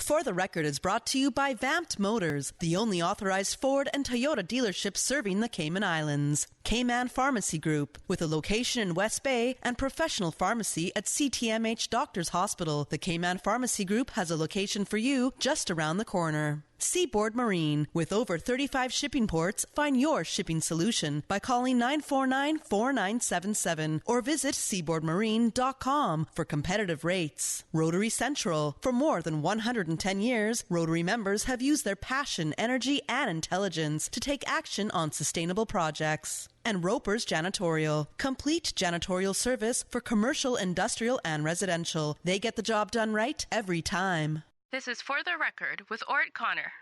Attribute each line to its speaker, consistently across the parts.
Speaker 1: For the Record is brought to you by Vamped Motors, the only authorized Ford and Toyota dealership serving the Cayman Islands. K-Man Pharmacy Group, with a location in West Bay and professional pharmacy at CTMH Doctors Hospital. The K-Man Pharmacy Group has a location for you just around the corner. Seaboard Marine, with over 35 shipping ports, find your shipping solution by calling 949-4977 or visit seaboardmarine.com for competitive rates. Rotary Central, for more than 110 years, Rotary members have used their passion, energy, and intelligence to take action on sustainable projects. And Roper's Janitorial, complete janitorial service for commercial, industrial, and residential. They get the job done right every time.
Speaker 2: This is For the Record with Orrett Connor.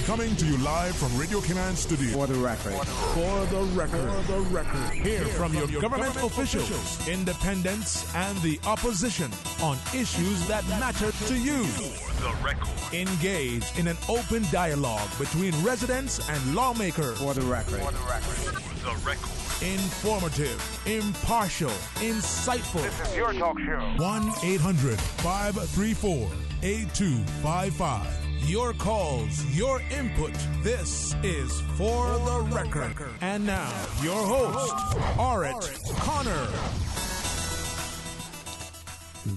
Speaker 3: Coming to you live from Radio Cayman Studio.
Speaker 4: For the Record.
Speaker 3: For the Record. For the Record. Hear from your government officials, independents, and the opposition on issues that matter to you. For the Record. Engage in an open dialogue between residents and lawmakers.
Speaker 4: For the Record.
Speaker 3: For the Record. For the Record. Informative, impartial, insightful.
Speaker 5: This is your talk show.
Speaker 3: 1-800-534-8255. Your calls, your input. This is For the Record. And now, your host, Orrett Connor.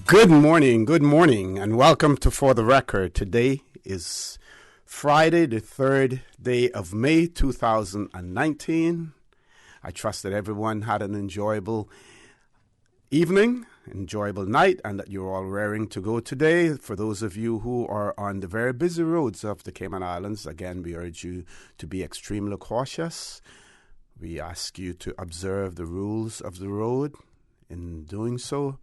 Speaker 4: Good morning, and welcome to For the Record. Today is Friday, the 3rd day of May, 2019. I trust that everyone had an enjoyable evening, enjoyable night, and that you're all raring to go today. For those of you who are on the very busy roads of the Cayman Islands, again, we urge you to be extremely cautious. We ask you to observe the rules of the road. In doing so,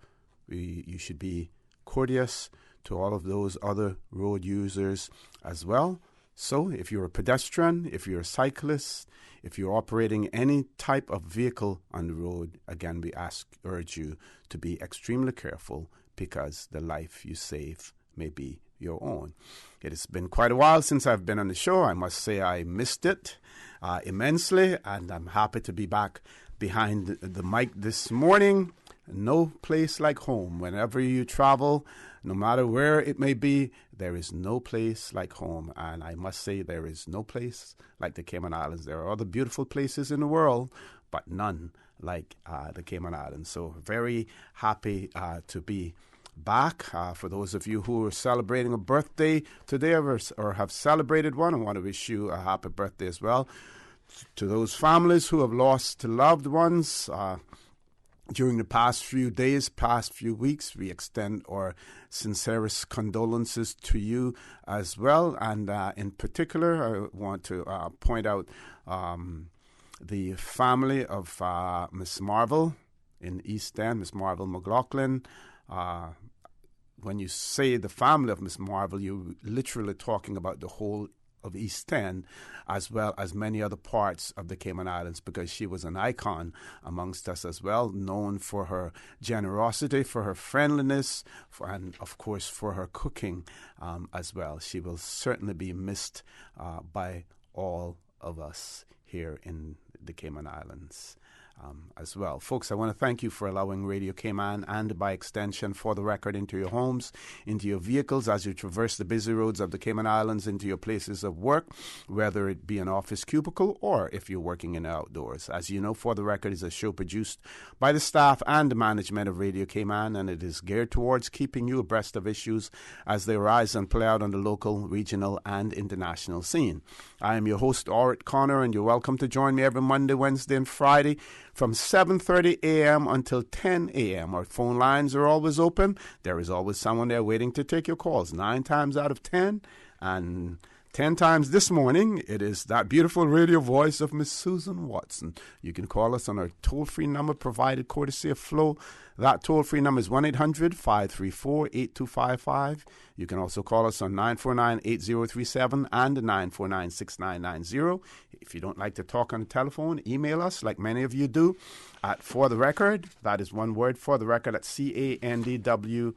Speaker 4: you should be courteous to all of those other road users as well. So if you're a pedestrian, if you're a cyclist, if you're operating any type of vehicle on the road, again, we urge you to be extremely careful because the life you save may be your own. It has been quite a while since I've been on the show. I must say I missed it immensely, and I'm happy to be back behind the mic this morning. No place like home. Whenever you travel, no matter where it may be, there is no place like home. And I must say there is no place like the Cayman Islands. There are other beautiful places in the world, but none like the Cayman Islands. So very happy to be back. For those of you who are celebrating a birthday today or have celebrated one, I want to wish you a happy birthday as well. To those families who have lost loved ones, during the past few days, past few weeks, we extend our sincerest condolences to you as well. And in particular, I want to point out the family of Miss Marvel in East End, Miss Marvel McLaughlin. When you say the family of Miss Marvel, you're literally talking about the whole of East End, as well as many other parts of the Cayman Islands, because she was an icon amongst us as well, known for her generosity, for her friendliness, and of course for her cooking as well. She will certainly be missed by all of us here in the Cayman Islands. As well. Folks, I want to thank you for allowing Radio Cayman and by extension For the Record into your homes, into your vehicles as you traverse the busy roads of the Cayman Islands, into your places of work, whether it be an office cubicle or if you're working in the outdoors. As you know, For the Record is a show produced by the staff and the management of Radio Cayman, and it is geared towards keeping you abreast of issues as they arise and play out on the local, regional, and international scene. I am your host, Orrett Connor, and you're welcome to join me every Monday, Wednesday, and Friday from 7:30 a.m. until 10 a.m. Our phone lines are always open. There is always someone there waiting to take your calls 9 times out of 10. And 10 times this morning, it is that beautiful radio voice of Miss Susan Watson. You can call us on our toll-free number provided courtesy of Flo. That toll-free number is 1-800-534-8255. You can also call us on 949-8037 and 949-6990. If you don't like to talk on the telephone, email us like many of you do at For the Record. That is one word, For the Record, at CANDW.KY.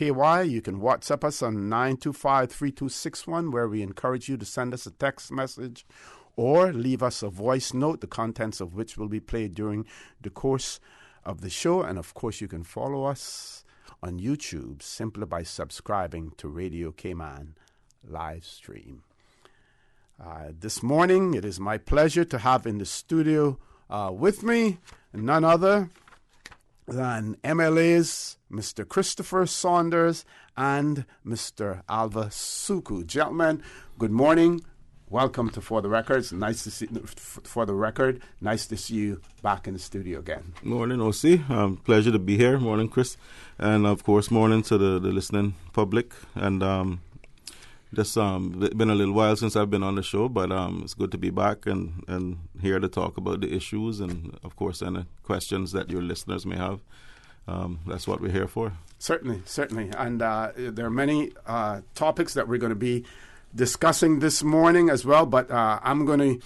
Speaker 4: You can WhatsApp us on 925-3261, where we encourage you to send us a text message or leave us a voice note, the contents of which will be played during the course of the show. And of course, you can follow us on YouTube simply by subscribing to Radio Cayman live stream. This morning, it is my pleasure to have in the studio with me none other than MLAs Mr. Christopher Saunders and Mr. Alva Suku. Gentlemen, good morning. Welcome to For the Records. Nice to see For the Record. Nice to see you back in the studio again.
Speaker 5: Morning, OC. Pleasure to be here. Morning, Chris. And, of course, morning to the listening public. And it's been a little while since I've been on the show, but it's good to be back and here to talk about the issues and, of course, any questions that your listeners may have. That's what we're here for.
Speaker 4: Certainly. And there are many topics that we're going to be discussing this morning as well, but I'm going to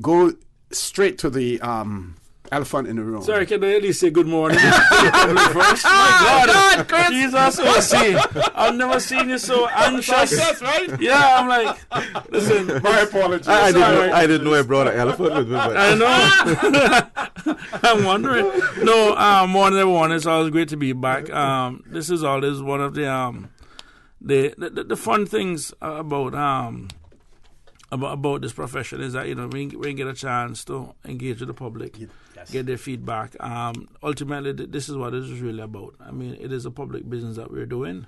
Speaker 4: go straight to the elephant in the room.
Speaker 6: Sorry, can I at least say good morning? First? My God, Chris. Jesus, OC. I've never seen you so anxious.
Speaker 4: That's right.
Speaker 6: Yeah, I'm like, listen.
Speaker 4: My apologies.
Speaker 5: I didn't know I brought an elephant with me. But.
Speaker 6: I know. I'm wondering. No, morning everyone. It's always great to be back. This is always one of the fun things about this profession is that, we get a chance to engage with the public, get their feedback. Ultimately, this is what it is really about. I mean, it is a public business that we're doing,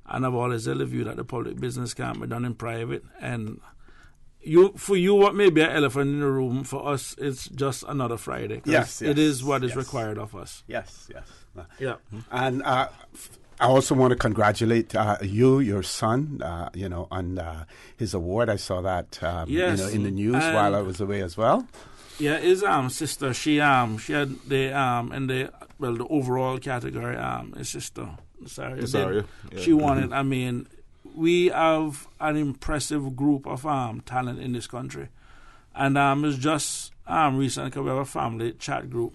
Speaker 6: and I've always held the view that the public business can't be done in private. And for you, what may be an elephant in the room, for us, it's just another Friday.
Speaker 4: Yes,
Speaker 6: it is what is required of us.
Speaker 4: Yes.
Speaker 6: Yeah.
Speaker 4: And I also want to congratulate your son, on his award. I saw that, in the news while I was away as well. Yeah,
Speaker 6: his sister, she had the overall category, his sister, Saria, she won it. I mean, we have an impressive group of talent in this country, and it's just recently we have a family chat group.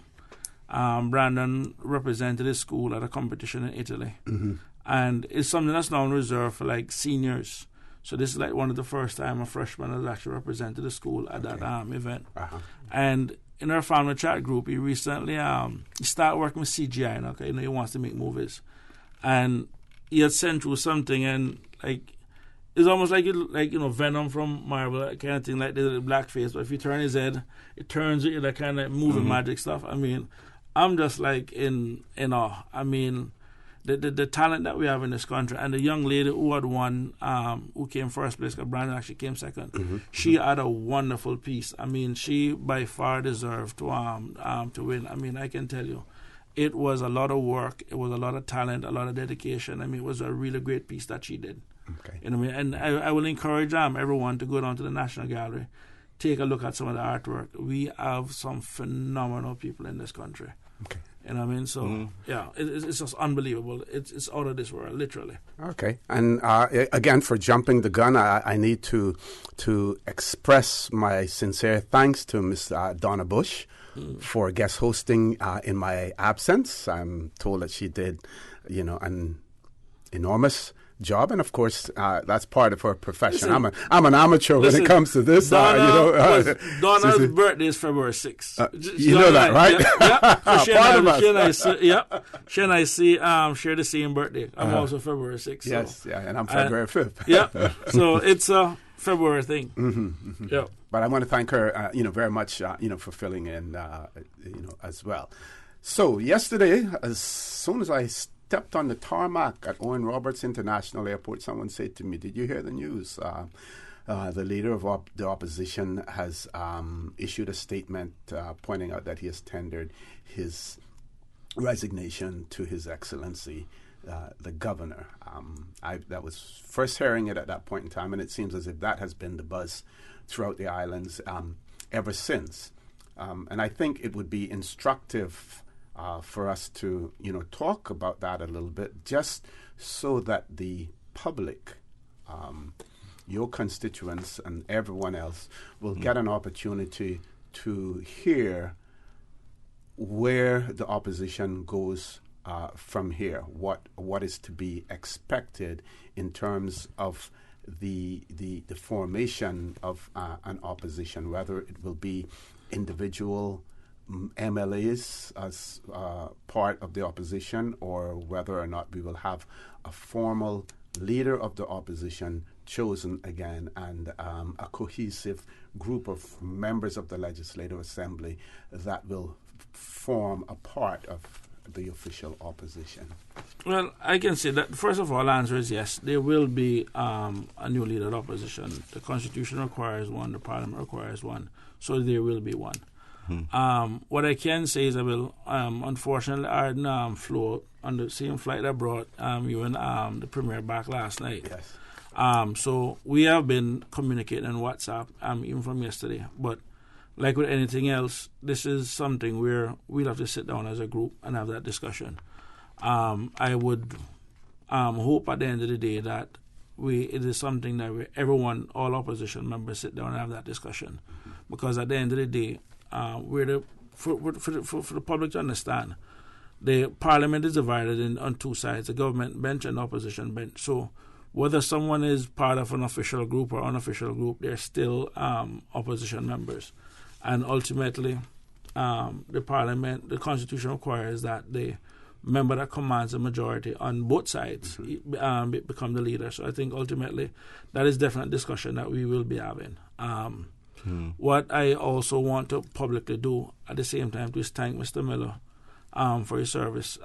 Speaker 6: Brandon represented his school at a competition in Italy. Mm-hmm. And it's something that's now reserved for like seniors. So this is like one of the first time a freshman has actually represented the school at that event. Uh-huh. And in our family chat group, he recently he started working with CGI. Okay, he wants to make movies, and he had sent through something, and like it's almost like Venom from Marvel, that kind of thing, like the blackface. But if you turn his head, it turns with that kind of moving magic stuff. I mean, I'm just like in awe. I mean, the talent that we have in this country, and the young lady who had won, who came first place, because Brandon actually came second. Mm-hmm. She had a wonderful piece. I mean, she by far deserved to win. I mean, I can tell you, it was a lot of work. It was a lot of talent, a lot of dedication. I mean, it was a really great piece that she did. Okay. You know what I mean? And I will encourage everyone to go down to the National Gallery, take a look at some of the artwork. We have some phenomenal people in this country. Okay. You know what I mean? So, it's just unbelievable. It's out of this world, literally. Okay.
Speaker 4: And again, for jumping the gun, I need to express my sincere thanks to Miss Donna Bush for guest hosting in my absence. I'm told that she did, an enormous job, and of course that's part of her profession. Listen, I'm an amateur when it comes to this.
Speaker 6: Donna's birthday is February 6th.
Speaker 4: You know that, right?
Speaker 6: She and I share the same birthday. I'm also February 6th.
Speaker 4: Yes, and I'm February 5th.
Speaker 6: Yeah, so it's a February thing. Mm-hmm,
Speaker 4: mm-hmm. Yeah, but I want to thank her, very much, for filling in, as well. So yesterday, as soon as I stepped on the tarmac at Owen Roberts International Airport, someone said to me, "Did you hear the news? The leader of the opposition has issued a statement pointing out that he has tendered his resignation to His Excellency, the governor." That was first hearing it at that point in time, and it seems as if that has been the buzz throughout the islands ever since. And I think it would be instructive for us to, talk about that a little bit, just so that the public, your constituents and everyone else, will get an opportunity to hear where the opposition goes from here, what is to be expected in terms of the formation of an opposition, whether it will be individual MLAs as part of the opposition, or whether or not we will have a formal leader of the opposition chosen again, and a cohesive group of members of the Legislative Assembly that will form a part of the official opposition.
Speaker 6: Well, I can say that, first of all, the answer is yes. There will be a new leader of the opposition. The Constitution requires one, the Parliament requires one, so there will be one. What I can say is I will, unfortunately, I flew on the same flight that brought you and the Premier back last night.
Speaker 4: Yes.
Speaker 6: So we have been communicating on WhatsApp, even from yesterday. But like with anything else, this is something where we'll have to sit down as a group and have that discussion. I would hope at the end of the day that it is something that everyone, all opposition members, sit down and have that discussion. Because at the end of the day, for the public to understand, the Parliament is divided on two sides, the government bench and the opposition bench. So whether someone is part of an official group or unofficial group, they're still opposition members. And ultimately, the Parliament, the Constitution requires that the member that commands a majority on both sides become the leader. So I think ultimately that is definitely a discussion that we will be having. What I also want to publicly do at the same time is thank Mr. Miller for his service.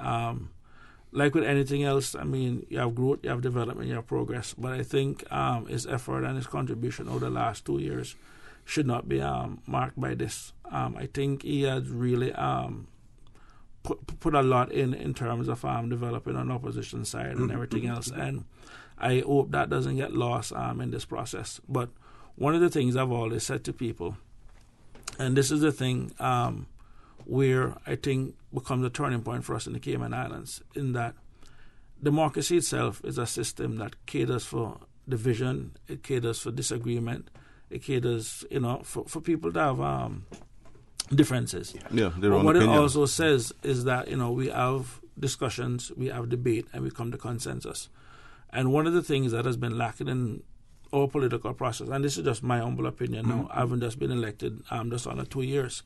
Speaker 6: Like with anything else, I mean, you have growth, you have development, you have progress. But I think his effort and his contribution over the last 2 years should not be marked by this. I think he has really put a lot in terms of developing on the opposition side and everything else. And I hope that doesn't get lost in this process. But one of the things I've always said to people, and this is the thing where I think becomes a turning point for us in the Cayman Islands, in that democracy itself is a system that caters for division, it caters for disagreement, it caters, for people to have differences.
Speaker 5: Yeah,
Speaker 6: but what opinion. It also says is that, we have discussions, we have debate, and we come to consensus. And one of the things that has been lacking in our political process, and this is just my humble opinion now, I haven't just been elected just under 2 years,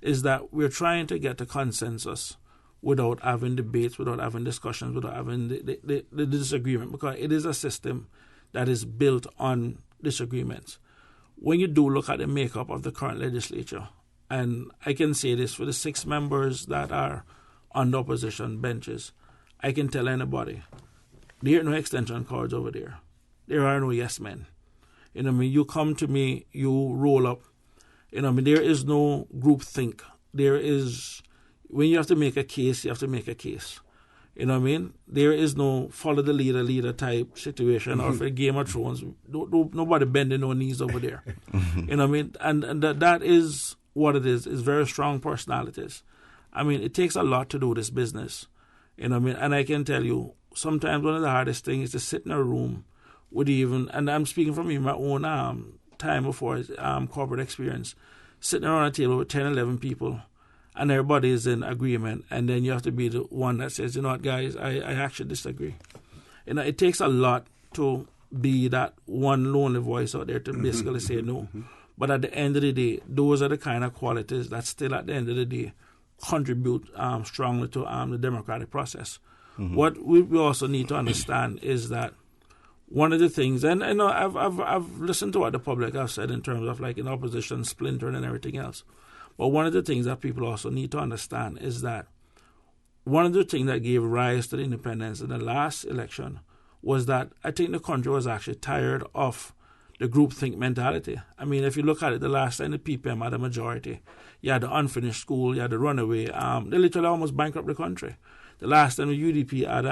Speaker 6: is that we're trying to get to consensus without having debates, without having discussions, without having the disagreement, because it is a system that is built on disagreements. When you do look at the makeup of the current legislature, and I can say this for the 6 members that are on the opposition benches, I can tell anybody, there are no extension cords over there. There are no yes men. You come to me, you roll up. There is no group think. There is, when you have to make a case, you have to make a case. There is no follow the leader type situation, or for the Game of Thrones, nobody bending no knees over there. And that is what it is. It's very strong personalities. It takes a lot to do this business. And I can tell you, sometimes one of the hardest things is to sit in a room with and I'm speaking from my own time before corporate experience, sitting around a table with 10, 11 people, and everybody is in agreement, and then you have to be the one that says, you know what, guys, I actually disagree. It takes a lot to be that one lonely voice out there to basically say no. But at the end of the day, those are the kind of qualities that still at the end of the day contribute strongly to the democratic process. What we also need to understand is that one of the things, and I know I've listened to what the public have said in terms of opposition splintering and everything else, but one of the things that people also need to understand is that one of the things that gave rise to the independence in the last election was that I think the country was actually tired of the groupthink mentality. If you look at it, the last time the PPM had a majority, you had the unfinished school, you had the runaway, they literally almost bankrupt the country. The last time the UDP had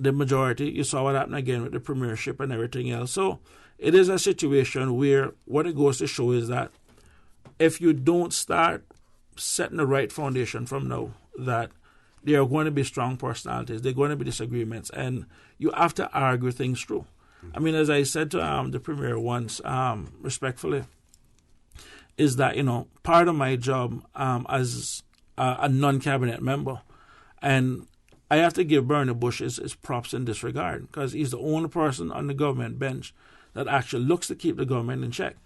Speaker 6: the majority, you saw what happened again with the premiership and everything else. So it is a situation where what it goes to show is that if you don't start setting the right foundation from now, that there are going to be strong personalities, there are going to be disagreements, and you have to argue things through. As I said to the Premier once, respectfully, is that, part of my job as a non-cabinet member, and I have to give Bernie Bush his props in this regard, because he's the only person on the government bench that actually looks to keep the government in check.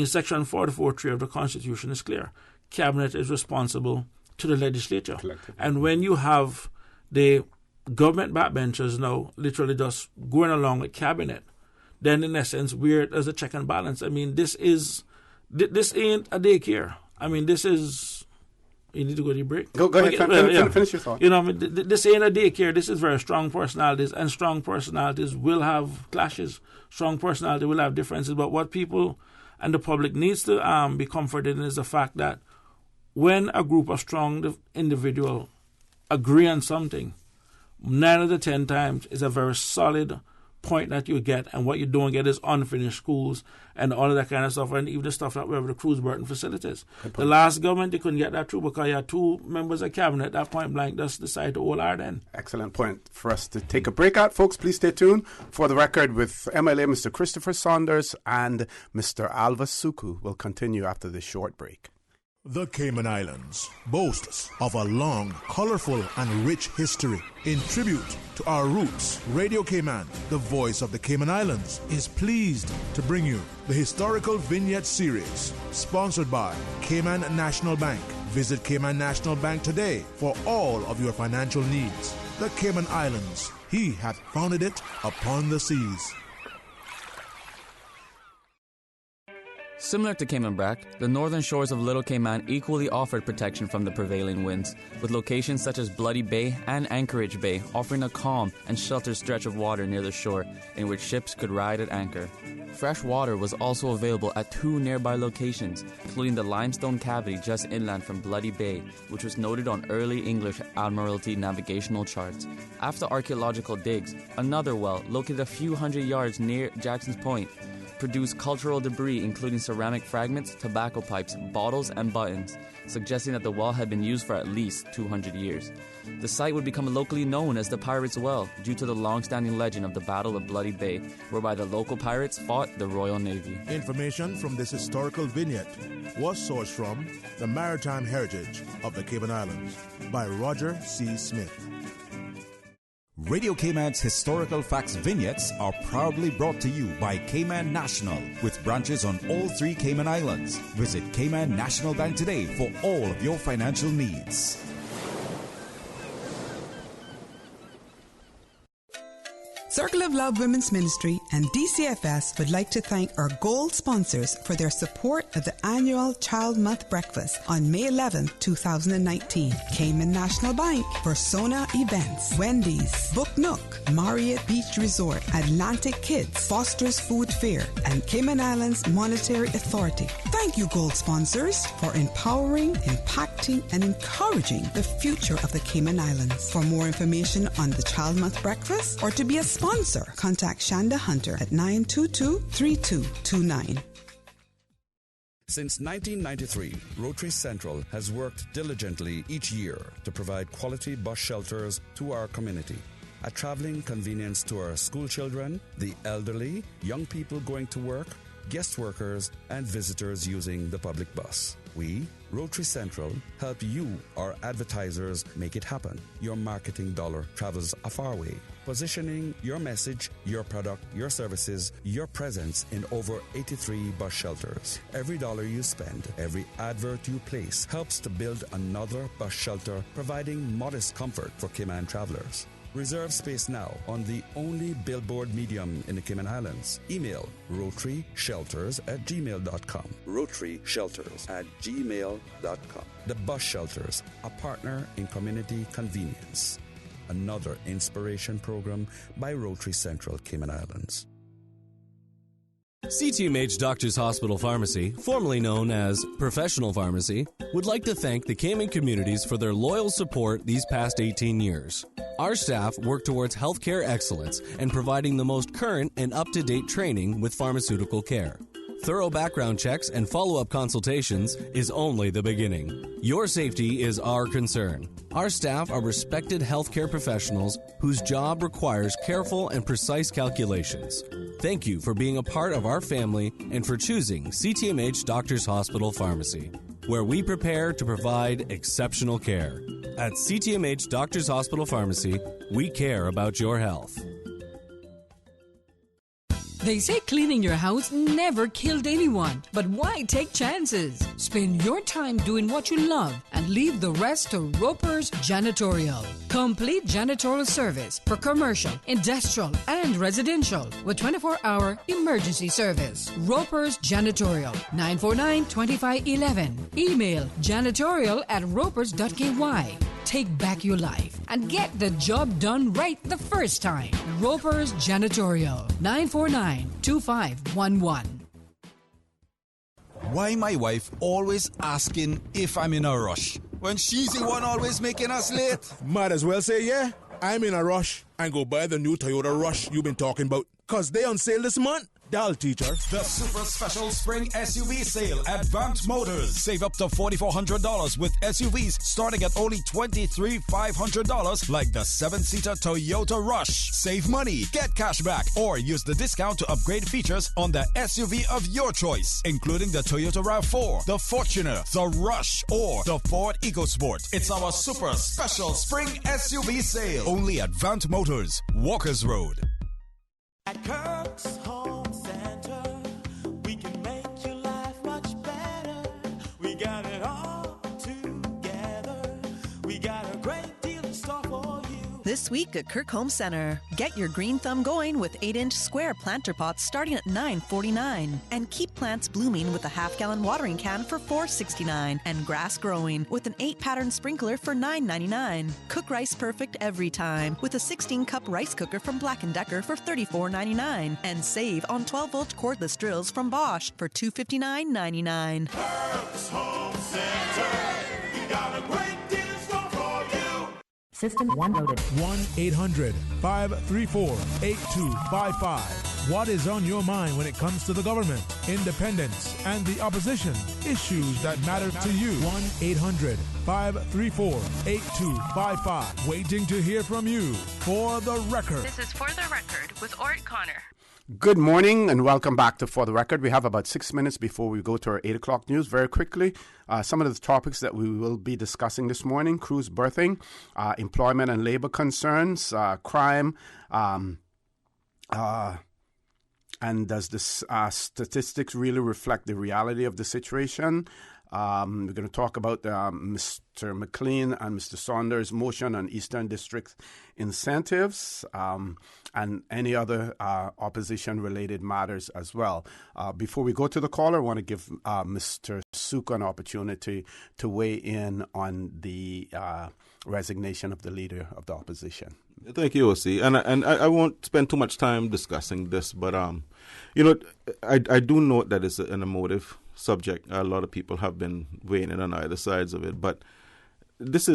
Speaker 6: Section 44.3 of the Constitution is clear. cabinet is responsible to the legislature. And when you have the government backbenchers now literally just going along with cabinet, then in essence, there's a check and balance. I mean, this ain't a daycare. I mean, this is... You need to go to your break.
Speaker 4: Go ahead. Finish your thought.
Speaker 6: You know, I mean, this ain't a daycare. This is very strong personalities, and strong personalities will have clashes. Strong personality will have differences. But what people and the public needs to be comforted in is the fact that when a group of strong individuals agree on something, 9 out of 10 times is a very solid point that you get, and what you don't get is unfinished schools and all of that kind of stuff, and even the stuff that we have the Cruz Burton facilities. The last government, they couldn't get that through because you had 2 members of cabinet that point blank just decided to hold our then.
Speaker 4: Excellent point for us to take a break out. Folks, please stay tuned for the record with MLA Mr. Christopher Saunders and Mr. Alva Suku. Will continue after this short break.
Speaker 3: The Cayman Islands boasts of a long, colorful, and rich history. In tribute to our roots, Radio Cayman, the voice of the Cayman Islands, is pleased to bring you the Historical Vignette Series, sponsored by Cayman National Bank. Visit Cayman National Bank today for all of your financial needs. The Cayman Islands, he hath founded it upon the seas.
Speaker 7: Similar to Cayman Brac, the northern shores of Little Cayman equally offered protection from the prevailing winds, with locations such as Bloody Bay and Anchorage Bay offering a calm and sheltered stretch of water near the shore in which ships could ride at anchor. Fresh water was also available at 2 nearby locations, including the limestone cavity just inland from Bloody Bay, which was noted on early English Admiralty navigational charts. After archaeological digs, another well, located a few hundred yards near Jackson's Point, produced cultural debris including ceramic fragments, tobacco pipes, bottles, and buttons, suggesting that the well had been used for at least 200 years. The site would become locally known as the Pirates' Well due to the long-standing legend of the Battle of Bloody Bay, whereby the local pirates fought the Royal Navy.
Speaker 3: Information from this historical vignette was sourced from The Maritime Heritage of the Cayman Islands by Roger C. Smith.
Speaker 8: Radio Cayman's historical facts vignettes are proudly brought to you by Cayman National, with branches on all 3 Cayman Islands. Visit Cayman National Bank today for all of your financial needs.
Speaker 9: Circle of Love Women's Ministry and DCFS would like to thank our gold sponsors for their support of the annual Child Month Breakfast on May 11, 2019. Cayman National Bank, Persona Events, Wendy's, Book Nook, Marriott Beach Resort, Atlantic Kids, Foster's Food Fair, and Cayman Islands Monetary Authority. Thank you, gold sponsors, for empowering, impacting, and encouraging the future of the Cayman Islands. For more information on the Child Month Breakfast or to be a sponsor, contact Shanda Hunter at 922-3229.
Speaker 10: Since 1993, Rotary Central has worked diligently each year to provide quality bus shelters to our community. A traveling convenience to our school children, the elderly, young people going to work, guest workers, and visitors using the public bus. We, Rotary Central, help you, our advertisers, make it happen. Your marketing dollar travels a far way. Positioning your message, your product, your services, your presence in over 83 bus shelters. Every dollar you spend, every advert you place helps to build another bus shelter, providing modest comfort for Cayman travelers. Reserve space now on the only billboard medium in the Cayman Islands. Email rotaryshelters@gmail.com. rotaryshelters@gmail.com. The Bus Shelters, a partner in community convenience. Another inspiration program by Rotary Central Cayman Islands.
Speaker 11: CTMH Doctors Hospital Pharmacy, formerly known as Professional Pharmacy, would like to thank the Cayman communities for their loyal support these past 18 years. Our staff work towards healthcare excellence and providing the most current and up-to-date training with pharmaceutical care. Thorough background checks and follow-up consultations is only the beginning. Your safety is our concern. Our staff are respected healthcare professionals whose job requires careful and precise calculations. Thank you for being a part of our family and for choosing CTMH Doctors Hospital Pharmacy, where we prepare to provide exceptional care. At CTMH Doctors Hospital Pharmacy, we care about your health.
Speaker 12: They say cleaning your house never killed anyone, but why take chances? Spend your time doing what you love and leave the rest to Roper's Janitorial. Complete janitorial service for commercial, industrial, and residential with 24-hour emergency service. Roper's Janitorial, 949-2511. Email janitorial@ropers.ky. Take back your life and get the job done right the first time. Roper's Janitorial, 949-2511.
Speaker 8: Why my wife always asking if I'm in a rush when she's the one always making us late?
Speaker 3: Might as well say, yeah, I'm in a rush and go buy the new Toyota Rush you've been talking about. Cause they on sale this month. Dial teacher.
Speaker 8: The super special spring SUV sale at Vamt Motors. Save up to $4,400 with SUVs starting at only $23,500 like the 7-seater Toyota Rush. Save money, get cash back, or use the discount to upgrade features on the SUV of your choice, including the Toyota RAV4, the Fortuner, the Rush, or the Ford EcoSport. It's our super special spring SUV sale. Only at Vamt Motors, Walkers Road.
Speaker 13: At Kirk's Home Center, we can make your life much better. We got it all together. We got a great deal in store for you.
Speaker 1: This week at Kirk Home Center, get your green thumb going with 8-inch square planter pots starting at $9.49. And keep plants blooming with a half-gallon watering can for $4.69. And grass growing with an 8-pattern sprinkler for $9.99. Cook rice perfect every time with a 16-cup rice cooker from Black & Decker for $34.99. And save on 12-volt cordless drills from Bosch for $259.99.
Speaker 13: Kirk's Home Center, we got a great deal in store for you.
Speaker 14: System 1 loaded.
Speaker 3: 1-800-534-8255. What is on your mind when it comes to the government, independence, and the opposition? Issues that matter to you. 1-800-534-8255. Waiting to hear from you. For the Record.
Speaker 2: This is For the Record with Orrett Connor.
Speaker 4: Good morning and welcome back to For the Record. We have about 6 minutes before we go to our 8 o'clock news. Very quickly, some of the topics that we will be discussing this morning: cruise berthing, employment and labor concerns, crime, and does this statistics really reflect the reality of the situation? We're going to talk about Mr. McLean and Mr. Saunders' motion on Eastern District incentives and any other opposition-related matters as well. Before we go to the caller, I want to give Mr. Suka an opportunity to weigh in on the resignation of the leader of the opposition.
Speaker 5: Thank you, O.C. And I won't spend too much time discussing this, but I do note that it's an emotive subject. A lot of people have been weighing in on either sides of it, but this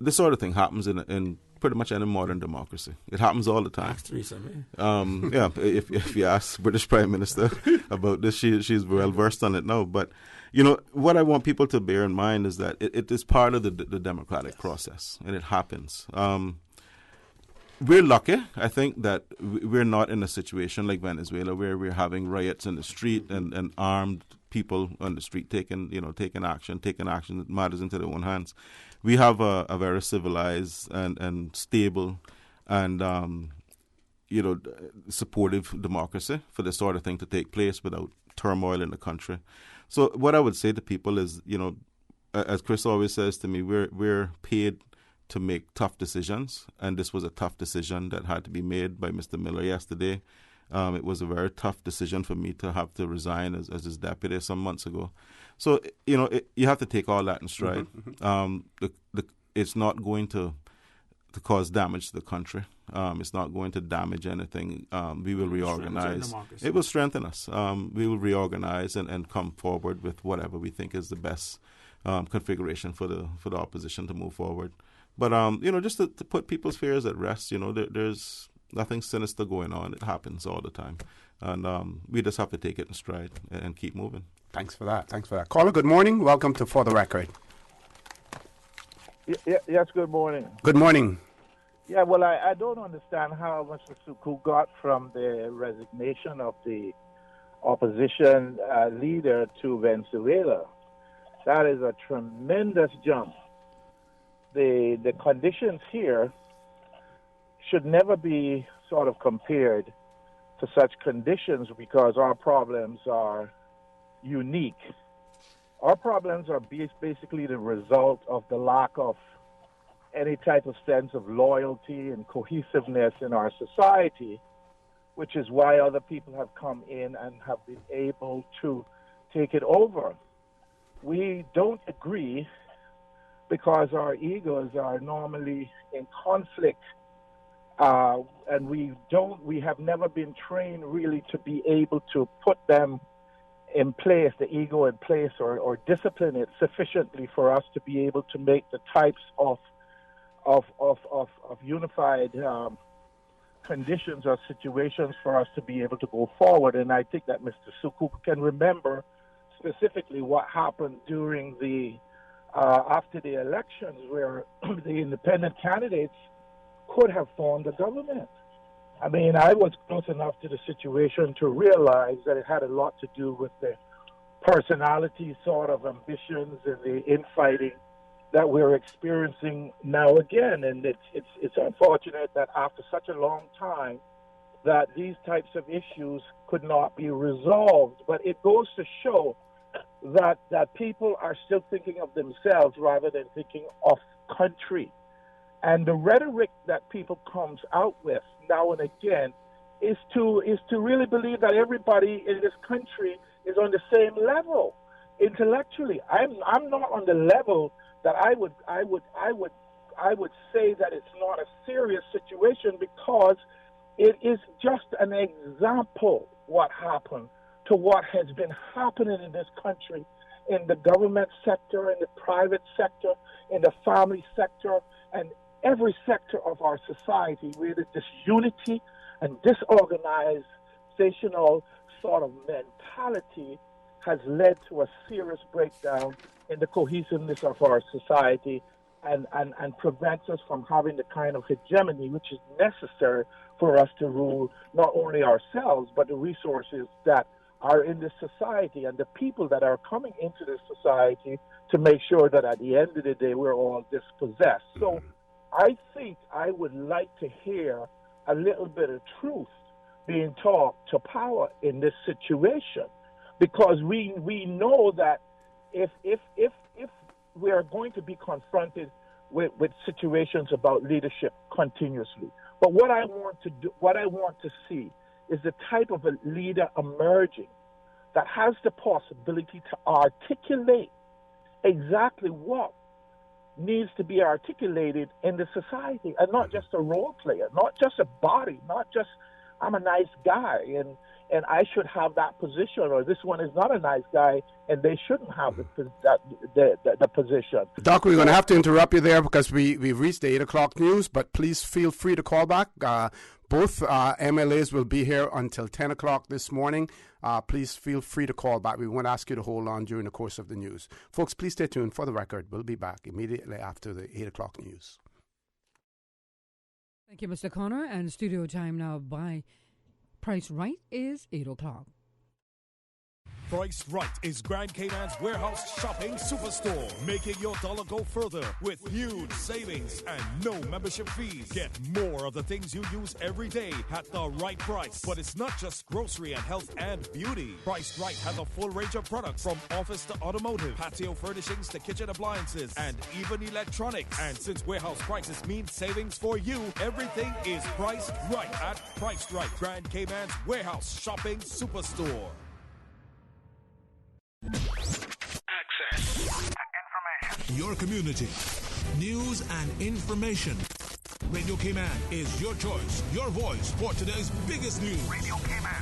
Speaker 5: sort of thing happens in pretty much any modern democracy. It happens all the time. Yeah, if you ask British Prime Minister about this, she's well versed on it now. But what I want people to bear in mind is that it is part of the democratic process, and it happens. We're lucky, I think, that we're not in a situation like Venezuela where we're having riots in the street and armed people on the street taking action that matters into their own hands. We have a very civilized and stable and supportive democracy for this sort of thing to take place without turmoil in the country. So what I would say to people is, as Chris always says to me, we're paid to make tough decisions, and this was a tough decision that had to be made by Mr. Miller yesterday. It was a very tough decision for me to have to resign as his deputy some months ago. So, you have to take all that in stride. It's not going to cause damage to the country. It's not going to damage anything. We will reorganize. It will strengthen us. We will reorganize and come forward with whatever we think is the best configuration for the opposition to move forward. But, just to put people's fears at rest, there's nothing sinister going on. It happens all the time. And we just have to take it in stride and keep moving.
Speaker 4: Thanks for that. Caller, good morning. Welcome to For the Record.
Speaker 15: Yes, good morning.
Speaker 4: Good morning.
Speaker 15: Yeah, well, I don't understand how Mr. Suku got from the resignation of the opposition leader to Venezuela. That is a tremendous jump. The conditions here should never be sort of compared for such conditions because our problems are unique. Our problems are basically the result of the lack of any type of sense of loyalty and cohesiveness in our society, which is why other people have come in and have been able to take it over. We don't agree because our egos are normally in conflict, and we have never been trained really to be able to put them in place, the ego in place, or discipline it sufficiently for us to be able to make the types of unified conditions or situations for us to be able to go forward. And I think that Mr. Sukup can remember specifically what happened during the after the elections, where the independent candidates could have formed a government. I mean, I was close enough to the situation to realize that it had a lot to do with the personality sort of ambitions and the infighting that we're experiencing now again. And it's unfortunate that after such a long time that these types of issues could not be resolved. But it goes to show that people are still thinking of themselves rather than thinking of country. And the rhetoric that people comes out with now and again is to really believe that everybody in this country is on the same level intellectually. I'm not on the level that I would say that it's not a serious situation, because it is just an example what happened to what has been happening in this country, in the government sector, in the private sector, in the family sector, and every sector of our society, where the disunity and disorganizational sort of mentality has led to a serious breakdown in the cohesiveness of our society and prevents us from having the kind of hegemony which is necessary for us to rule not only ourselves, but the resources that are in this society and the people that are coming into this society, to make sure that at the end of the day we're all dispossessed. So I think I would like to hear a little bit of truth being taught to power in this situation, because we know that if we are going to be confronted with situations about leadership continuously, but what I want to see is the type of a leader emerging that has the possibility to articulate exactly what needs to be articulated in the society, and not just a role player, not just a body, not just I'm a nice guy and I should have that position, or this one is not a nice guy and they shouldn't have the position.
Speaker 4: Doc, we're going to have to interrupt you there because we've reached the 8 o'clock news, but please feel free to call back. Both MLAs will be here until 10 o'clock this morning. Please feel free to call back. We won't ask you to hold on during the course of the news. Folks, please stay tuned. For the record, we'll be back immediately after the 8 o'clock news.
Speaker 12: Thank you, Mr. Connor. And studio time now by Price Right is 8 o'clock.
Speaker 3: Price Right is Grand Cayman's warehouse shopping superstore, making your dollar go further with huge savings and no membership fees. Get more of the things you use every day at the right price. But it's not just grocery and health and beauty. Price Right has a full range of products, from office to automotive, patio furnishings to kitchen appliances, and even electronics. And since warehouse prices mean savings for you, everything is priced right at Price Right, Grand Cayman's warehouse shopping superstore.
Speaker 14: Access to information.
Speaker 3: Your community. News and information. Radio Cayman is your choice, your voice for today's biggest news.
Speaker 14: Radio Cayman.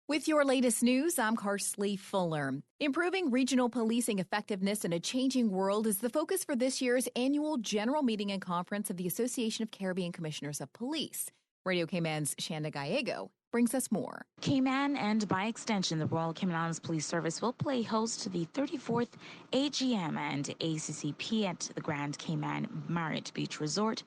Speaker 16: With your latest news, I'm Karsley Fuller. Improving regional policing effectiveness in a changing world is the focus for this year's annual general meeting and conference of the Association of Caribbean Commissioners of Police. Radio Cayman's Shanda Gallego brings us more.
Speaker 17: Cayman, and by extension, the Royal Cayman Islands Police Service, will play host to the 34th AGM and ACCP at the Grand Cayman Marriott Beach Resort,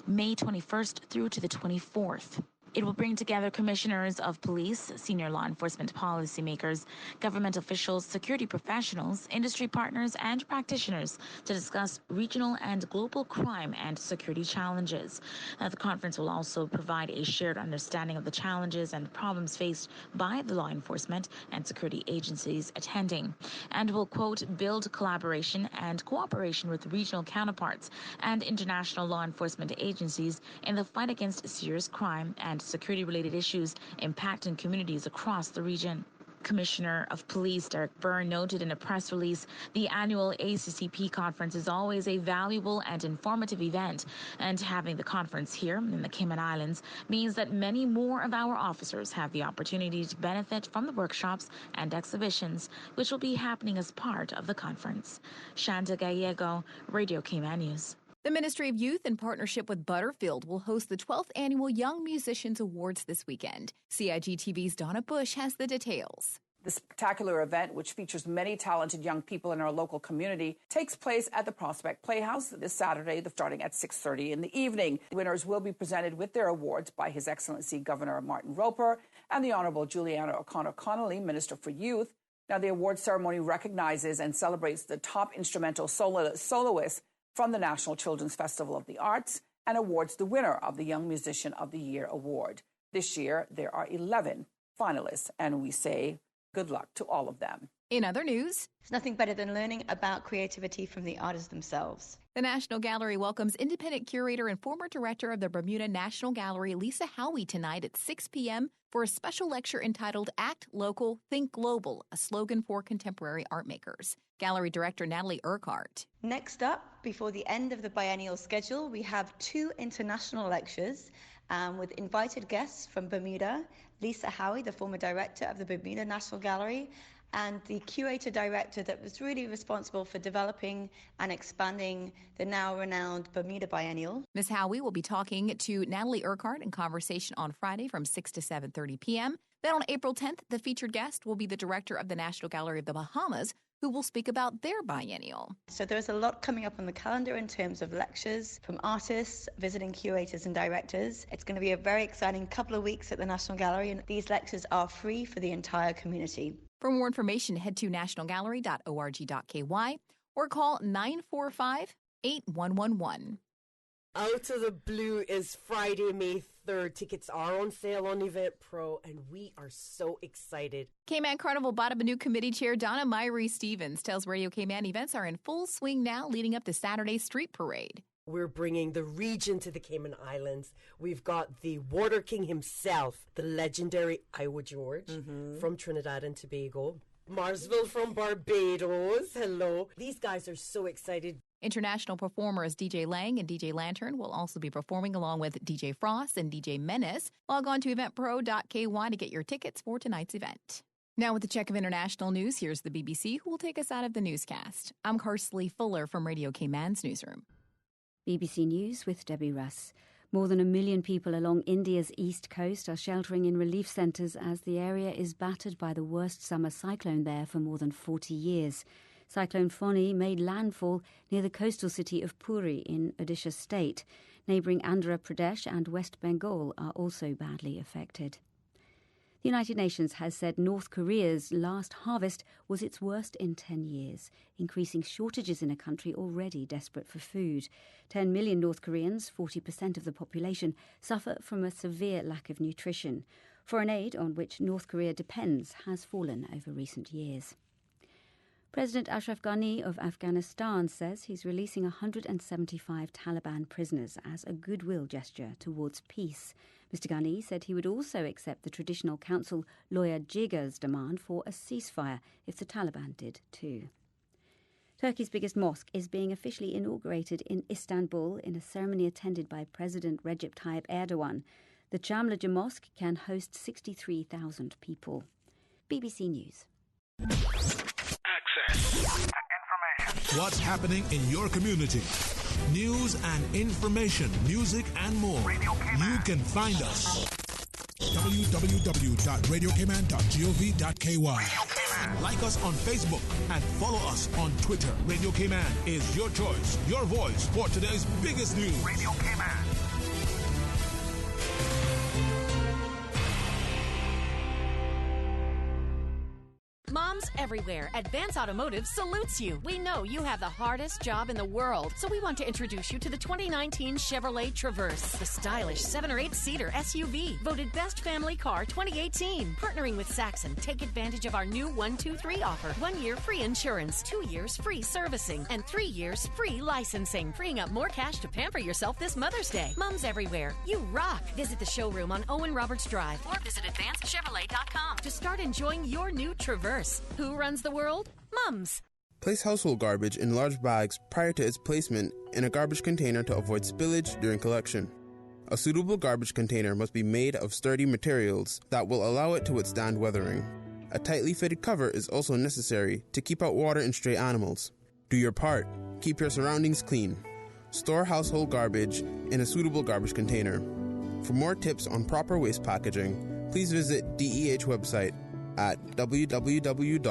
Speaker 17: May 21st through to the 24th. It will bring together commissioners of police, senior law enforcement policymakers, government officials, security professionals, industry partners, and practitioners to discuss regional and global crime and security challenges. The conference will also provide a shared understanding of the challenges and problems faced by the law enforcement and security agencies attending, and will, quote, build collaboration and cooperation with regional counterparts and international law enforcement agencies in the fight against serious crime and security-related issues impacting communities across the region. Commissioner of Police Derek Byrne noted in a press release, the annual ACCP conference is always a valuable and informative event, and having the conference here in the Cayman Islands means that many more of our officers have the opportunity to benefit from the workshops and exhibitions, which will be happening as part of the conference. Shanta Gallego, Radio Cayman News.
Speaker 16: The Ministry of Youth, in partnership with Butterfield, will host the 12th Annual Young Musicians Awards this weekend. CIG TV's Donna Bush has the details.
Speaker 18: This spectacular event, which features many talented young people in our local community, takes place at the Prospect Playhouse this Saturday, starting at 6:30 in the evening. Winners will be presented with their awards by His Excellency Governor Martin Roper and the Honourable Juliana O'Connor-Connolly, Minister for Youth. Now, the award ceremony recognizes and celebrates the top instrumental soloists from the National Children's Festival of the Arts and awards the winner of the Young Musician of the Year award. This year, there are 11 finalists, and we say good luck to all of them.
Speaker 16: In other news,
Speaker 19: there's nothing better than learning about creativity from the artists themselves.
Speaker 16: The National Gallery welcomes independent curator and former director of the Bermuda National Gallery, Lisa Howey, tonight at 6 p.m. for a special lecture entitled Act Local, Think Global, a slogan for contemporary art makers. Gallery director Natalie Urquhart.
Speaker 19: Next up, before the end of the biennial schedule, we have 2 international lectures with invited guests from Bermuda, Lisa Howey, the former director of the Bermuda National Gallery, and the curator-director that was really responsible for developing and expanding the now renowned Bermuda Biennial.
Speaker 16: Ms. Howey will be talking to Natalie Urquhart in conversation on Friday from 6 to 7:30 p.m. Then on April 10th, the featured guest will be the director of the National Gallery of the Bahamas, who will speak about their biennial.
Speaker 19: So there's a lot coming up on the calendar in terms of lectures from artists, visiting curators and directors. It's going to be a very exciting couple of weeks at the National Gallery, and these lectures are free for the entire community.
Speaker 16: For more information, head to nationalgallery.org.ky or call 945-8111.
Speaker 20: Out of the Blue is Friday, May 3rd. Tickets are on sale on Eventpro, and we are so excited.
Speaker 16: Cayman Carnival Bottom New Committee Chair Donna Myrie Stevens tells Radio Cayman events are in full swing now leading up to Saturday's street parade.
Speaker 20: We're bringing the region to the Cayman Islands. We've got the Water King himself, the legendary Iowa George from Trinidad and Tobago. Marsville from Barbados. Hello. These guys are so excited.
Speaker 16: International performers DJ Lang and DJ Lantern will also be performing along with DJ Frost and DJ Menace. Log on to eventpro.ky to get your tickets for tonight's event. Now with the check of international news, here's the BBC who will take us out of the newscast. I'm Karsley Fuller from Radio Cayman's newsroom.
Speaker 21: BBC News with Debbie Russ. More than 1 million people along India's east coast are sheltering in relief centres as the area is battered by the worst summer cyclone there for more than 40 years. Cyclone Fani made landfall near the coastal city of Puri in Odisha state. Neighbouring Andhra Pradesh and West Bengal are also badly affected. The United Nations has said North Korea's last harvest was its worst in 10 years, increasing shortages in a country already desperate for food. 10 million North Koreans, 40% of the population, suffer from a severe lack of nutrition. Foreign aid, on which North Korea depends, has fallen over recent years. President Ashraf Ghani of Afghanistan says he's releasing 175 Taliban prisoners as a goodwill gesture towards peace. Mr. Ghani said he would also accept the Traditional Council lawyer Jiga's demand for a ceasefire if the Taliban did too. Turkey's biggest mosque is being officially inaugurated in Istanbul in a ceremony attended by President Recep Tayyip Erdogan. The Çamlıca Mosque can host 63,000 people. BBC News.
Speaker 3: What's happening in your community? News and information, music and more. You can find us. www.radiocayman.gov.ky. Like us on Facebook and follow us on Twitter. Radio Cayman is your choice, your voice for today's biggest news. Radio Cayman.
Speaker 6: Moms everywhere, Advance Automotive salutes you. We know you have the hardest job in the world, so we want to introduce you to the 2019 Chevrolet Traverse, the stylish 7 or 8-seater SUV, voted Best Family Car 2018. Partnering with Saxon, take advantage of our new 1-2-3 offer. 1 year free insurance, 2 years free servicing, and 3 years free licensing, freeing up more cash to pamper yourself this Mother's Day. Moms everywhere, you rock. Visit the showroom on Owen Roberts Drive or visit AdvanceChevrolet.com to start enjoying your new Traverse. Who runs the world? Mums.
Speaker 22: Place household garbage in large bags prior to its placement in a garbage container to avoid spillage during collection. A suitable garbage container must be made of sturdy materials that will allow it to withstand weathering. A tightly fitted cover is also necessary to keep out water and stray animals. Do your part. Keep your surroundings clean. Store household garbage in a suitable garbage container. For more tips on proper waste packaging, please visit DEH website at www.deh.gov.ky.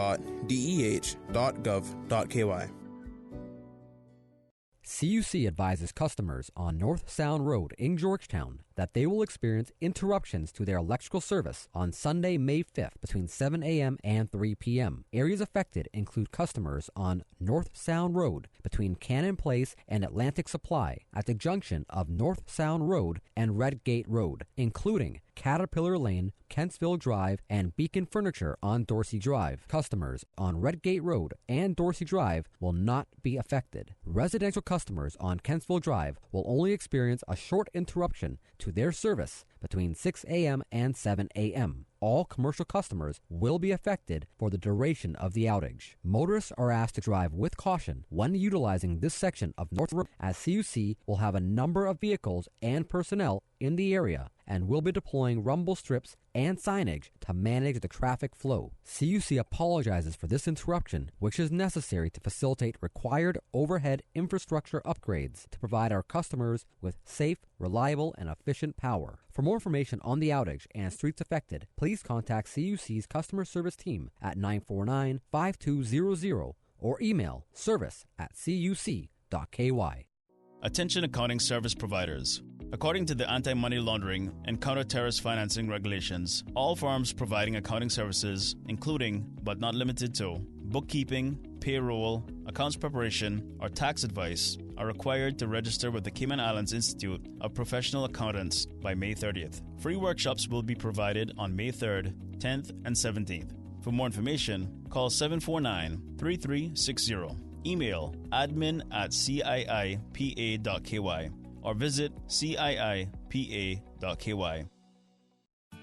Speaker 23: CUC advises customers on North Sound Road in Georgetown that they will experience interruptions to their electrical service on Sunday, May 5th between 7 a.m. and 3 p.m. Areas affected include customers on North Sound Road between Cannon Place and Atlantic Supply at the junction of North Sound Road and Red Gate Road, including Caterpillar Lane, Kentsville Drive, and Beacon Furniture on Dorsey Drive. Customers on Red Gate Road and Dorsey Drive will not be affected. Residential customers on Kentsville Drive will only experience a short interruption to their service between 6 a.m. and 7 a.m. All commercial customers will be affected for the duration of the outage. Motorists are asked to drive with caution when utilizing this section of North Road, as CUC will have a number of vehicles and personnel in the area and will be deploying rumble strips and signage to manage the traffic flow. CUC apologizes for this interruption, which is necessary to facilitate required overhead infrastructure upgrades to provide our customers with safe, reliable, and efficient power. For more information on the outage and streets affected, please contact CUC's customer service team at 949-5200 or email service@cuc.ky.
Speaker 24: Attention accounting service providers. According to the Anti-Money Laundering and Counter-Terrorist Financing Regulations, all firms providing accounting services, including but not limited to bookkeeping, payroll, accounts preparation, or tax advice, are required to register with the Cayman Islands Institute of Professional Accountants by May 30th. Free workshops will be provided on May 3rd, 10th, and 17th. For more information, call 749-3360. Email admin@ciipa.ky or visit ciipa.ky.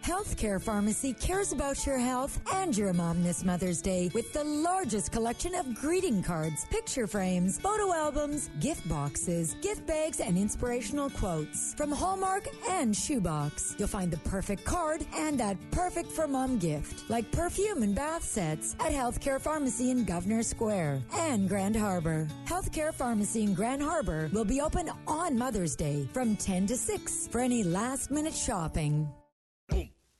Speaker 25: Healthcare Pharmacy cares about your health and your mom this Mother's Day with the largest collection of greeting cards, picture frames, photo albums, gift boxes, gift bags, and inspirational quotes from Hallmark and Shoebox. You'll find the perfect card and that perfect for mom gift, like perfume and bath sets at Healthcare Pharmacy in Governor Square and Grand Harbor. Healthcare Pharmacy in Grand Harbor will be open on Mother's Day from 10 to 6 for any last-minute shopping.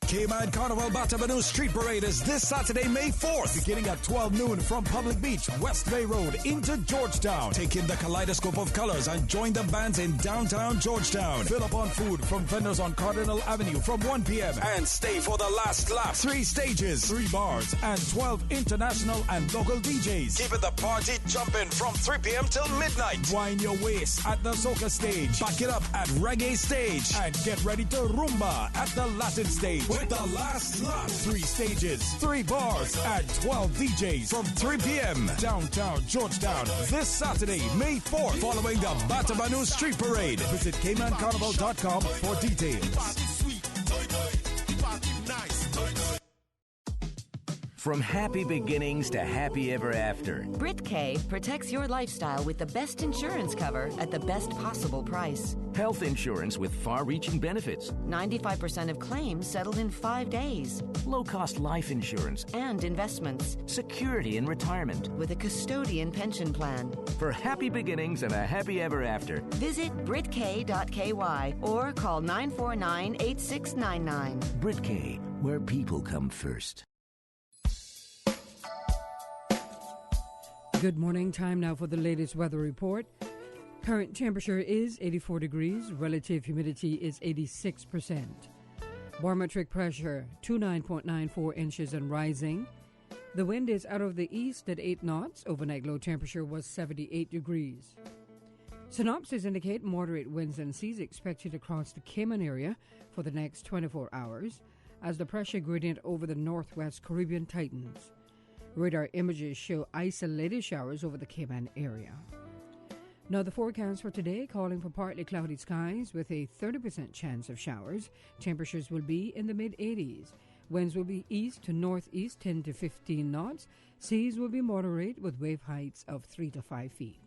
Speaker 8: Cayman Carnival Batabanu Street Parade is this Saturday, May 4th, beginning at 12 noon from Public Beach, West Bay Road into Georgetown. Take in the kaleidoscope of colors and join the bands in downtown Georgetown. Fill up on food from vendors on Cardinal Avenue from 1 p.m. and stay for the last lap. 3 stages, 3 bars, and 12 international and local DJs. Keeping the party jumping from 3 p.m. till midnight. Wind your waist at the soca stage. Back it up at reggae stage. And get ready to rumba at the Latin stage. With the last lap, 3 stages, 3 bars, and 12 DJs from 3 p.m. downtown Georgetown this Saturday, May 4th, following the Batabanu Street Parade. Visit CaymanCarnival.com for details.
Speaker 26: From happy beginnings to happy ever after.
Speaker 27: Brit K protects your lifestyle with the best insurance cover at the best possible price.
Speaker 26: Health insurance with far-reaching benefits.
Speaker 27: 95% of claims settled in 5 days.
Speaker 26: Low-cost life insurance.
Speaker 27: And investments.
Speaker 26: Security in retirement.
Speaker 27: With a custodian pension plan.
Speaker 26: For happy beginnings and a happy ever after.
Speaker 27: Visit BritK.ky or call 949-8699.
Speaker 26: Brit K, where people come first.
Speaker 28: Good morning. Time now for the latest weather report. Current temperature is 84 degrees. Relative humidity is 86%. Barometric pressure 29.94 inches and rising. The wind is out of the east at 8 knots. Overnight low temperature was 78 degrees. Synopsis indicate moderate winds and seas expected across the Cayman area for the next 24 hours as the pressure gradient over the northwest Caribbean tightens. Radar images show isolated showers over the Cayman area. Now the forecast for today calling for partly cloudy skies with a 30% chance of showers. Temperatures will be in the mid-80s. Winds will be east to northeast 10 to 15 knots. Seas will be moderate with wave heights of 3 to 5 feet.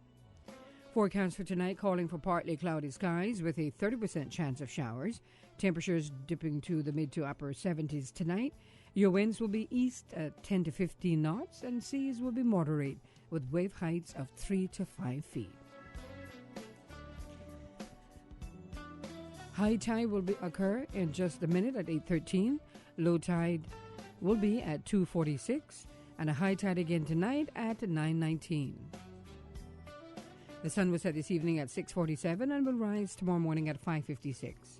Speaker 28: Forecast for tonight calling for partly cloudy skies with a 30% chance of showers. Temperatures dipping to the mid to upper 70s tonight. Your winds will be east at 10 to 15 knots and seas will be moderate with wave heights of 3 to 5 feet. High tide will occur in just a minute at 8:13. Low tide will be at 2:46 and a high tide again tonight at 9:19. The sun will set this evening at 6:47 and will rise tomorrow morning at 5:56.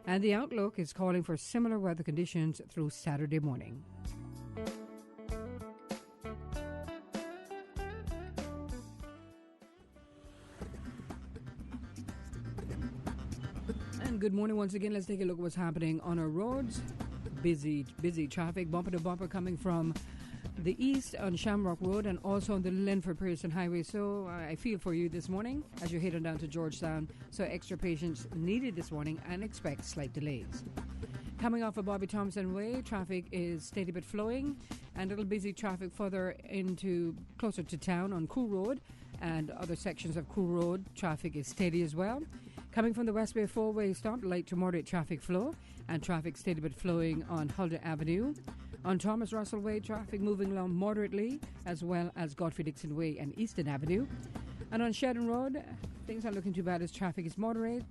Speaker 28: And the outlook is calling for similar weather conditions through Saturday morning. And good morning once again. Let's take a look at what's happening on our roads. Busy traffic, bumper to bumper coming from the east on Shamrock Road and also on the Linford Pearson Highway. So I feel for you this morning as you're heading down to Georgetown. So extra patience needed this morning and expect slight delays. Coming off of Bobby Thompson Way, traffic is steady but flowing, and a little busy traffic further into closer to town on Cool Road and other sections of Cool Road. Traffic is steady as well. Coming from the Westway 4-way stop, light to moderate traffic flow, and traffic steady but flowing on Huldah Avenue. On Thomas Russell Way, traffic moving along moderately, as well as Godfrey Dixon Way and Eastern Avenue. And on Sheridan Road, things aren't looking too bad as traffic is moderate,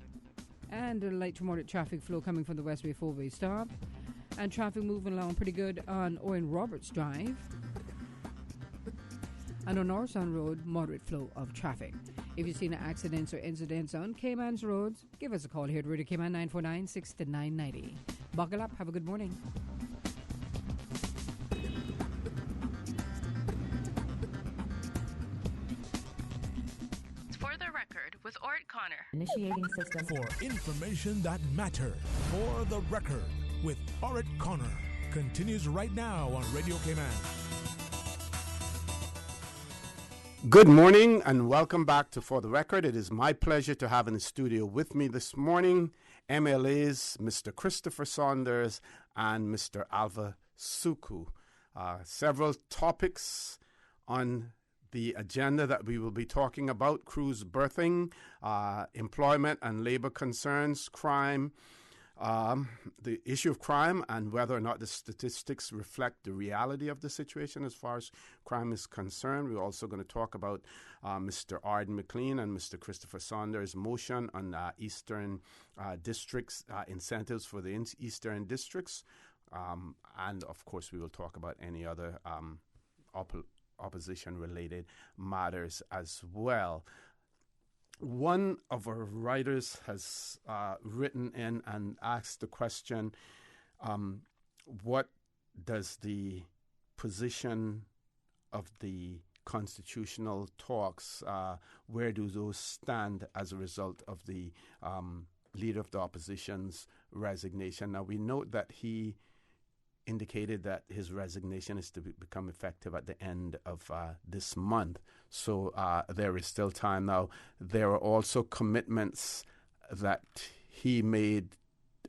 Speaker 28: and a light to moderate traffic flow coming from the Westway 4-way stop. And traffic moving along pretty good on Owen Roberts Drive. And on Orson Road, moderate flow of traffic. If you've seen accidents or incidents on Cayman's roads, give us a call here at Radio Cayman 949-6990. Buckle up. Have a good morning.
Speaker 6: For the record, with Orrett Connor.
Speaker 27: Initiating system.
Speaker 3: For information that matters. For the record, with Orrett Connor. Continues right now on Radio Cayman.
Speaker 4: Good morning and welcome back to For the Record. It is my pleasure to have in the studio with me this morning MLAs Mr. Christopher Saunders and Mr. Alva Suku. Several topics on the agenda that we will be talking about: cruise berthing, employment and labor concerns, crime, the issue of crime and whether or not the statistics reflect the reality of the situation as far as crime is concerned. We're also going to talk about Mr. Arden McLean and Mr. Christopher Saunders' motion on Eastern districts, incentives for the Eastern districts. And, of course, we will talk about any other opposition-related matters as well. One of our writers has written in and asked the question, what does the position of the constitutional talks, where do those stand as a result of the leader of the opposition's resignation? Now, we note that he indicated that his resignation is to become effective at the end of this month. So there is still time. Now, there are also commitments that he made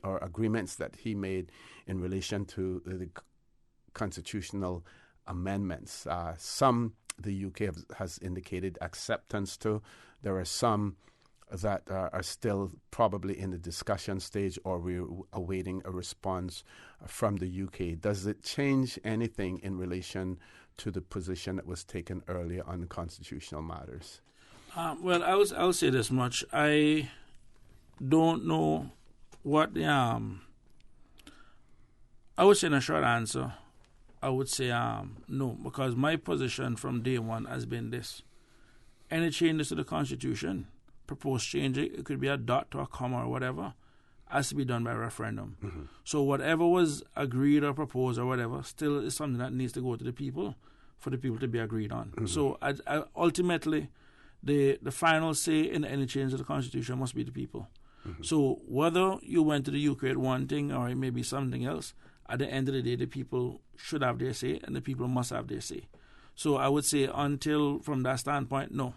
Speaker 4: or agreements that he made in relation to the constitutional amendments. Some the UK has indicated acceptance to. There are some that are still probably in the discussion stage, or we're awaiting a response from the UK. Does it change anything in relation to the position that was taken earlier on the constitutional matters?
Speaker 1: Well, I'll say this much. I don't know what the I would say in a short answer, I would say no, because my position from day one has been this. Any changes to the Constitution, proposed change, it could be a dot or a comma or whatever, has to be done by referendum. So whatever was agreed or proposed or whatever still is something that needs to go to the people for the people to be agreed on. So I ultimately, the final say in any change to the Constitution must be the people. So whether you went to the UK at one thing or it may be something else, at the end of the day, the people should have their say and the people must have their say. So I would say until from that standpoint, no.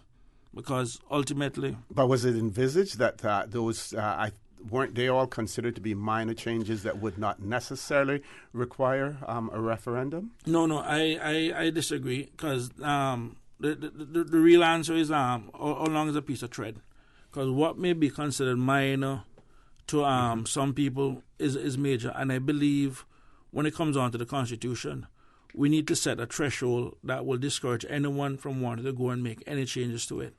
Speaker 1: Because ultimately...
Speaker 4: But was it envisaged that those... weren't they all considered to be minor changes that would not necessarily require a referendum?
Speaker 1: No, I disagree, because the real answer is how long is a piece of thread? Because what may be considered minor to some people is major. And I believe when it comes on to the Constitution, we need to set a threshold that will discourage anyone from wanting to go and make any changes to it.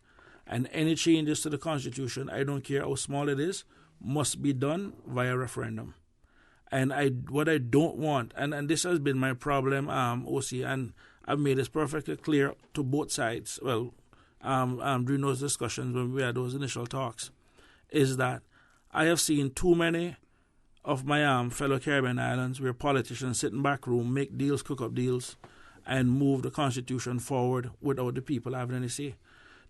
Speaker 1: And any changes to the Constitution, I don't care how small it is, must be done via referendum. And what I don't want, and this has been my problem, OC, and I've made this perfectly clear to both sides, well, during those discussions when we had those initial talks, is that I have seen too many of my fellow Caribbean islands where politicians sit in back room, make deals, cook up deals, and move the Constitution forward without the people having any say.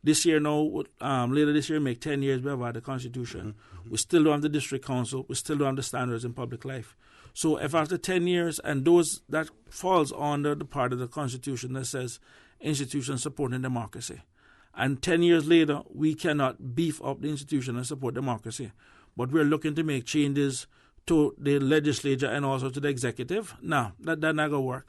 Speaker 1: This year now, later this year, make 10 years we have had the Constitution. We still don't have the District Council. We still don't have the standards in public life. So if after 10 years, and those that falls under the part of the Constitution that says institutions supporting democracy, and 10 years later, we cannot beef up the institution and support democracy, but we're looking to make changes to the legislature and also to the executive. No, that not going to work.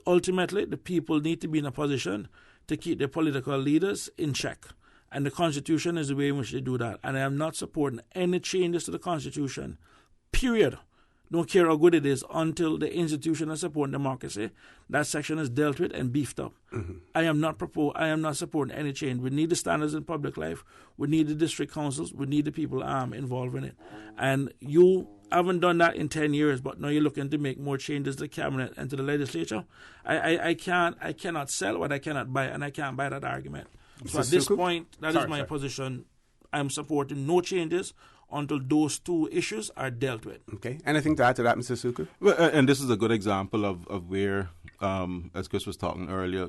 Speaker 1: Ultimately, the people need to be in a position to keep their political leaders in check. And the Constitution is the way in which they do that. And I am not supporting any changes to the Constitution, period. Don't care how good it is until the institution of supporting democracy, that section is dealt with and beefed up. I am not supporting any change. We need the standards in public life. We need the district councils. We need the people involved in it. And you haven't done that in 10 years, but now you're looking to make more changes to the cabinet and to the legislature. I cannot sell what I cannot buy, and I can't buy that argument. So at this point, that is my position. I'm supporting no changes until those two issues are dealt with.
Speaker 4: Okay. Anything to add to that, Mr. Suku?
Speaker 2: Well, and this is a good example of where, as Chris was talking earlier,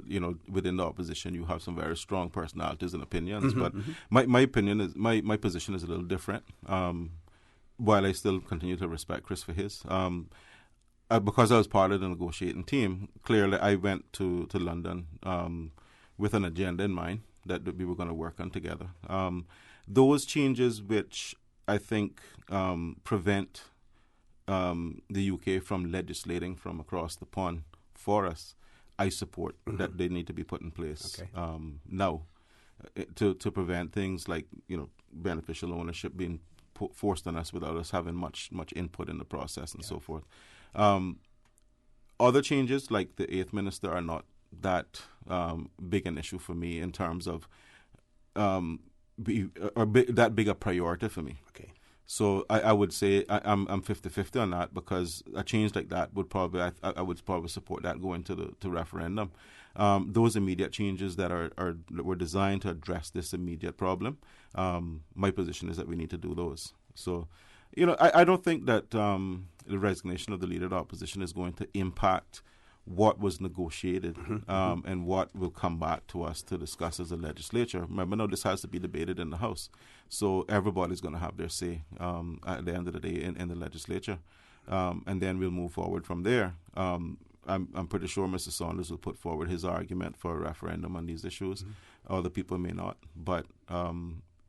Speaker 2: within the opposition, you have some very strong personalities and opinions. But my opinion is, my position is a little different. While I still continue to respect Chris for his. Because I was part of the negotiating team, clearly I went to London with an agenda in mind that we were going to work on together. Those changes which I think prevent the UK from legislating from across the pond for us, I support that they need to be put in place now to prevent things like beneficial ownership being forced on us without us having much input in the process and so forth. Other changes like the 8th Minister are not that big an issue for me in terms of that big a priority for me. Okay. So I would say I'm 50-50 on that, because a change like that would probably I would probably support that going to referendum. Those immediate changes that were designed to address this immediate problem, my position is that we need to do those. So, I don't think that the resignation of the leader of the opposition is going to impact what was negotiated and what will come back to us to discuss as a legislature. Remember, now this has to be debated in the House. So everybody's going to have their say at the end of the day in the legislature. And then we'll move forward from there. I'm pretty sure Mr. Saunders will put forward his argument for a referendum on these issues. Other people may not. But,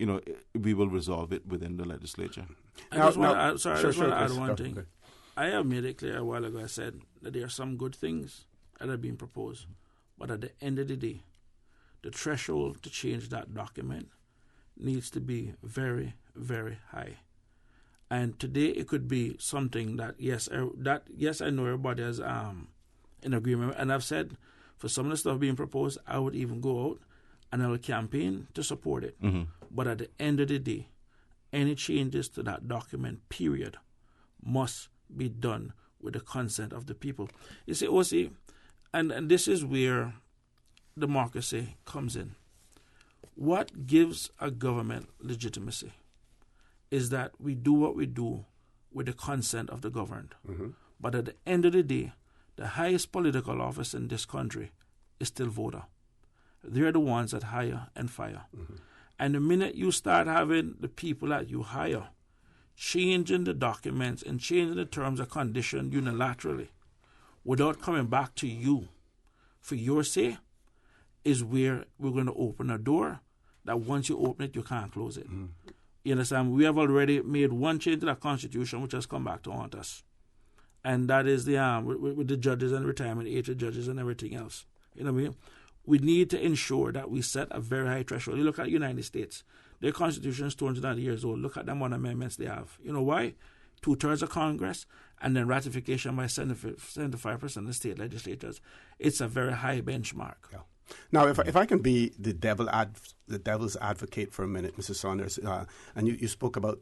Speaker 2: we will resolve it within the legislature.
Speaker 1: I just want to add one thing. Okay. I have made it clear a while ago, I said that there are some good things that are being proposed. But at the end of the day, the threshold to change that document needs to be very, very high. And today it could be something that, yes, I know everybody is in agreement. And I've said for some of the stuff being proposed, I would even go out and I will campaign to support it. But at the end of the day, any changes to that document, period, must be done with the consent of the people. You see, OC, and this is where democracy comes in. What gives a government legitimacy is that we do what we do with the consent of the governed. But at the end of the day, the highest political office in this country is still voter. They're the ones that hire and fire. And the minute you start having the people that you hire changing the documents and changing the terms and conditions unilaterally without coming back to you for your say, is where we're going to open a door that once you open it, you can't close it. You understand? We have already made one change to the Constitution which has come back to haunt us. And that is the with the judges and retirement age of judges and everything else. You know what I mean? We need to ensure that we set a very high threshold. You look at the United States. Their Constitution is 290 years old. Look at the amount of amendments they have. You know why? 2/3 of Congress and then ratification by 75% of the state legislatures. It's a very high benchmark.
Speaker 4: Yeah. Now, if I can be the devil's advocate for a minute, Mr. Saunders, and you spoke about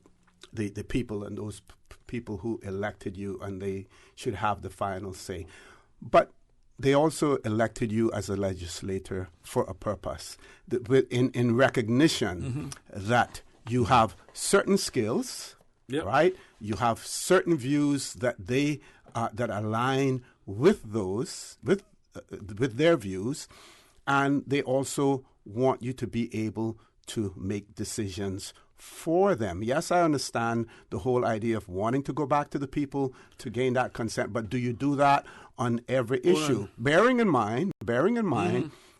Speaker 4: the people and those people who elected you, and they should have the final say. But they also elected you as a legislator for a purpose, in recognition that you have certain skills, right? You have certain views that they that align with those with their views, and they also want you to be able to make decisions for them. Yes, I understand the whole idea of wanting to go back to the people to gain that consent, but do you do that on every issue? Bearing in mind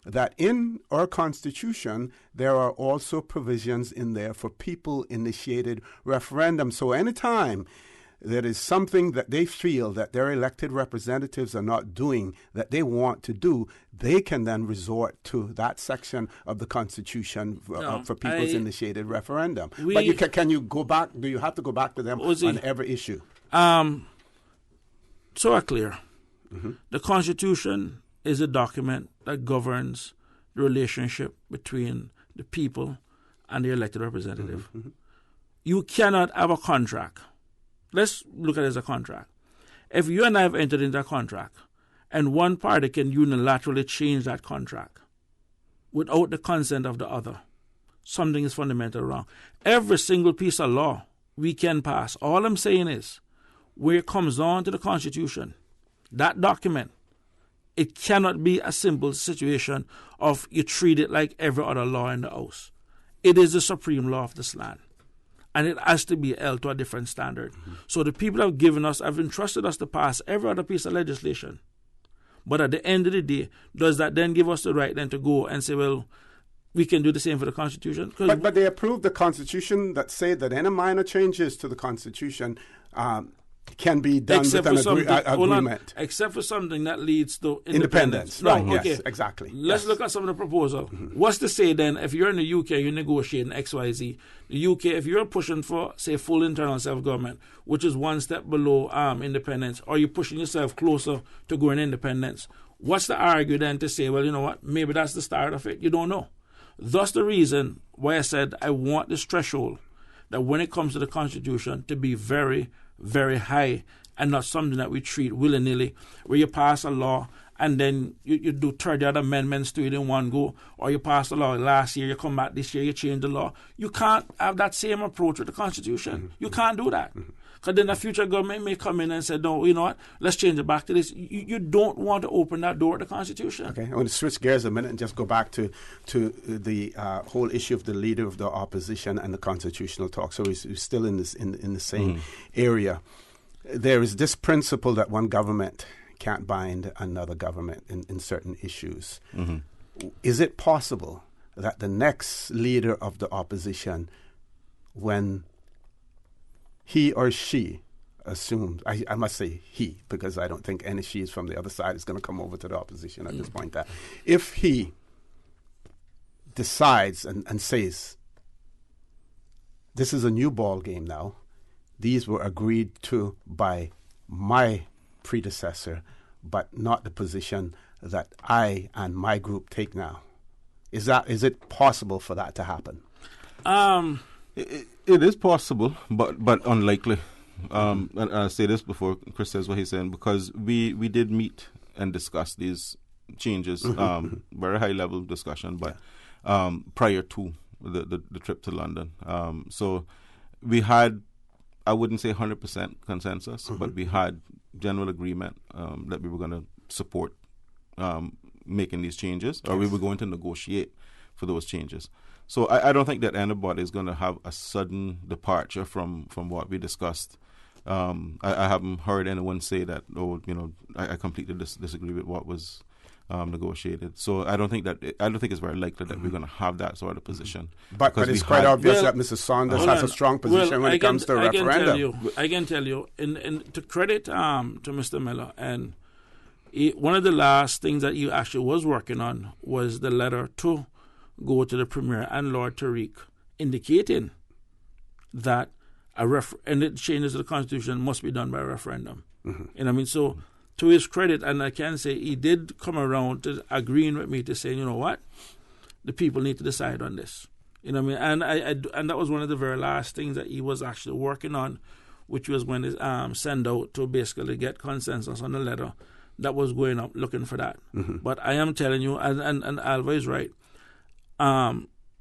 Speaker 4: that in our Constitution, there are also provisions in there for people-initiated referendum. So anytime there is something that they feel that their elected representatives are not doing that they want to do, they can then resort to that section of the Constitution for people's initiated referendum. But can you go back? Do you have to go back to them on every issue?
Speaker 1: So are clear. The Constitution is a document that governs the relationship between the people and the elected representative. You cannot have a contract. Let's look at it as a contract. If you and I have entered into a contract and one party can unilaterally change that contract without the consent of the other, something is fundamentally wrong. Every single piece of law we can pass, all I'm saying is, where it comes on to the Constitution, that document, it cannot be a simple situation of you treat it like every other law in the house. It is the supreme law of this land. And it has to be held to a different standard. So the people have given us, have entrusted us to pass every other piece of legislation. But at the end of the day, does that then give us the right then to go and say, well, we can do the same for the Constitution?
Speaker 4: But they approved the Constitution that said that any minor changes to the Constitution can be done with an agreement.
Speaker 1: Except for something that leads to
Speaker 4: independence.
Speaker 1: No,
Speaker 4: right,
Speaker 1: okay.
Speaker 4: Yes, exactly.
Speaker 1: Let's look at some of the proposal. What's to say then, if you're in the UK, you're negotiating XYZ. The UK, if you're pushing for, say, full internal self-government, which is one step below independence, or you're pushing yourself closer to going independence, what's the argument then to say, well, you know what, maybe that's the start of it? You don't know. Thus the reason why I said I want this threshold, that when it comes to the Constitution, to be very, very high and not something that we treat willy-nilly, where you pass a law and then you do 30 other amendments to it in one go, or you pass a law last year, you come back this year, you change the law. You can't have that same approach with the Constitution. You can't do that. Because then the future government may come in and say, no, you know what, let's change it back to this. You don't want to open that door to the Constitution.
Speaker 4: Okay, I want to switch gears a minute and just go back to the whole issue of the leader of the opposition and the constitutional talk. So we're still in the same area. There is this principle that one government can't bind another government in certain issues. Is it possible that the next leader of the opposition, when he or she assumes, I must say he, because I don't think any she is from the other side is going to come over to the opposition at this point, that if he decides and says, this is a new ball game now, these were agreed to by my predecessor, but not the position that I and my group take now. Is it possible for that to happen?
Speaker 2: It is possible, but unlikely. And I'll say this before Chris says what he's saying, because we did meet and discuss these changes, very high level discussion, but prior to the trip to London. So we had, I wouldn't say 100% consensus, but we had general agreement that we were going to support making these changes, or we were going to negotiate for those changes. So I don't think that anybody is going to have a sudden departure from what we discussed. I haven't heard anyone say that, I completely disagree with what was negotiated. So I don't think it's very likely that we're going to have that sort of position.
Speaker 4: But it's quite obvious that Mr. Saunders has a strong position when it comes to referendum.
Speaker 1: I can tell you, to credit to Mr. Miller, and one of the last things that he actually was working on was the letter to go to the Premier and Lord Tariq indicating that and the changes to the Constitution must be done by referendum. So to his credit, and I can say he did come around to agreeing with me to say, you know what, the people need to decide on this. And that was one of the very last things that he was actually working on, which was when to send out to basically get consensus on the letter that was going up looking for that. But I am telling you, and Alva is right,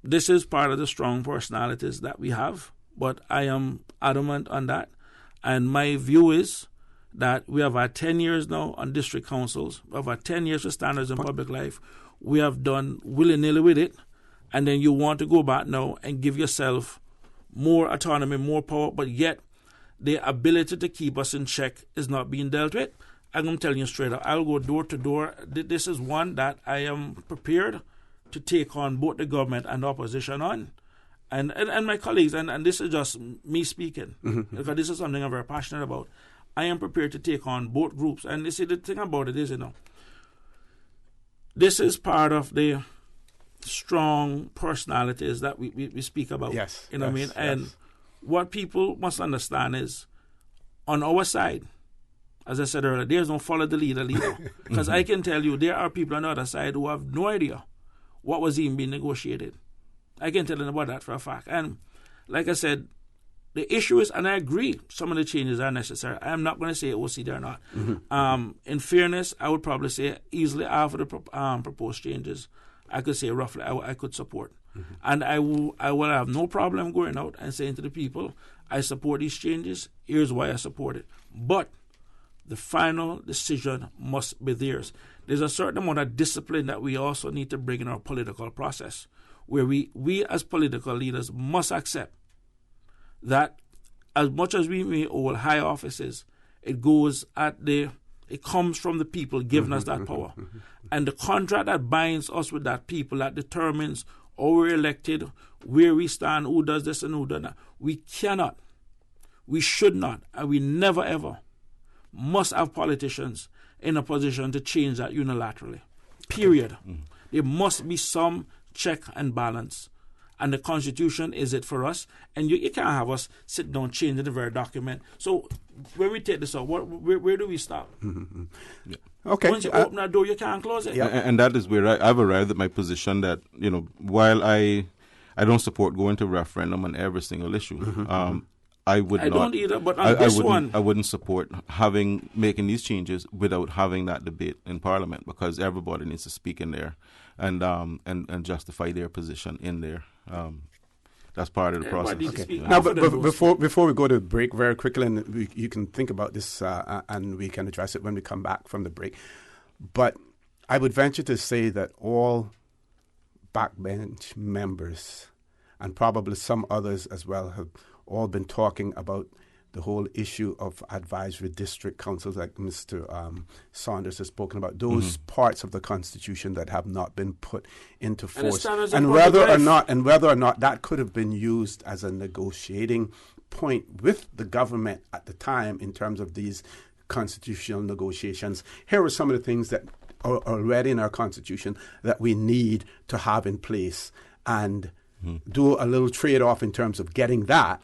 Speaker 1: this is part of the strong personalities that we have, but I am adamant on that. And my view is that we have had 10 years now on district councils. We have had 10 years for standards in public life. We have done willy-nilly with it. And then you want to go back now and give yourself more autonomy, more power, but yet the ability to keep us in check is not being dealt with. I'm telling you straight up, I'll go door to door. This is one that I am prepared to take on both the government and the opposition on. And my colleagues, and this is just me speaking, because this is something I'm very passionate about. I am prepared to take on both groups. And you see, the thing about it is, this is part of the strong personalities that we speak about.
Speaker 4: Yes.
Speaker 1: What I mean? And what people must understand is, on our side, as I said earlier, there's no follow the leader. Because I can tell you, there are people on the other side who have no idea what was even being negotiated. I can tell them about that for a fact. And like I said, the issue is, and I agree, some of the changes are necessary. I am not going to say OC they're not. In fairness, I would probably say easily half of the proposed changes, I could say roughly I could support. And I will have no problem going out and saying to the people, I support these changes, here's why I support it. But the final decision must be theirs. There's a certain amount of discipline that we also need to bring in our political process, where we as political leaders must accept that as much as we may hold high offices, it comes from the people giving us that power. And the contract that binds us with that people, that determines how we're elected, where we stand, who does this and who does that. We cannot, we should not, and we never ever must have politicians in a position to change that unilaterally. Period. There must be some check and balance. And the Constitution is it for us. And you can't have us sit down changing the very document. So when we take this out, where do we stop?
Speaker 4: Okay.
Speaker 1: Once you open that door, you can't close it.
Speaker 2: And that is where I've arrived at my position that, while I don't support going to referendum on every single issue, I don't either, but on this one, I wouldn't support making these changes without having that debate in Parliament, because everybody needs to speak in there and justify their position in there. That's part of the process.
Speaker 4: Okay. Now, but before we go to break, very quickly, and you can think about this, and we can address it when we come back from the break. But I would venture to say that all backbench members, and probably some others as well, have all been talking about the whole issue of advisory district councils, like Mr. Saunders has spoken about, those parts of the Constitution that have not been put into force, and whether or not that could have been used as a negotiating point with the government at the time in terms of these constitutional negotiations. Here are some of the things that are already in our Constitution that we need to have in place, and do a little trade-off in terms of getting that.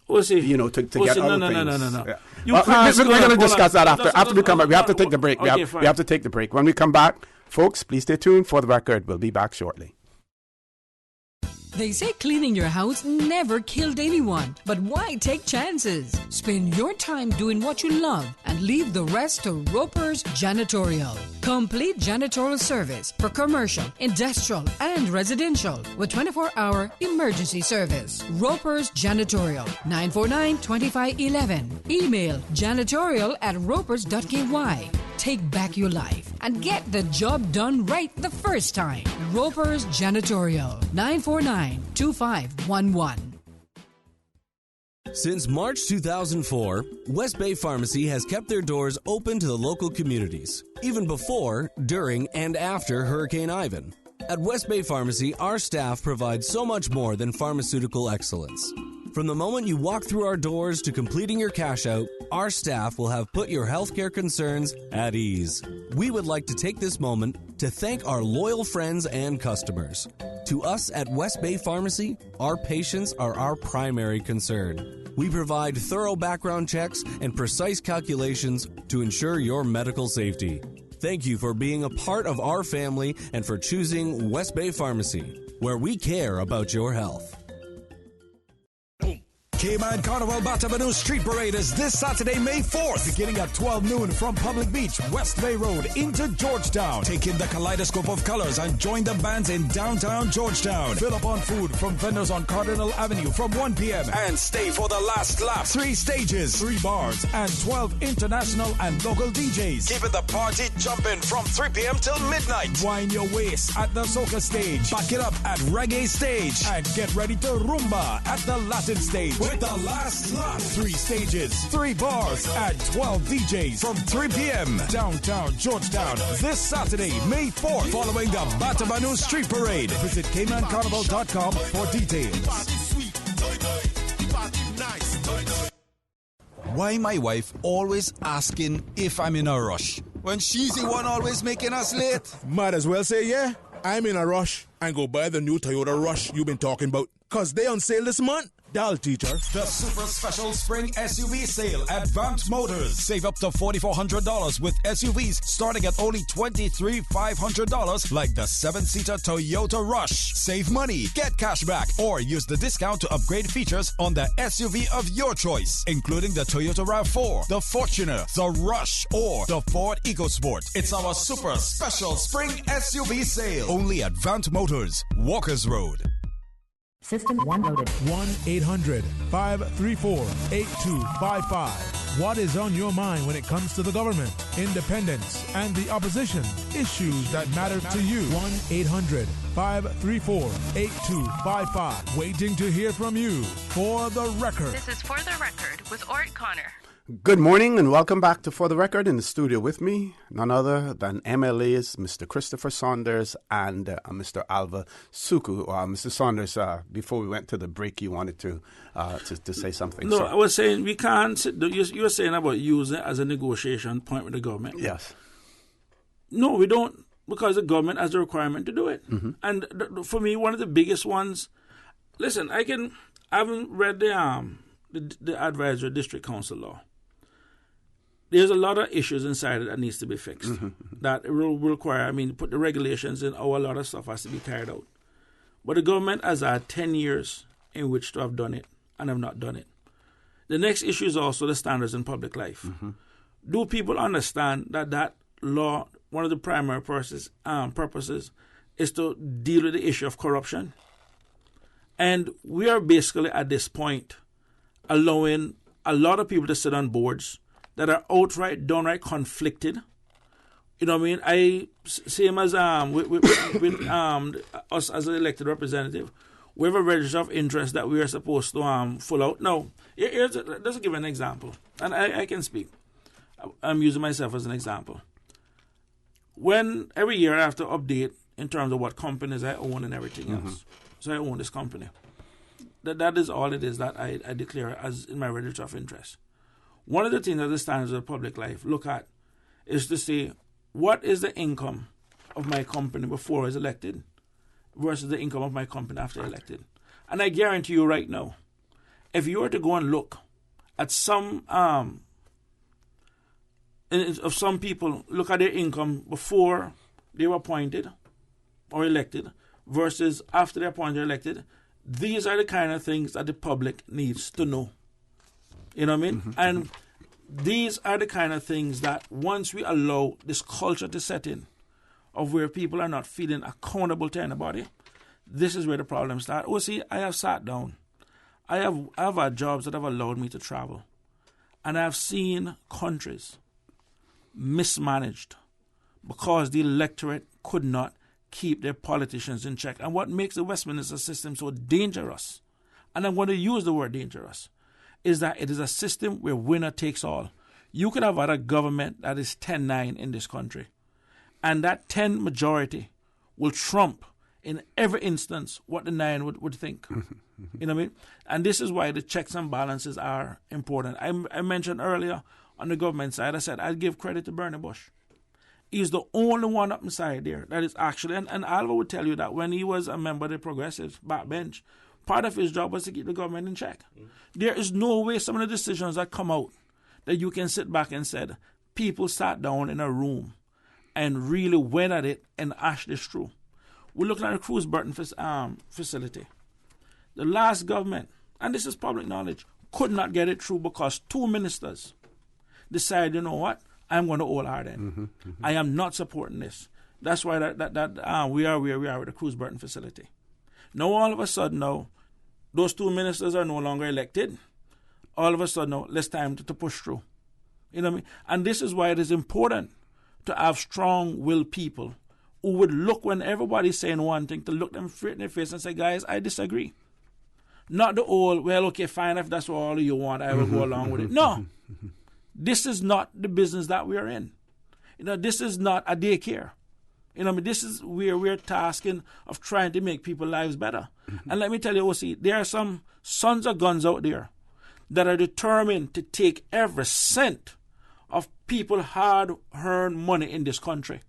Speaker 4: To get other things.
Speaker 1: No.
Speaker 4: We're going to discuss that after we come back. We have to take the break. We have to take the break. When we come back, folks, please stay tuned. For the record, we'll be back shortly.
Speaker 5: They say cleaning your house never killed anyone, but why take chances? Spend your time doing what you love and leave the rest to Roper's Janitorial. Complete janitorial service for commercial, industrial, and residential with 24-hour emergency service. Roper's Janitorial, 949-2511. Email janitorial@ropers.ky. Take back your life and get the job done right the first time. Roper's Janitorial, 949-2511.
Speaker 7: Since March 2004, West Bay Pharmacy has kept their doors open to the local communities, even before, during, and after Hurricane Ivan. At West Bay Pharmacy, our staff provides so much more than pharmaceutical excellence. From the moment you walk through our doors to completing your cash out, our staff will have put your healthcare concerns at ease. We would like to take this moment to thank our loyal friends and customers. To us at West Bay Pharmacy, our patients are our primary concern. We provide thorough background checks and precise calculations to ensure your medical safety. Thank you for being a part of our family and for choosing West Bay Pharmacy, where we care about your health.
Speaker 9: Cayman Carnival Batabanu Street Parade is this Saturday, May 4th, beginning at 12 noon from Public Beach, West Bay Road into Georgetown. Take in the kaleidoscope of colors and join the bands in downtown Georgetown. Fill up on food from vendors on Cardinal Avenue from 1 p.m. and stay for the last lap. 3 stages, 3 bars, and 12 international and local DJs. Keeping the party jumping from 3 p.m. till midnight. Wind your waist at the soca stage. Back it up at reggae stage. And get ready to rumba at the Latin stage. With the last lap, 3 stages, 3 bars, and 12 DJs from 3 p.m. downtown Georgetown this Saturday, May 4th, following the Batabanu Street Parade. Visit CaymanCarnival.com for details.
Speaker 10: Why my wife always asking if I'm in a rush when she's the one always making us late?
Speaker 11: Might as well say, yeah, I'm in a rush and go buy the new Toyota Rush you've been talking about. Cause they on sale this month. Dial teacher.
Speaker 9: The super special spring SUV sale at Vant Motors. Save up to $4,400 with SUVs starting at only $23,500, like the 7-seater Toyota Rush. Save money, get cash back, or use the discount to upgrade features on the SUV of your choice, including the Toyota RAV4, the Fortuner, the Rush, or the Ford EcoSport. It's our super special spring SUV sale. Only at Vant Motors, Walkers Road.
Speaker 3: System 1 loaded. 1-800-534-8255. What is on your mind when it comes to the government, independence, and the opposition? Issues that matter to you. 1-800-534-8255. Waiting to hear from you. For the Record.
Speaker 12: This is For the Record with Orrett Connor.
Speaker 4: Good morning and welcome back to For the Record. In the studio with me, none other than MLAs Mr. Christopher Saunders and Mr. Alva Suku. Mr. Saunders, before we went to the break, you wanted to say something.
Speaker 1: No, I was saying we can't. You were saying about using it as a negotiation point with the government.
Speaker 4: Yes.
Speaker 1: No, we don't, because the government has the requirement to do it. Mm-hmm. And for me, one of the biggest ones. Listen, I haven't read the advisory district council law. There's a lot of issues inside it that needs to be fixed. Mm-hmm. That will require, put the regulations in, a lot of stuff has to be carried out. But the government has had 10 years in which to have done it and have not done it. The next issue is also the standards in public life. Mm-hmm. Do people understand that law, one of the primary purposes is to deal with the issue of corruption? And we are basically at this point allowing a lot of people to sit on boards that are downright conflicted. You know what I mean? Same as with us as an elected representative, we have a register of interest that we are supposed to fill out. Now, let's give an example, and I can speak. I'm using myself as an example. When every year I have to update in terms of what companies I own and everything else. So I own this company. That is all it is that I declare as in my register of interest. One of the things that the standards of public life look at is to say, what is the income of my company before I was elected versus the income of my company after elected? And I guarantee you right now, if you were to go and look at some people, look at their income before they were appointed or elected versus after their point they're elected, these are the kind of things that the public needs to know. You know what I mean? And these are the kind of things that once we allow this culture to set in, of where people are not feeling accountable to anybody, this is where the problems start. Oh, see, I have sat down. I have had jobs that have allowed me to travel. And I have seen countries mismanaged because the electorate could not keep their politicians in check. And what makes the Westminster system so dangerous, and I'm going to use the word dangerous, is that it is a system where winner takes all. You could have had a government that is 10-9 in this country, and that 10 majority will trump in every instance what the 9 would think. You know what I mean? And this is why the checks and balances are important. I mentioned earlier on the government side, I said I'd give credit to Bernie Bush. He's the only one up inside there that is actually, and Alva would tell you that when he was a member of the Progressives backbench, part of his job was to keep the government in check. There is no way some of the decisions that come out that you can sit back and said, people sat down in a room and really went at it and ashed this through. We're looking at the Cruz Burton facility. The last government, and this is public knowledge, could not get it through because 2 ministers decided, you know what, I'm going to hold hard end. I am not supporting this. That's why we are where we are with the Cruz Burton facility. Now all of a sudden now, those 2 ministers are no longer elected. All of a sudden now, it's time to push through. You know what I mean? And this is why it is important to have strong-willed people who would look when everybody's saying one thing, to look them straight in their face and say, guys, I disagree. Not the old, well, okay, fine, if that's all you want, I will go along with it. No. This is not the business that we are in. You know, this is not a daycare. You know, I mean, this is where we're tasking of trying to make people's lives better. And let me tell you, OC, there are some sons of guns out there that are determined to take every cent of people's hard-earned money in this country.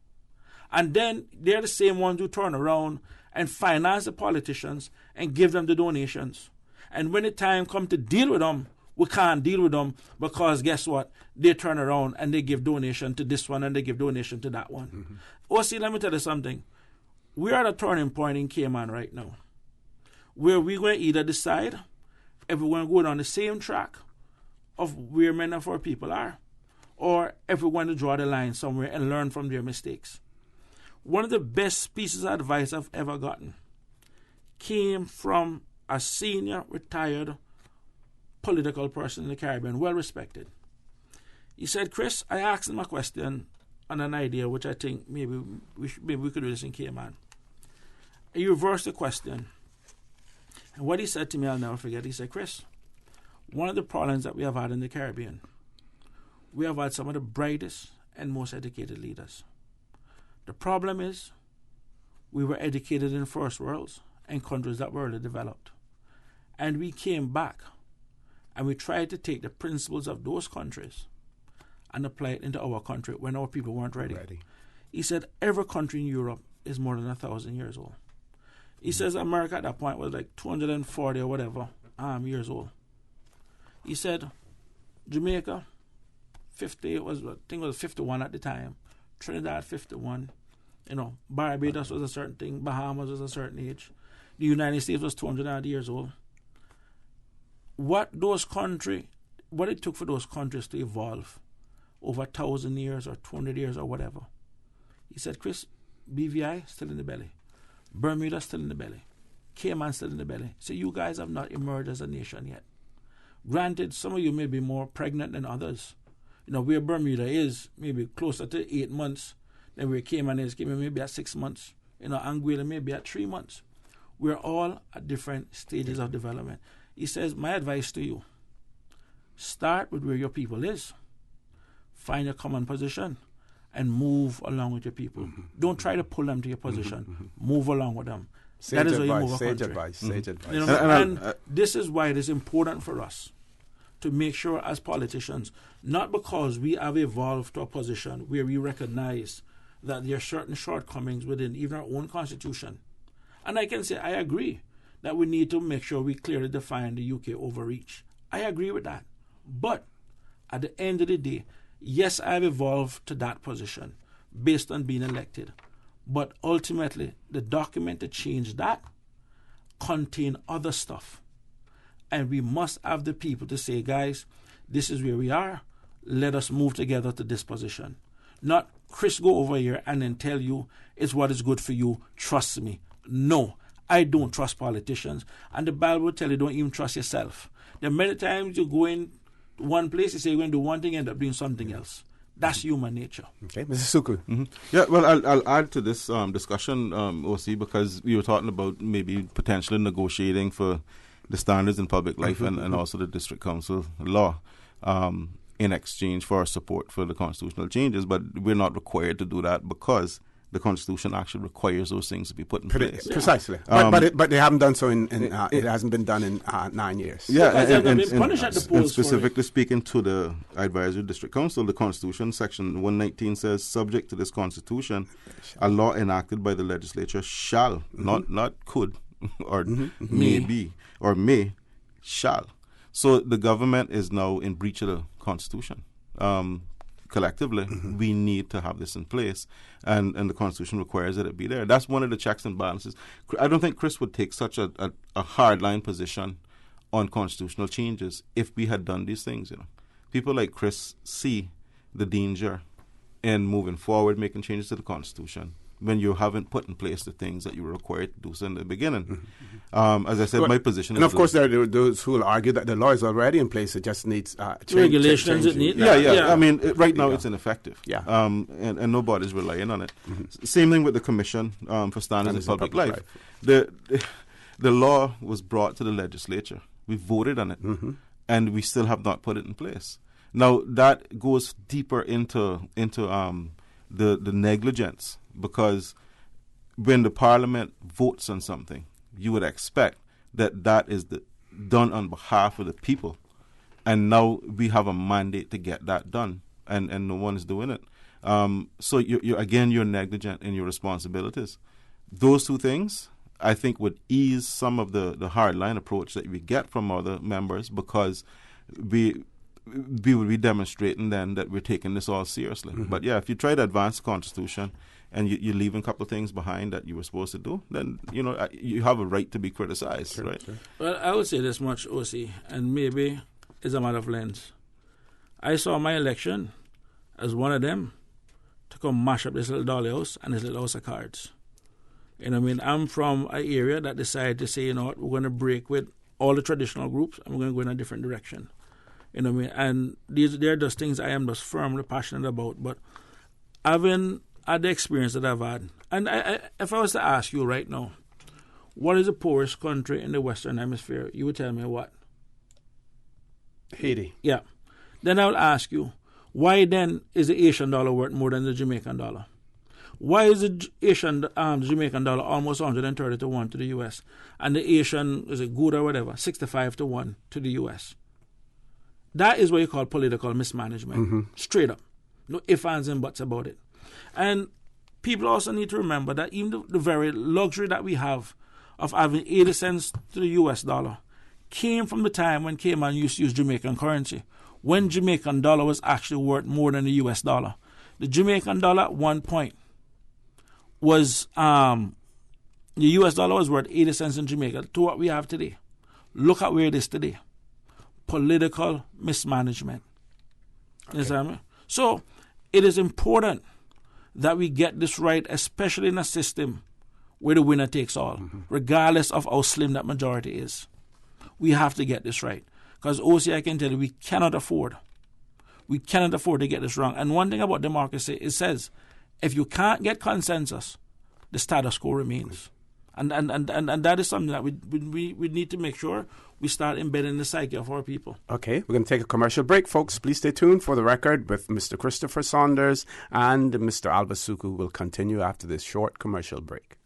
Speaker 1: And then they're the same ones who turn around and finance the politicians and give them the donations. And when the time comes to deal with them, we can't deal with them because guess what? They turn around and they give donation to this one and they give donation to that one. OC, let me tell you something. We're at a turning point in Cayman right now where we're going to either decide if we're going to go down the same track of where many of our people are, or if we're going to draw the line somewhere and learn from their mistakes. One of the best pieces of advice I've ever gotten came from a senior retired political person in the Caribbean, well respected. He said, Chris, I asked him a question on an idea which I think maybe we could do this in Cayman. He reversed the question. And what he said to me, I'll never forget. He said, Chris, one of the problems that we have had in the Caribbean, we have had some of the brightest and most educated leaders. The problem is we were educated in first worlds and countries that were early developed. And we came back and we tried to take the principles of those countries and apply it into our country when our people weren't ready. He said every country in Europe is more than 1,000 years old. He says America at that point was like 240 or whatever years old. He said Jamaica, 50, I think it was 51 at the time. Trinidad, 51. You know, Barbados was a certain thing. Bahamas was a certain age. The United States was 200 years old. What it took for those countries to evolve over 1,000 years or 200 years or whatever. He said, Chris, BVI still in the belly. Bermuda still in the belly. Cayman still in the belly. So you guys have not emerged as a nation yet. Granted, some of you may be more pregnant than others. You know, where Bermuda is maybe closer to 8 months than where Cayman is. Cayman maybe at 6 months. You know, Anguilla maybe at 3 months. We're all at different stages of development. He says, my advice to you, start with where your people is. Find your common position and move along with your people. Don't try to pull them to your position. Move along with them. That is how you move a country.
Speaker 4: Sage advice.
Speaker 1: You know, and this is why it is important for us to make sure as politicians, not because we have evolved to a position where we recognize that there are certain shortcomings within even our own constitution. And I can say, I agree that we need to make sure we clearly define the UK overreach. I agree with that. But at the end of the day, yes, I've evolved to that position based on being elected. But ultimately, the document to change that contain other stuff. And we must have the people to say, guys, this is where we are. Let us move together to this position. Not Chris go over here and then tell you it's what is good for you. Trust me. No, I don't trust politicians. And the Bible will tell you don't even trust yourself. There are many times you go in one place, you say you're going to do one thing, end up doing something else. That's human nature.
Speaker 4: Okay, Mr. Suku.
Speaker 2: Mm-hmm. Yeah, well, I'll add to this discussion, OC, because we were talking about maybe potentially negotiating for the standards in public life and also the district council law in exchange for our support for the constitutional changes. But we're not required to do that because the Constitution actually requires those things to be put in place.
Speaker 4: Precisely. But they haven't done so it hasn't been done in 9 years.
Speaker 2: Yeah, and specifically speaking to the Advisory District Council, the Constitution, Section 119 says, subject to this Constitution, a law enacted by the legislature shall, not could, or may be, or shall. So the government is now in breach of the Constitution. Collectively, we need to have this in place, and the Constitution requires that it be there. That's one of the checks and balances. I don't think Chris would take such a hardline position on constitutional changes if we had done these things. People like Chris see the danger in moving forward, making changes to the Constitution when you haven't put in place the things that you were required to do so in the beginning. As I said, my position is...
Speaker 4: And of course, there are those who will argue that the law is already in place. It just needs
Speaker 1: regulations. It needs
Speaker 2: Yeah. I mean, right now it's ineffective. Yeah. And nobody's relying on it. Same thing with the Commission for Standards in Public Life. The law was brought to the legislature. We voted on it. And we still have not put it in place. Now, that goes deeper into the negligence, because when the Parliament votes on something, you would expect that is done on behalf of the people. And now we have a mandate to get that done, and no one is doing it. So you're negligent in your responsibilities. Those two things, I think, would ease some of the hardline approach that we get from other members, because we would be demonstrating then that we're taking this all seriously. But yeah, if you try to advance the Constitution and you're leaving a couple of things behind that you were supposed to do, then you have a right to be criticized, right? Sure.
Speaker 1: Well, I would say this much, OC, and maybe it's a matter of lens. I saw my election as one of them to come mash up this little dolly house and this little house of cards. I'm from an area that decided to say, we're going to break with all the traditional groups and we're going to go in a different direction. And they're just things I am just firmly passionate about. But having had the experience that I've had, and if I was to ask you right now, what is the poorest country in the Western Hemisphere, you would tell me what?
Speaker 4: Haiti.
Speaker 1: Yeah. Then I will ask you, why then is the Asian dollar worth more than the Jamaican dollar? Why is the Jamaican dollar almost 130 to 1 to the U.S. and the Asian, is it good or whatever, 65 to 1 to the U.S.? That is what you call political mismanagement. Straight up. No ifs, ands, and buts about it. And people also need to remember that even the very luxury that we have of having 80 cents to the US dollar came from the time when Cayman used to use Jamaican currency, when Jamaican dollar was actually worth more than the US dollar. The Jamaican dollar at one point was, the US dollar was worth 80 cents in Jamaica to what we have today. Look at where it is today. Political mismanagement. Okay. You know what I mean? So it is important that we get this right, especially in a system where the winner takes all, regardless of how slim that majority is. We have to get this right. Because OC, I can tell you, we cannot afford to get this wrong. And one thing about democracy, it says, if you can't get consensus, the status quo remains. And that is something that we need to make sure we start embedding the psyche of our people.
Speaker 4: Okay, we're going to take a commercial break. Folks, please stay tuned for the record with Mr. Christopher Saunders, and Mr. Alba Suku will continue after this short commercial break.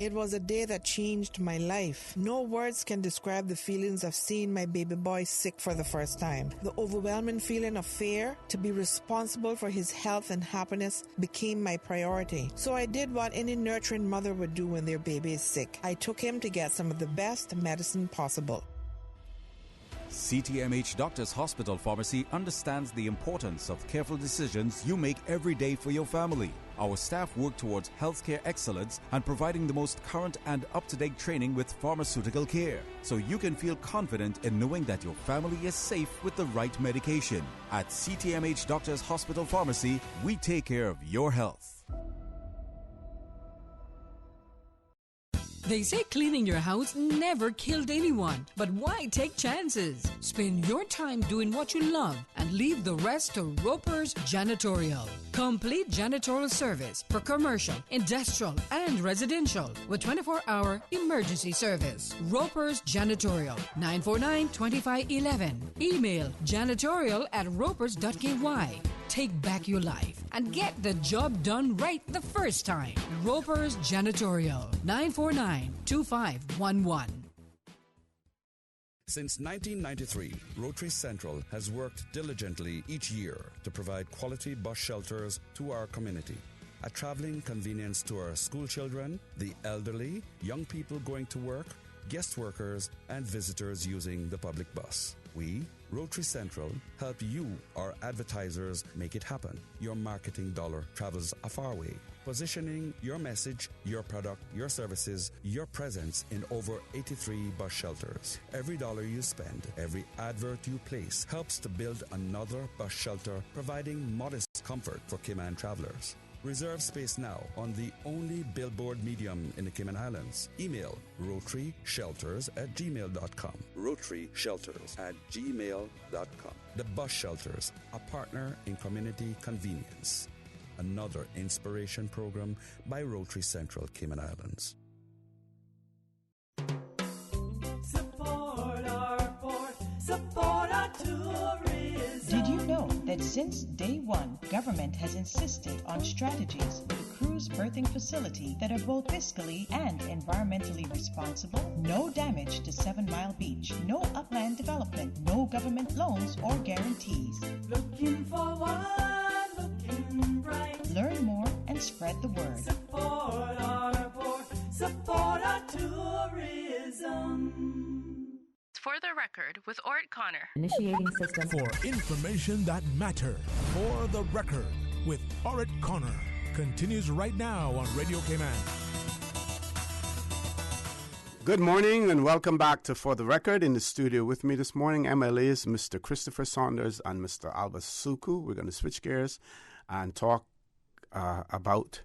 Speaker 13: It was a day that changed my life. No words can describe the feelings of seeing my baby boy sick for the first time. The overwhelming feeling of fear to be responsible for his health and happiness became my priority. So I did what any nurturing mother would do when their baby is sick. I took him to get some of the best medicine possible.
Speaker 8: CTMH Doctors Hospital Pharmacy understands the importance of careful decisions you make every day for your family. Our staff work towards healthcare excellence and providing the most current and up-to-date training with pharmaceutical care, so you can feel confident in knowing that your family is safe with the right medication. At CTMH Doctors Hospital Pharmacy, we take care of your health.
Speaker 5: They say cleaning your house never killed anyone, but why take chances? Spend your time doing what you love and leave the rest to Roper's Janitorial. Complete janitorial service for commercial, industrial, and residential with 24-hour emergency service. Roper's Janitorial, 949-2511. Email janitorial@ropers.ky. Take back your life and get the job done right the first time. Roper's Janitorial, 949-2511.
Speaker 14: Since 1993, Rotary Central has worked diligently each year to provide quality bus shelters to our community. A traveling convenience to our school children, the elderly, young people going to work, guest workers, and visitors using the public bus. We, Rotary Central, help you, our advertisers, make it happen. Your marketing dollar travels a far way. Positioning your message, your product, your services, your presence in over 83 bus shelters. Every dollar you spend, every advert you place helps to build another bus shelter, providing modest comfort for Cayman travelers. Reserve space now on the only billboard medium in the Cayman Islands. Email rotaryshelters@gmail.com. rotaryshelters@gmail.com. The Bus Shelters, a partner in community convenience. Another inspiration program by Rotary Central Cayman Islands.
Speaker 15: Support our port, support our tourism.
Speaker 16: Did you know that since day one, government has insisted on strategies for the cruise berthing facility that are both fiscally and environmentally responsible? No damage to 7 Mile Beach, no upland development, no government loans or guarantees.
Speaker 15: Looking forward, looking bright.
Speaker 16: Learn more and spread the word.
Speaker 15: Support our port, support our tourism.
Speaker 12: For the record, with Orrett Connor.
Speaker 23: Initiating system.
Speaker 3: For information that matters. For the record, with Orrett Connor. Continues right now on Radio Cayman.
Speaker 4: Good morning and welcome back to For the Record. In the studio with me this morning, MLAs Mr. Christopher Saunders and Mr. Albert Suku. We're going to switch gears and talk about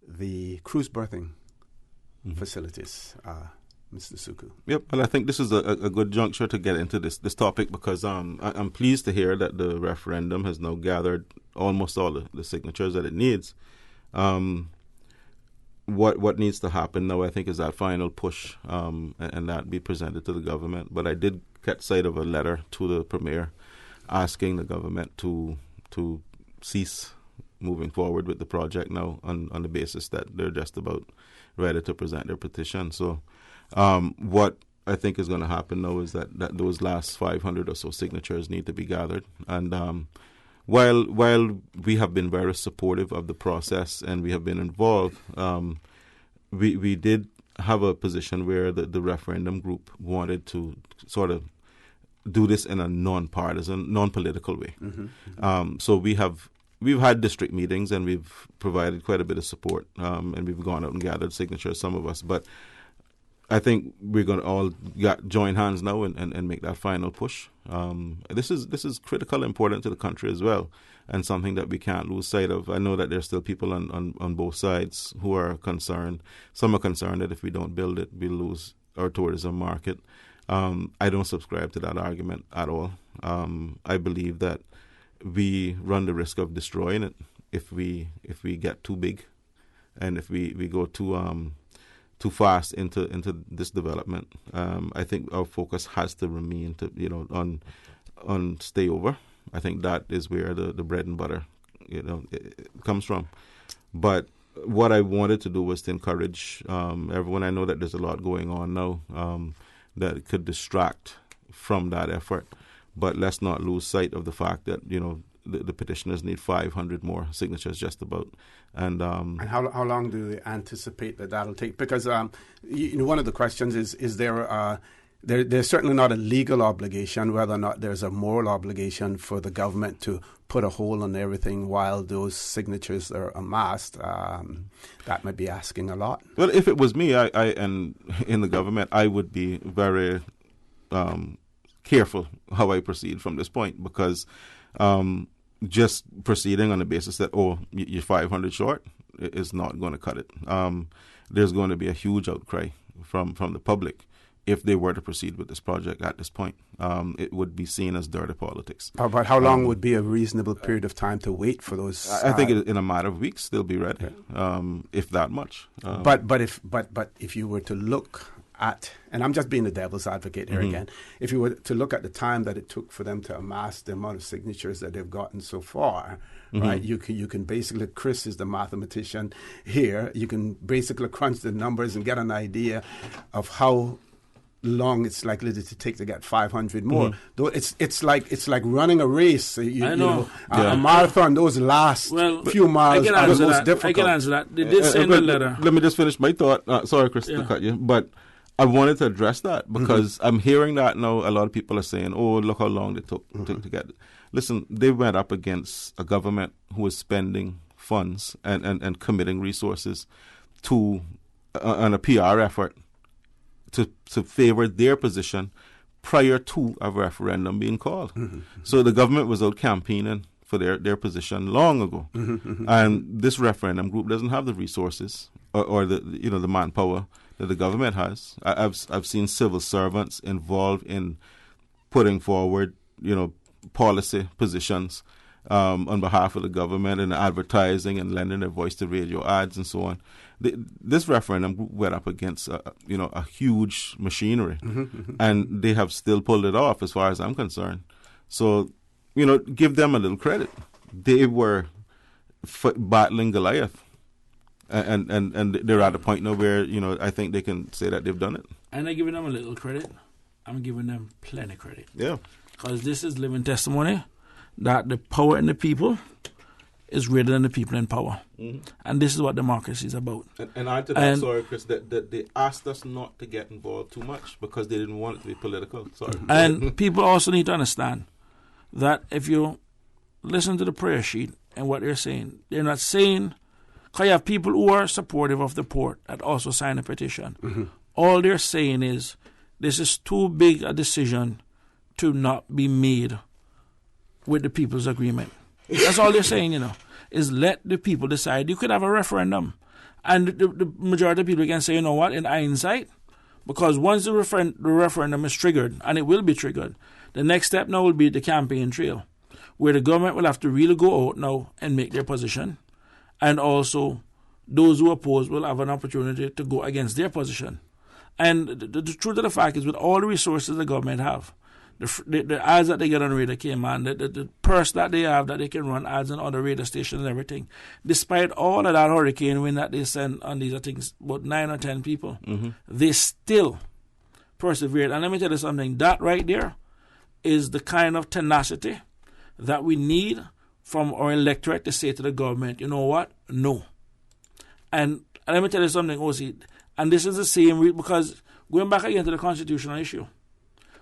Speaker 4: the cruise berthing facilities. Mr. Suku.
Speaker 2: Yep, and I think this is a good juncture to get into this topic because I'm pleased to hear that the referendum has now gathered almost all the signatures that it needs. What needs to happen now, I think, is that final push and that be presented to the government. But I did get sight of a letter to the Premier asking the government to cease moving forward with the project now on the basis that they're just about ready to present their petition. So what I think is going to happen now is that those last 500 or so signatures need to be gathered. And while we have been very supportive of the process and we have been involved, we did have a position where the referendum group wanted to sort of do this in a non-partisan, non-political way. So we've had district meetings and we've provided quite a bit of support and we've gone out and gathered signatures, some of us. But I think we're going to all join hands now and make that final push. This is critical, important to the country as well, and something that we can't lose sight of. I know that there's still people on both sides who are concerned. Some are concerned that if we don't build it, we'll lose our tourism market. I don't subscribe to that argument at all. I believe that we run the risk of destroying it if we get too big, and if we go too fast into this development. I think our focus has to remain on stay over. I think that is where the bread and butter it comes from. But what I wanted to do was to encourage everyone. I know that there's a lot going on now that could distract from that effort, but let's not lose sight of the fact that the petitioners need 500 more signatures just about. And
Speaker 4: how long do they anticipate that'll take? Because one of the questions is there there's certainly not a legal obligation, whether or not there's a moral obligation for the government to put a hold on everything while those signatures are amassed. That might be asking a lot.
Speaker 2: Well, if it was me, I and in the government, I would be very careful how I proceed from this point, because just proceeding on the basis that, you're 500 short is not going to cut it. There's going to be a huge outcry from the public if they were to proceed with this project at this point. It would be seen as dirty politics.
Speaker 4: But how long would be a reasonable period of time to wait for those?
Speaker 2: I think in a matter of weeks they'll be ready, if that much.
Speaker 4: But if you were to look at, and I'm just being the devil's advocate here again, if you were to look at the time that it took for them to amass the amount of signatures that they've gotten so far, right? You can basically, Chris is the mathematician here, you can basically crunch the numbers and get an idea of how long it's likely to take to get 500 more. Though it's like running a race. You know, a marathon. Those last few miles are the most difficult.
Speaker 1: I can answer that. They did send a letter.
Speaker 2: Let me just finish my thought. Sorry, Chris, to cut you, but I wanted to address that because I'm hearing that now. A lot of people are saying, "Oh, look how long they took to get it." Listen, they went up against a government who was spending funds and committing resources to on a PR effort to favor their position prior to a referendum being called. So the government was out campaigning for their position long ago. And this referendum group doesn't have the resources or the manpower that the government has. I've seen civil servants involved in putting forward, policy positions on behalf of the government and advertising and lending their voice to radio ads and so on. This referendum went up against a huge machinery, and they have still pulled it off as far as I'm concerned. So, give them a little credit. They were battling Goliath, and they're at a point now where I think they can say that they've done it.
Speaker 1: I'm not giving them a little credit. I'm giving them plenty credit.
Speaker 2: Yeah,
Speaker 1: because this is living testimony that the power in the people is greater than the people in power. And this is what democracy is about.
Speaker 2: And add to that, sorry, Chris, that they asked us not to get involved too much because they didn't want it to be political. Sorry.
Speaker 1: And people also need to understand that if you listen to the prayer sheet and what they're not saying, because you have people who are supportive of the port that also sign a petition. All they're saying is this is too big a decision to not be made with the people's agreement. That's all they're saying, is let the people decide. You could have a referendum, and the majority of people can say, in hindsight, because once the referendum is triggered, and it will be triggered, the next step now will be the campaign trail, where the government will have to really go out now and make their position, and also those who oppose will have an opportunity to go against their position. And the truth of the fact is, with all the resources the government have, the ads that they get on Radio Cayman, the purse that they have that they can run ads on other radio stations and everything, despite all of that hurricane wind that they send on these things, about 9 or 10 people, they still persevered. And let me tell you something, that right there is the kind of tenacity that we need from our electorate to say to the government, you know what, no. And let me tell you something, OC, and this is the same, because going back again to the constitutional issue,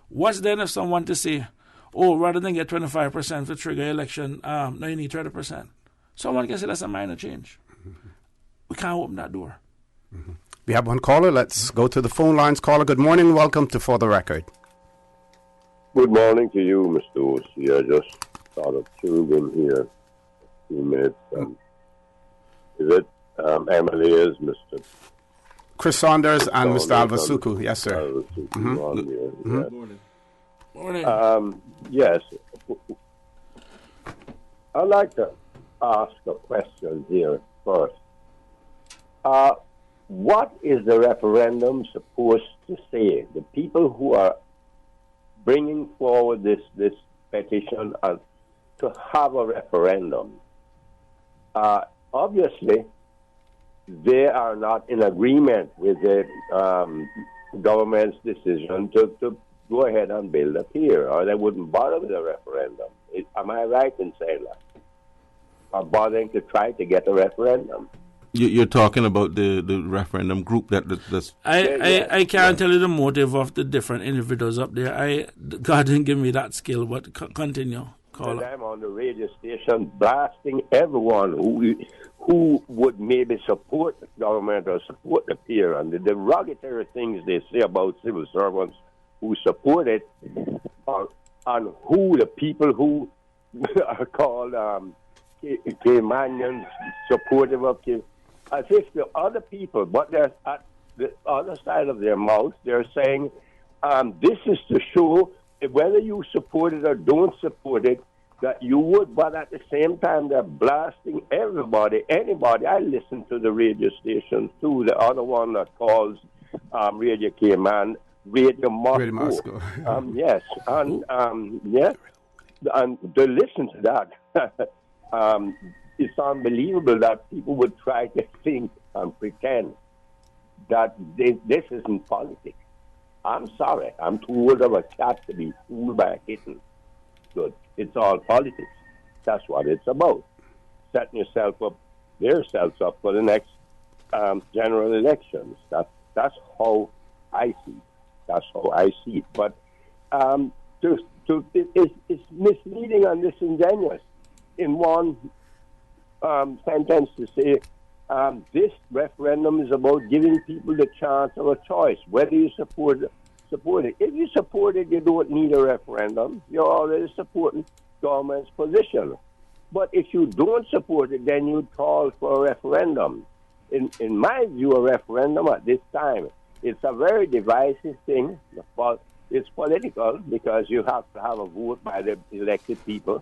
Speaker 1: what's then if someone to say, rather than get 25% for trigger election, now you need 30%? Someone can say that's a minor change. We can't open that door.
Speaker 4: We have one caller. Let's go to the phone lines. Caller, good morning. Welcome to For the Record.
Speaker 17: Good morning to you, Mr. O.C. I just sort of tuned in here a few minutes. Is it Emily is Mr.
Speaker 4: Chris Saunders and Mr. Alvasuku. Yes, sir.
Speaker 1: Morning.
Speaker 17: Yes. I'd like to ask a question here first. What is the referendum supposed to say? The people who are bringing forward this petition to have a referendum, obviously, they are not in agreement with the government's decision to go ahead and build a pier, or they wouldn't bother with a referendum. Am I right in saying that? Or bothering to try to get a referendum?
Speaker 2: You're talking about the referendum group that's...
Speaker 1: I can't tell you the motive of the different individuals up there. God didn't give me that skill, but continue.
Speaker 17: And I'm on the radio station blasting everyone who would maybe support the government or support the peer, and the derogatory things they say about civil servants who support it, and who the people who are called Caymanians supportive of Cayman, as if the other people, but they're at the other side of their mouth, they're saying, this is to show whether you support it or don't support it, that you would, but at the same time, they're blasting everybody, anybody. I listen to the radio stations too, the other one that calls Radio Cayman, Radio Moscow. Yes, and to listen to that, it's unbelievable that people would try to think and pretend that this isn't politics. I'm sorry, I'm too old of a cat to be fooled by a kitten. Good. It's all politics. That's what it's about. Setting yourself up, yourselves up for the next general elections. That's how I see it. That's how I see it. But it's misleading and disingenuous in one sentence to say this referendum is about giving people the chance of a choice, whether you support it. If you support it, you don't need a referendum. You're already supporting government's position. But if you don't support it, then you call for a referendum. In my view, a referendum at this time, it's a very divisive thing. But it's political because you have to have a vote by the elected people,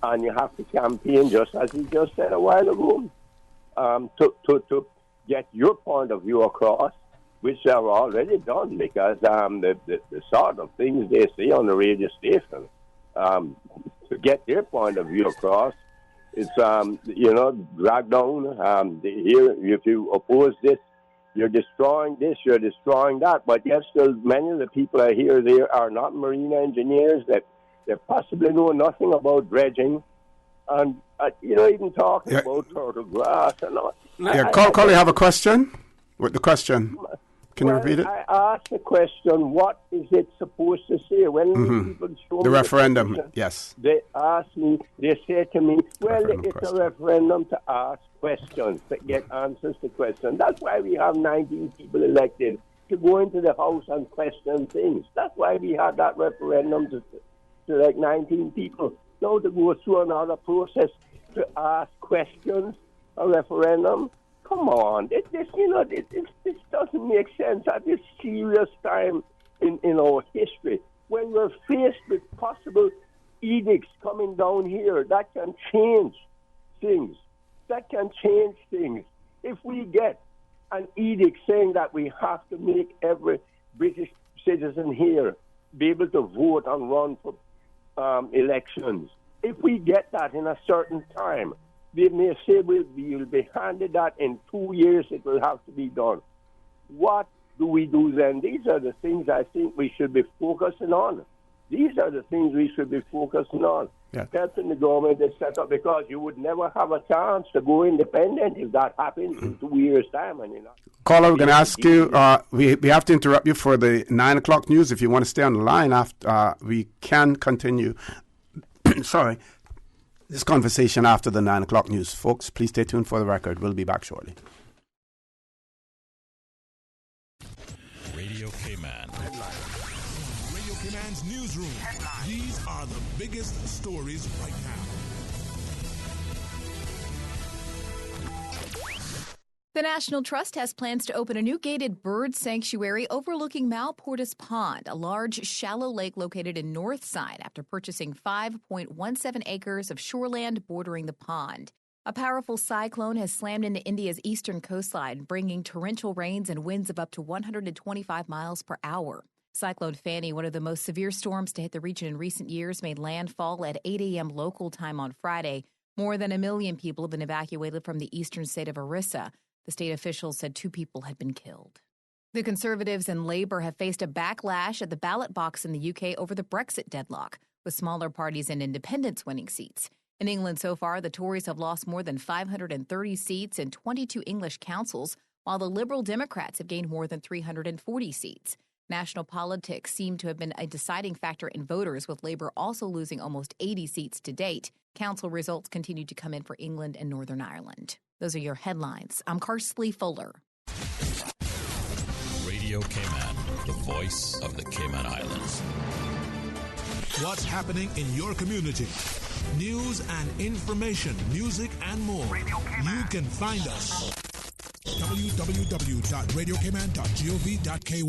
Speaker 17: and you have to campaign, just as you just said a while ago, to get your point of view across, which they have already done, because the sort of things they say on the radio station, to get their point of view across, it's, dragged down. Here, if you oppose this, you're destroying this, you're destroying that. But yes, still many of the people I hear there are not marine engineers, that they possibly know nothing about dredging, and, even talking about turtle grass and all.
Speaker 4: Yeah, Carl, you have a question? What the question? Can you repeat it?
Speaker 17: I asked the question, what is it supposed to say? When people show
Speaker 4: the
Speaker 17: me
Speaker 4: referendum,
Speaker 17: the
Speaker 4: yes.
Speaker 17: They ask me, they say to me, well, it's a referendum to ask questions, to get answers to questions. That's why we have 19 people elected to go into the House and question things. That's why we had that referendum to select 19 people. Now to go through another process to ask questions, a referendum. Come on, this doesn't make sense at this serious time in our history, when we're faced with possible edicts coming down here that can change things. If we get an edict saying that we have to make every British citizen here be able to vote and run for elections, if we get that in a certain time, they may say we'll be handed that in 2 years, it will have to be done. What do we do then? These are the things I think we should be focusing on. Yeah. Helping the government is set up, because you would never have a chance to go independent if that happens in 2 years' time.
Speaker 4: Caller, we're going to ask you, we have to interrupt you for the 9 o'clock news. If you want to stay on the line, after we can continue. Sorry. This conversation after the 9 o'clock news. Folks, please stay tuned for the record. We'll be back shortly.
Speaker 3: Radio Cayman. Headline. Radio Cayman's newsroom. Headline. These are the biggest stories right now.
Speaker 18: The National Trust has plans to open a new gated bird sanctuary overlooking Malportis Pond, a large, shallow lake located in Northside, after purchasing 5.17 acres of shoreland bordering the pond. A powerful cyclone has slammed into India's eastern coastline, bringing torrential rains and winds of up to 125 miles per hour. Cyclone Fanny, one of the most severe storms to hit the region in recent years, made landfall at 8 a.m. local time on Friday. More than 1 million people have been evacuated from the eastern state of Orissa. The state officials said 2 people had been killed. The Conservatives and Labour have faced a backlash at the ballot box in the UK over the Brexit deadlock, with smaller parties and independents winning seats. In England so far, the Tories have lost more than 530 seats in 22 English councils, while the Liberal Democrats have gained more than 340 seats. National politics seem to have been a deciding factor in voters, with Labour also losing almost 80 seats to date. Council results continue to come in for England and Northern Ireland. Those are your headlines. I'm Karsley Fuller.
Speaker 3: Radio Cayman, the voice of the Cayman Islands. What's happening in your community? News and information, music and more. You can find us. www.radiocayman.gov.ky.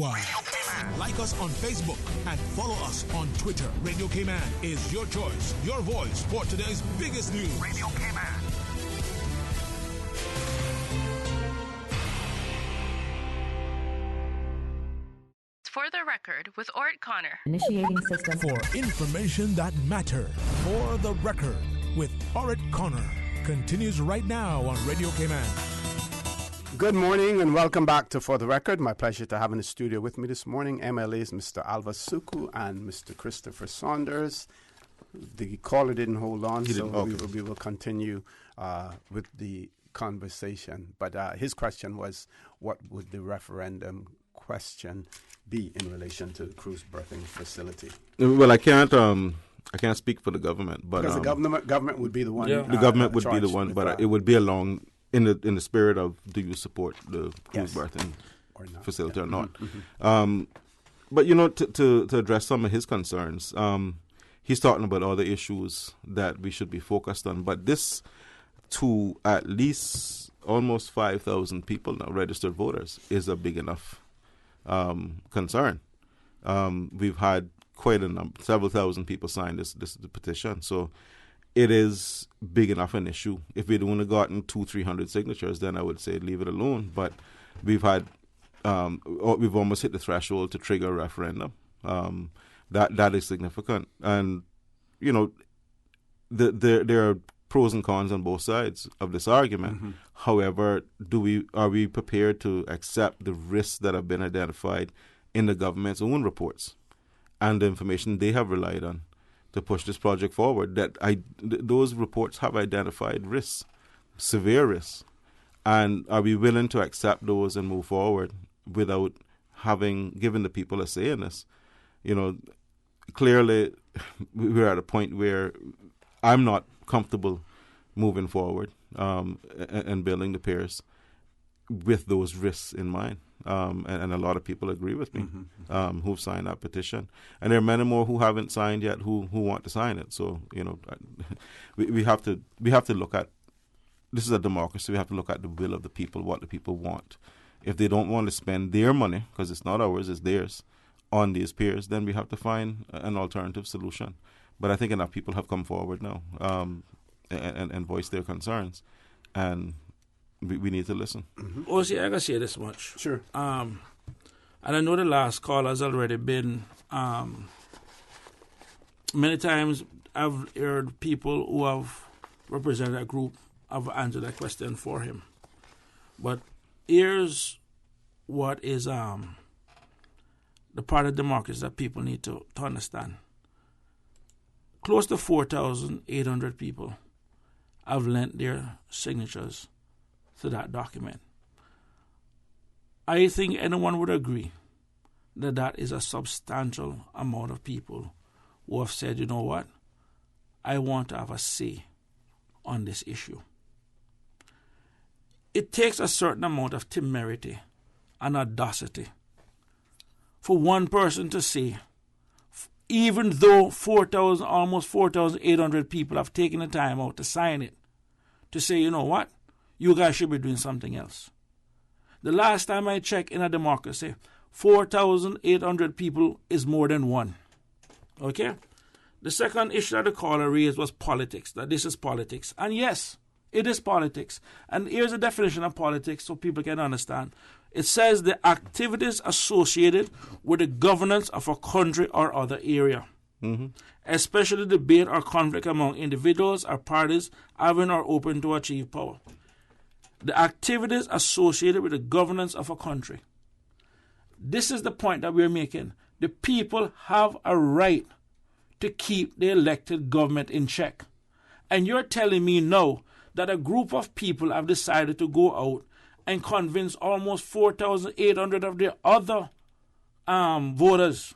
Speaker 3: Like us on Facebook and follow us on Twitter. Radio Cayman is your choice, your voice for today's biggest news. Radio Cayman.
Speaker 12: For the record, with Orrett Connor.
Speaker 3: Initiating system. For information that matters. For the record, with Orrett Connor. Continues right now on Radio Cayman.
Speaker 4: Good morning and welcome back to For the Record. My pleasure to have in the studio with me this morning MLAs Mr. Alva Suku and Mr. Christopher Saunders. The caller didn't hold on, we will continue with the conversation. But his question was, what would the referendum question be in relation to the cruise berthing facility?
Speaker 2: Well, I can't speak for the government, but
Speaker 4: because the government would be the one.
Speaker 2: Yeah. The government would be the one, but it would be along in the spirit of, do you support the cruise berthing facility or not? Mm-hmm. But to address some of his concerns, he's talking about other issues that we should be focused on. But this, to at least almost 5,000 people now, registered voters, is a big enough concern. We've had quite a number, several thousand people sign this petition, so it is big enough an issue. If we'd only gotten 200-300 signatures, then I would say leave it alone. But we've had, we've almost hit the threshold to trigger a referendum. That is significant, and there are pros and cons on both sides of this argument. Mm-hmm. However, are we prepared to accept the risks that have been identified in the government's own reports and the information they have relied on to push this project forward? Those reports have identified risks, severe risks, and are we willing to accept those and move forward without given the people a say in this? Clearly, we're at a point where I'm not comfortable moving forward and building the piers with those risks in mind. And a lot of people agree with me, who've signed that petition. And there are many more who haven't signed yet who want to sign it. So, we have to look at, this is a democracy, we have to look at the will of the people, what the people want. If they don't want to spend their money, because it's not ours, it's theirs, on these piers, then we have to find an alternative solution. But I think enough people have come forward now and voiced their concerns, and we need to listen.
Speaker 1: Mm-hmm. Also, I can say this much.
Speaker 4: Sure.
Speaker 1: And I know the last call has already been, many times I've heard people who have represented a group have answered that question for him. But here's what is the part of democracy that people need to understand. Close to 4,800 people have lent their signatures to that document. I think anyone would agree that that is a substantial amount of people who have said, you know what, I want to have a say on this issue. It takes a certain amount of temerity and audacity for one person to say, even though almost 4,800 people have taken the time out to sign it, to say, you know what, you guys should be doing something else. The last time I checked in a democracy, 4,800 people is more than one. Okay? The second issue that the caller raised was politics, that this is politics. And yes, it is politics. And here's a definition of politics so people can understand. It says the activities associated with the governance of a country or other area, especially debate or conflict among individuals or parties having or open to achieve power. The activities associated with the governance of a country. This is the point that we're making. The people have a right to keep the elected government in check. And you're telling me now that a group of people have decided to go out and convince almost 4,800 of their other voters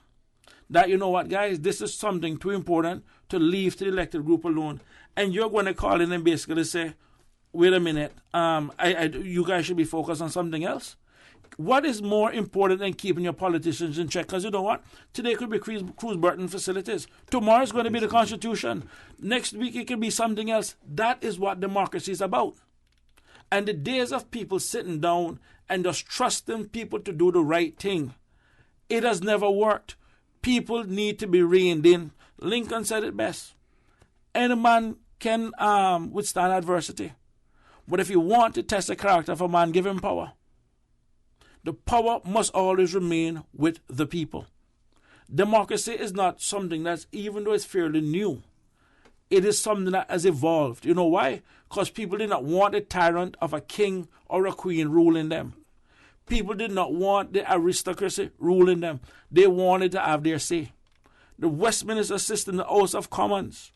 Speaker 1: that, you know what, guys, this is something too important to leave to the elected group alone. And you're going to call in and basically say, wait a minute, you guys should be focused on something else. What is more important than keeping your politicians in check? Because you know what? Today could be Cruz Burton facilities. Tomorrow is going to be the Constitution. Next week it could be something else. That is what democracy is about. And the days of people sitting down and just trusting people to do the right thing, it has never worked. People need to be reined in. Lincoln said it best. Any man can withstand adversity. But if you want to test the character of a man, give him power. The power must always remain with the people. Democracy is not something that's, even though it's fairly new, it is something that has evolved. You know why? Because people did not want a tyrant of a king or a queen ruling them. People did not want the aristocracy ruling them. They wanted to have their say. The Westminster system, the House of Commons,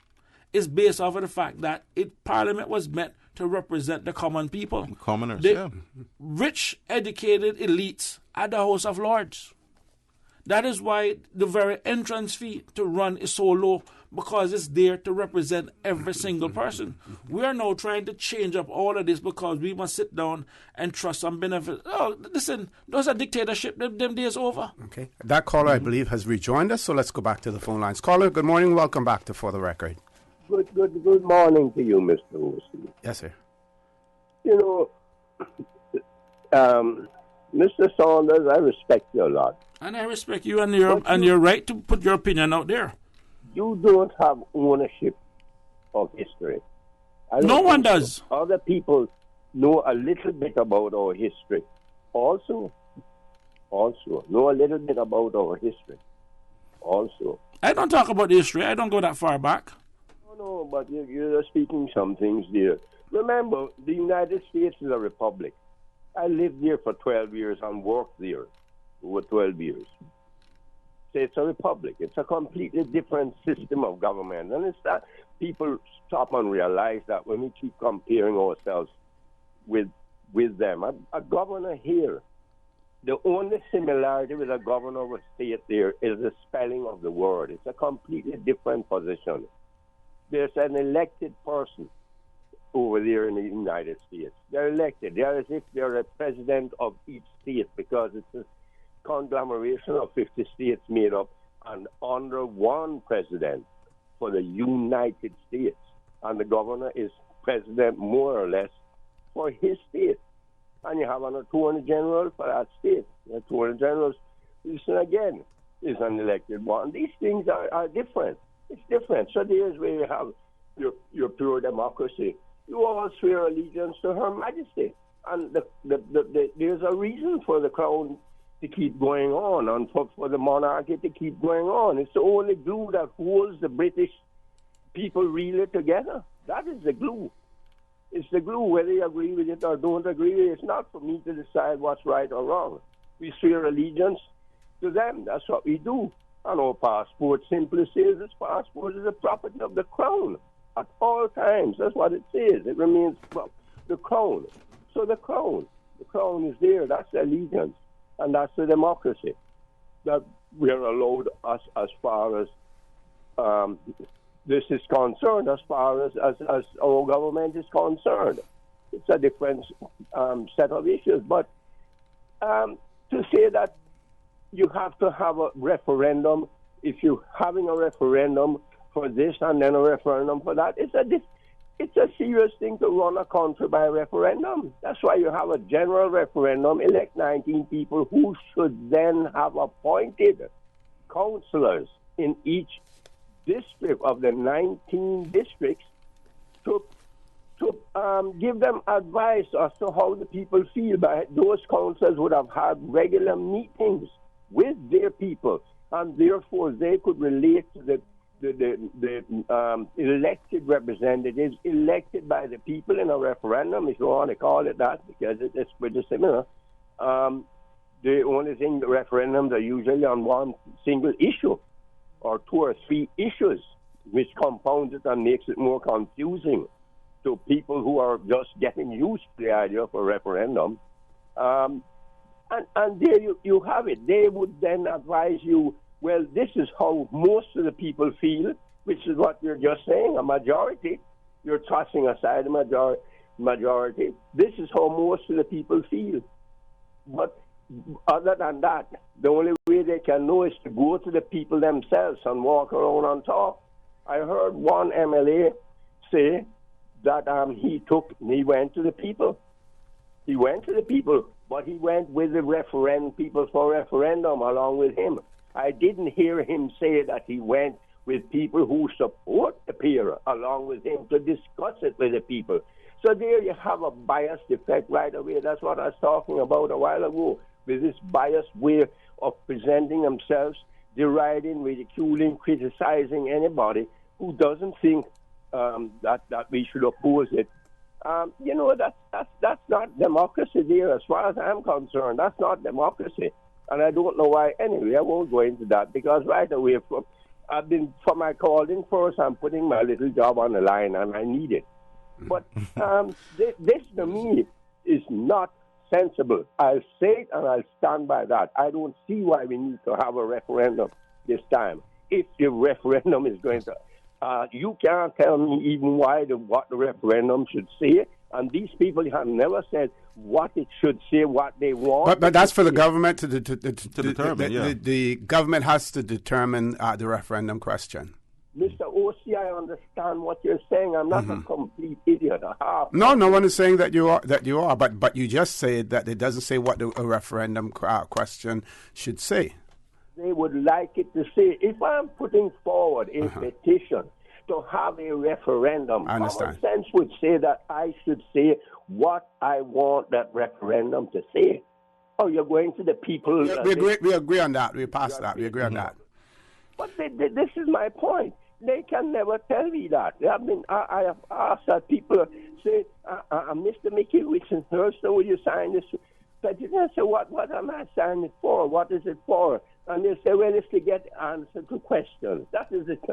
Speaker 1: is based off of the fact that Parliament was meant to represent the common people.
Speaker 2: Commoners,
Speaker 1: the rich, educated elites at the House of Lords. That is why the very entrance fee to run is so low, because it's there to represent every single person. We are now trying to change up all of this because we must sit down and trust some benefits. Oh, listen, those are dictatorship. Them days over.
Speaker 4: Okay. That caller, I believe, has rejoined us, so let's go back to the phone lines. Caller, good morning. Welcome back to For the Record.
Speaker 17: Good morning to you, Mr. Wilson.
Speaker 4: Yes, sir.
Speaker 17: You know, Mr. Saunders, I respect you a lot.
Speaker 1: And I respect you and your right to put your opinion out there.
Speaker 17: You don't have ownership of history.
Speaker 1: No one does.
Speaker 17: Other people know a little bit about our history. Also know a little bit about our history. Also.
Speaker 1: I don't talk about history. I don't go that far back.
Speaker 17: No, but you're speaking some things there. Remember, the United States is a republic. I lived there for 12 years and worked there over 12 years. So it's a republic. It's a completely different system of government. And it's that people stop and realize that when we keep comparing ourselves with them. A governor here, the only similarity with a governor of a state there is the spelling of the word. It's a completely different position. There's an elected person over there in the United States. They're elected. They're as if they're a president of each state, because it's a conglomeration of 50 states made up and under one president for the United States. And the governor is president more or less for his state. And you have an attorney general for that state. The attorney general, listen again, is an elected one. These things are different. It's different. So there's where you have your pure democracy. You all swear allegiance to Her Majesty. And there's a reason for the crown to keep going on and for the monarchy to keep going on. It's the only glue that holds the British people really together. That is the glue. It's the glue, whether you agree with it or don't agree with it. It's not for me to decide what's right or wrong. We swear allegiance to them. That's what we do. And our passport simply says this passport is a property of the crown at all times. That's what it says. It remains the crown. So the crown is there. That's the allegiance. And that's the democracy that we're allowed as far as this is concerned, as far as our government is concerned. It's a different set of issues. But to say that you have to have a referendum, if you're having a referendum for this and then a referendum for that, it's a serious thing to run a country by referendum. That's why you have a general referendum, elect 19 people who should then have appointed councillors in each district of the 19 districts to give them advice as to how the people feel. But those councillors would have had regular meetings with their people, and therefore they could relate to the elected representatives elected by the people in a referendum, if you want to call it that, because it's pretty similar. The only thing, the referendums are usually on one single issue or two or three issues. which compounds it and makes it more confusing to people who are just getting used to the idea of a referendum. And there you have it. They would then advise you, well, this is how most of the people feel, which is what you're just saying, a majority. You're tossing aside a majority. This is how most of the people feel. But other than that, the only way they can know is to go to the people themselves and walk around on top. I heard one MLA say that he went to the people. He went to the people, but he went with the people for referendum along with him. I didn't hear him say that he went with people who support the peer along with him to discuss it with the people. So there you have a biased effect right away. That's what I was talking about a while ago, with this biased way of presenting themselves, deriding, ridiculing, criticizing anybody who doesn't think that we should oppose it. That's not democracy there as far as I'm concerned. That's not democracy. And I don't know why. Anyway, I won't go into that because right away, for my calling first, I'm putting my little job on the line and I need it. But this to me is not sensible. I'll say it and I'll stand by that. I don't see why we need to have a referendum this time. If the referendum is going to, you can't tell me even what the referendum should say. And these people have never said what it should say, what they want.
Speaker 4: But that's for the government to
Speaker 2: determine.
Speaker 4: The government has to determine the referendum question.
Speaker 17: Mr. O.C., I understand what you're saying. I'm not a complete idiot.
Speaker 4: No one is saying that you are. But you just said that it doesn't say what a referendum question should say.
Speaker 17: They would like it to say, if I'm putting forward a petition to have a referendum, common sense would say that I should say what I want that referendum to say. Oh, you're going to the people.
Speaker 4: We agree on that. We pass that. We agree on that.
Speaker 17: But this is my point. They can never tell me that. I have asked that people say, Mr. McKilwich and Thurston, will you sign this petition? I say, what am I signing it for? What is it for? And they say, well, it's to get the answer to questions. That is it.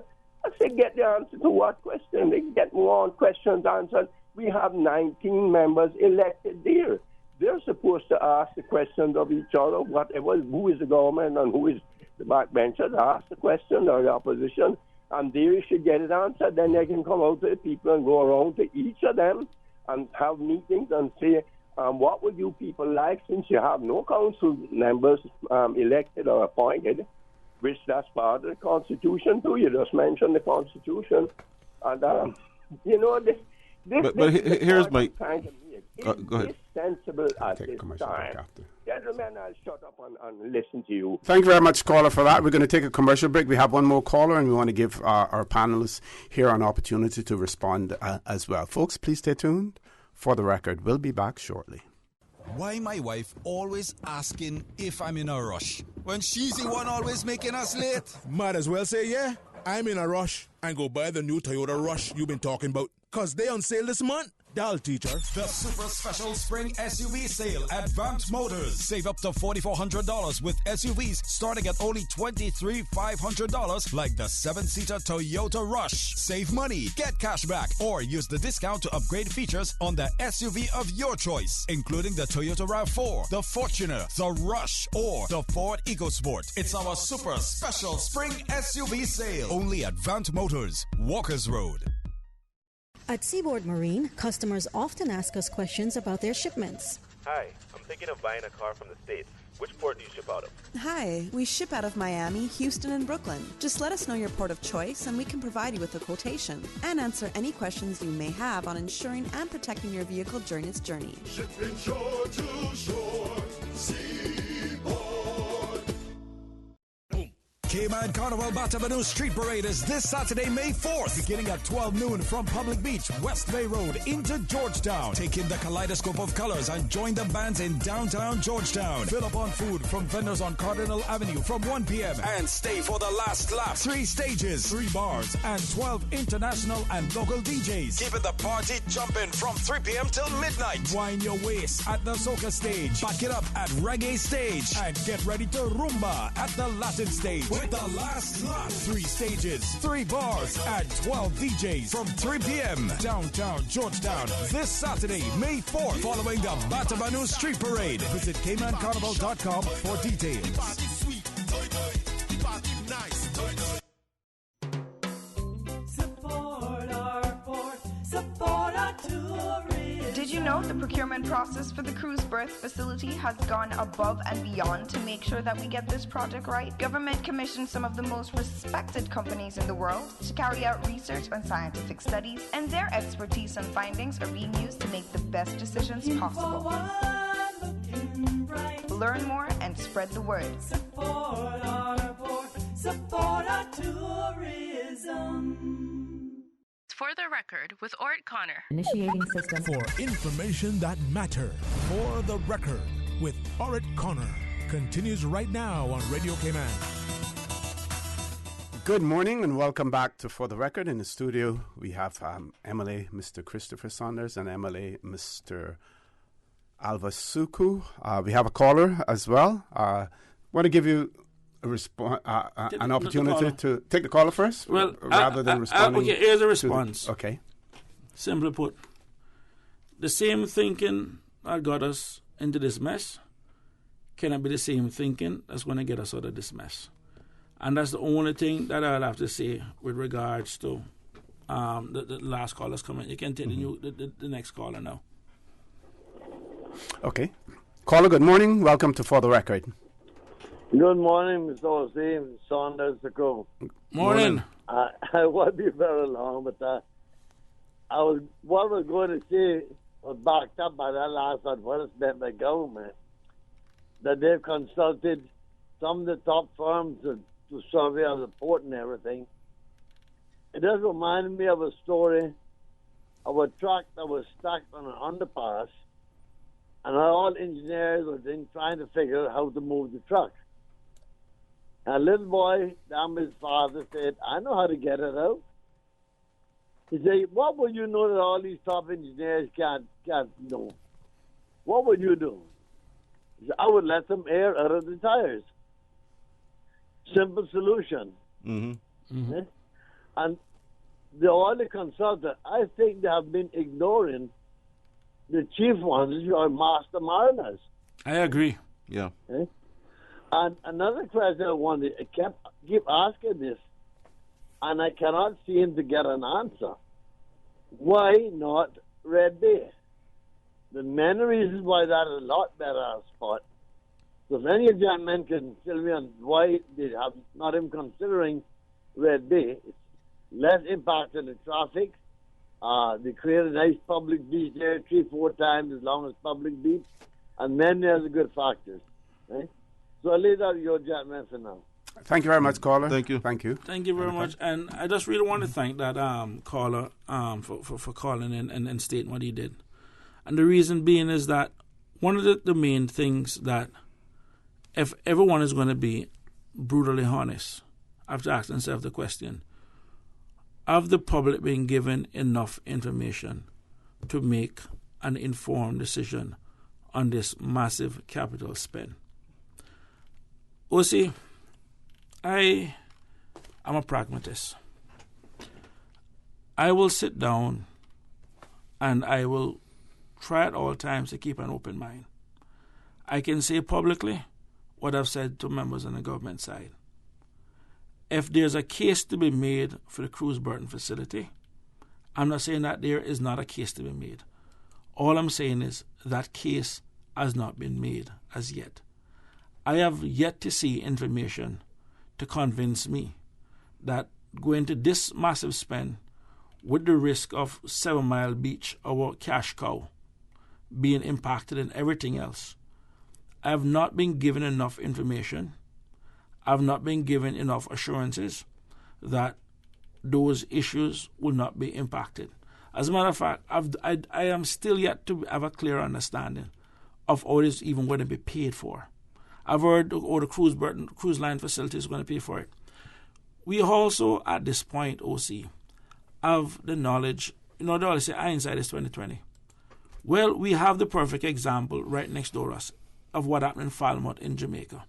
Speaker 17: I say, get the answer to what question? They get more questions answered. We have 19 members elected there. They're supposed to ask the questions of each other, whatever, who is the government and who is the backbenchers, ask the question or the opposition, and there you should get it answered. Then they can come out to the people and go around to each of them and have meetings and say, what would you people like, since you have no council members elected or appointed, which that's part of the Constitution too. You just mentioned the Constitution. And,
Speaker 2: here's my...
Speaker 17: Go ahead. Sensible at this time. Gentlemen, I'll shut up and listen to you.
Speaker 4: Thank you very much, caller, for that. We're going to take a commercial break. We have one more caller, and we want to give our panelists here an opportunity to respond as well. Folks, please stay tuned. For the record, we'll be back shortly.
Speaker 10: Why my wife always asking if I'm in a rush when she's the one always making us late?
Speaker 11: Might as well say, yeah, I'm in a rush and go buy the new Toyota Rush you've been talking about. Because they on sale this month. Dial, teacher.
Speaker 9: The super special spring SUV sale at Vant Motors. Save up to $4,400 with SUVs starting at only $23,500, like the 7-seater Toyota Rush. Save money, get cash back, or use the discount to upgrade features on the SUV of your choice, including the Toyota RAV4, the Fortuner, the Rush, or the Ford EcoSport. It's our super special spring SUV sale. Only at Vant Motors, Walkers Road.
Speaker 19: At Seaboard Marine, customers often ask us questions about their shipments.
Speaker 20: Hi, I'm thinking of buying a car from the States. Which port do you ship out of?
Speaker 21: Hi, we ship out of Miami, Houston, and Brooklyn. Just let us know your port of choice and we can provide you with a quotation and answer any questions you may have on ensuring and protecting your vehicle during its journey.
Speaker 22: Shipping shore to shore, Seaboard.
Speaker 9: Cayman Carnival Batabanu Street Parade is this Saturday, May 4th, beginning at 12 noon from Public Beach, West Bay Road into Georgetown. Take in the kaleidoscope of colors and join the bands in downtown Georgetown. Fill up on food from vendors on Cardinal Avenue from 1 p.m. and stay for the last lap. 3 stages, 3 bars, and 12 international and local DJs. Keeping the party jumping from 3 p.m. till midnight. Wind your waist at the soca stage. Back it up at reggae stage. And get ready to rumba at the Latin stage. with the last 3 stages, 3 bars, and 12 DJs from 3 p.m. downtown Georgetown this Saturday, May 4th, following the Batabanu Street Parade. Visit caymancarnival.com for details.
Speaker 15: Support our port, support our tourism.
Speaker 6: Did you know the procurement process for the cruise berth facility has gone above and beyond to make sure that we get this project right? Government commissioned some of the most respected companies in the world to carry out research on scientific studies, and their expertise and findings are being used to make the best decisions possible. Learn more and spread the word.
Speaker 15: Support our port, support our tourism.
Speaker 12: For the record, with Orrett Connor.
Speaker 3: Initiating system. For information that matter. For the record, with Orrett Connor. Continues right now on Radio Cayman.
Speaker 4: Good morning and welcome back to For the Record. In the studio, we have MLA Mr. Christopher Saunders and MLA Mr. Alva Suku. We have a caller as well. Want to give you an opportunity to take the caller first, rather than responding.
Speaker 1: Okay, here's a response.
Speaker 4: Okay.
Speaker 1: Simply put, the same thinking that got us into this mess cannot be the same thinking that's going to get us out of this mess. And that's the only thing that I'll have to say with regards to the last caller's comment. You can take the next caller now.
Speaker 4: Okay. Caller, good morning. Welcome to For the Record.
Speaker 7: Good morning, Mr. O.C. Saunders to go.
Speaker 1: Morning.
Speaker 7: I won't be very long, but what I was going to say was backed up by that last advertisement by government, that they've consulted some of the top firms to survey the port and everything. It does remind me of a story of a truck that was stuck on an underpass, and all engineers were trying to figure out how to move the truck. A little boy, down his father, said, I know how to get it out. He said, what would you know that all these top engineers can't know? What would you do? He said, I would let some air out of the tires. Simple solution.
Speaker 2: Mm-hmm.
Speaker 7: And all the consultants, I think they have been ignoring the chief ones, who are master mariners.
Speaker 1: I agree.
Speaker 2: Yeah.
Speaker 7: And another question I wanted, I keep asking this, and I cannot seem to get an answer. Why not Red Bay? There are many reasons why that is a lot better a spot. So if any gentleman can tell me on why they have not even considering Red Bay, it's less impact on the traffic. They create a nice public beach there 3-4 times as long as public beach, and many other good factors. Right? So I'll leave that to your gentleman for now.
Speaker 4: Thank you very much, caller.
Speaker 2: Thank you.
Speaker 4: Thank you.
Speaker 1: Thank you very much. And I just really want to thank that caller for calling in and stating what he did. And the reason being is that one of the main things that if everyone is going to be brutally honest, I have to ask themselves the question, have the public been given enough information to make an informed decision on this massive capital spend? OC, I am a pragmatist. I will sit down and I will try at all times to keep an open mind. I can say publicly what I've said to members on the government side. If there's a case to be made for the cruise berthing facility, I'm not saying that there is not a case to be made. All I'm saying is that case has not been made as yet. I have yet to see information to convince me that going to this massive spend with the risk of 7 Mile Beach, our cash cow, being impacted and everything else, I have not been given enough information. I have not been given enough assurances that those issues will not be impacted. As a matter of fact, I am still yet to have a clear understanding of how it is even going to be paid for. I've heard the cruise line facility is going to pay for it. We also, at this point, OC, have the knowledge. They always say hindsight is 20/20. Well, we have the perfect example right next door to us of what happened in Falmouth in Jamaica.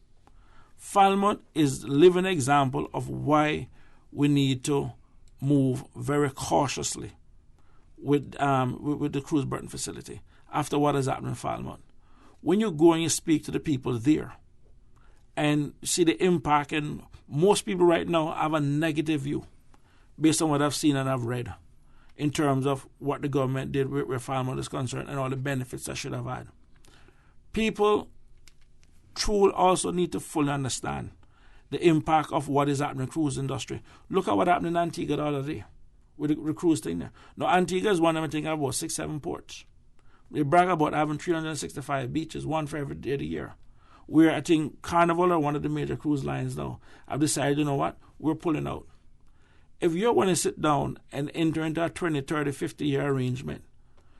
Speaker 1: Falmouth is a living example of why we need to move very cautiously with the cruise berthing facility after what has happened in Falmouth. When you go and you speak to the people there and see the impact, and most people right now have a negative view based on what I've seen and I've read in terms of what the government did where Falmouth is concerned and all the benefits that should have had. People truly also need to fully understand the impact of what is happening in the cruise industry. Look at what happened in Antigua the other day with the cruise thing there. Now, Antigua is one of them, I think, about 6-7 ports. They brag about having 365 beaches, one for every day of the year. Where I think Carnival or one of the major cruise lines now have decided, you know what, we're pulling out. If you're going to sit down and enter into a 20, 30, 50-year arrangement,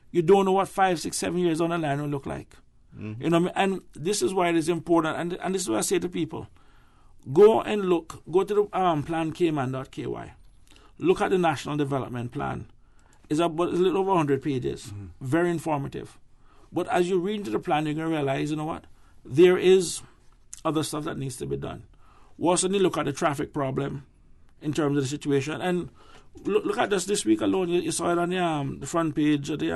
Speaker 1: you don't know what 5, 6, 7 years on the line will look like. Mm-hmm. You know what I mean? And this is why it is important, and this is what I say to people. Go and look, go to the plan Cayman.ky. Look at the National Development Plan. It's a little over 100 pages, very informative. But as you read into the plan, you're going to realize, you know what? There is other stuff that needs to be done. We also need to look at the traffic problem in terms of the situation. And look at this week alone. You saw it on the front page of the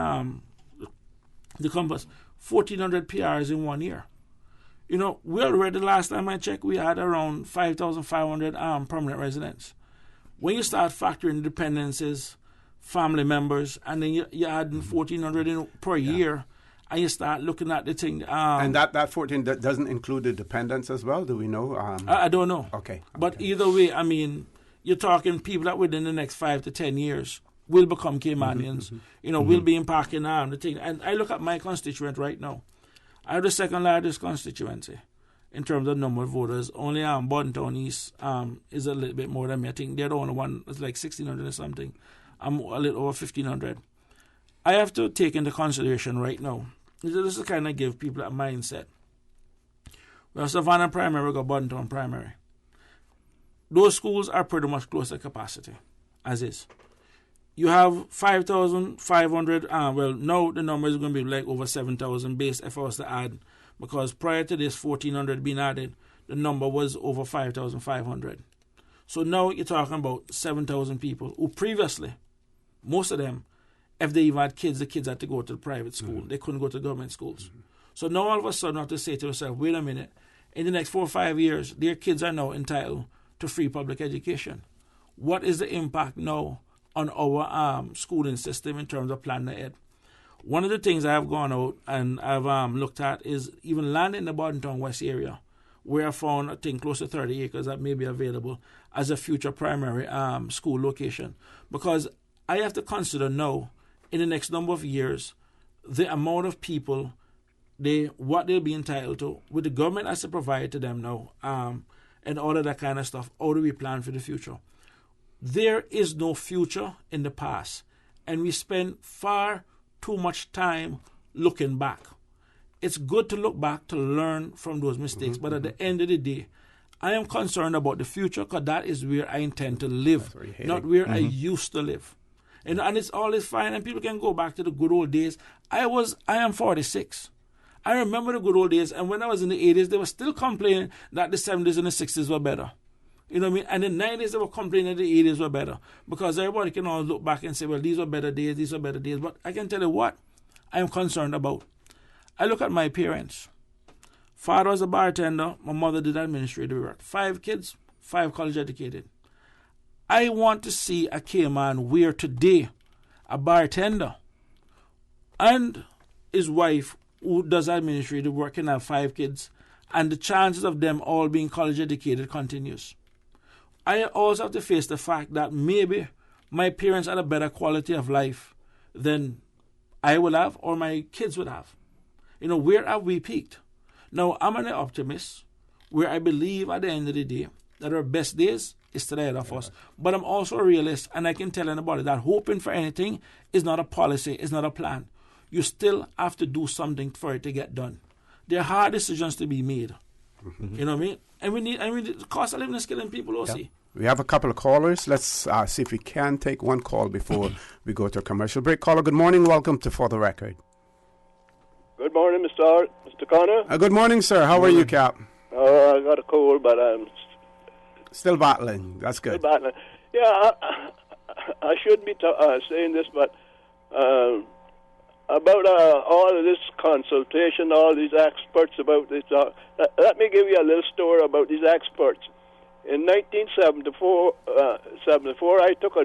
Speaker 1: Compass. 1,400 PRs in 1 year. You know, we already, the last time I checked, we had around 5,500 permanent residents. When you start factoring dependencies, family members, and then you add 1,400 per year, and you start looking at the thing.
Speaker 4: And that 14 doesn't include the dependents as well, do we know?
Speaker 1: I don't know.
Speaker 4: Okay.
Speaker 1: But either way, I mean, you're talking people that within the next 5 to 10 years will become Caymanians, will be impacting the thing. And I look at my constituent right now. I have the second largest constituency in terms of number of voters. Only Bontown East is a little bit more than me. I think they're the only one that's like 1,600 or something. I'm a little over 1,500. I have to take into consideration right now. This is kind of give people a mindset. We have Savannah Primary, we got Bontown Primary. Those schools are pretty much close to capacity, as is. You have 5,500, well, now the number is going to be like over 7,000 based if I was to add, because prior to this 1,400 being added, the number was over 5,500. So now you're talking about 7,000 people who previously, most of them, if they even had kids, the kids had to go to the private school. They couldn't go to government schools. So now all of a sudden I have to say to yourself, wait a minute, in the next 4 or 5 years, their kids are now entitled to free public education. What is the impact now on our schooling system in terms of Plan Ed? One of the things I have gone out and I've looked at is even land in the Bontown West area, where I found, I think, close to 30 acres that may be available as a future primary school location. Because I have to consider now, in the next number of years, the amount of people, what they'll be entitled to, with the government has to provide to them now, and all of that kind of stuff. How do we plan for the future? There is no future in the past, and we spend far too much time looking back. It's good to look back to learn from those mistakes, but at the end of the day, I am concerned about the future because that is where I intend to live, not where I used to live. And it's always fine, and people can go back to the good old days. I am 46. I remember the good old days, and when I was in the 80s, they were still complaining that the 70s and the 60s were better. You know what I mean? And the 90s, they were complaining that the 80s were better. Because everybody can all look back and say, well, these were better days, these were better days. But I can tell you what I am concerned about. I look at my parents. Father was a bartender. My mother did administrative work. 5 kids, 5 college educated. I want to see a Cayman where today a bartender and his wife who does administrative work can have 5 kids, and the chances of them all being college educated continues. I also have to face the fact that maybe my parents had a better quality of life than I will have or my kids would have. You know, where have we peaked? Now, I'm an optimist where I believe at the end of the day that our best days is to the head of us. But I'm also a realist, and I can tell anybody that hoping for anything is not a policy, is not a plan. You still have to do something for it to get done. There are hard decisions to be made. You know what I mean? And we need the cost of living is killing people also.
Speaker 4: Yeah. We have a couple of callers. Let's see if we can take one call before we go to a commercial break. Caller, good morning. Welcome to For the Record.
Speaker 5: Good morning, Mr. Connor.
Speaker 4: Good morning, sir. How are you, Cap?
Speaker 5: I got a cold, but I'm
Speaker 4: still battling. That's good.
Speaker 5: Still battling. Yeah, I should be saying this, but about all of this consultation, all these experts about this. Let me give you a little story about these experts. In 1974, I took a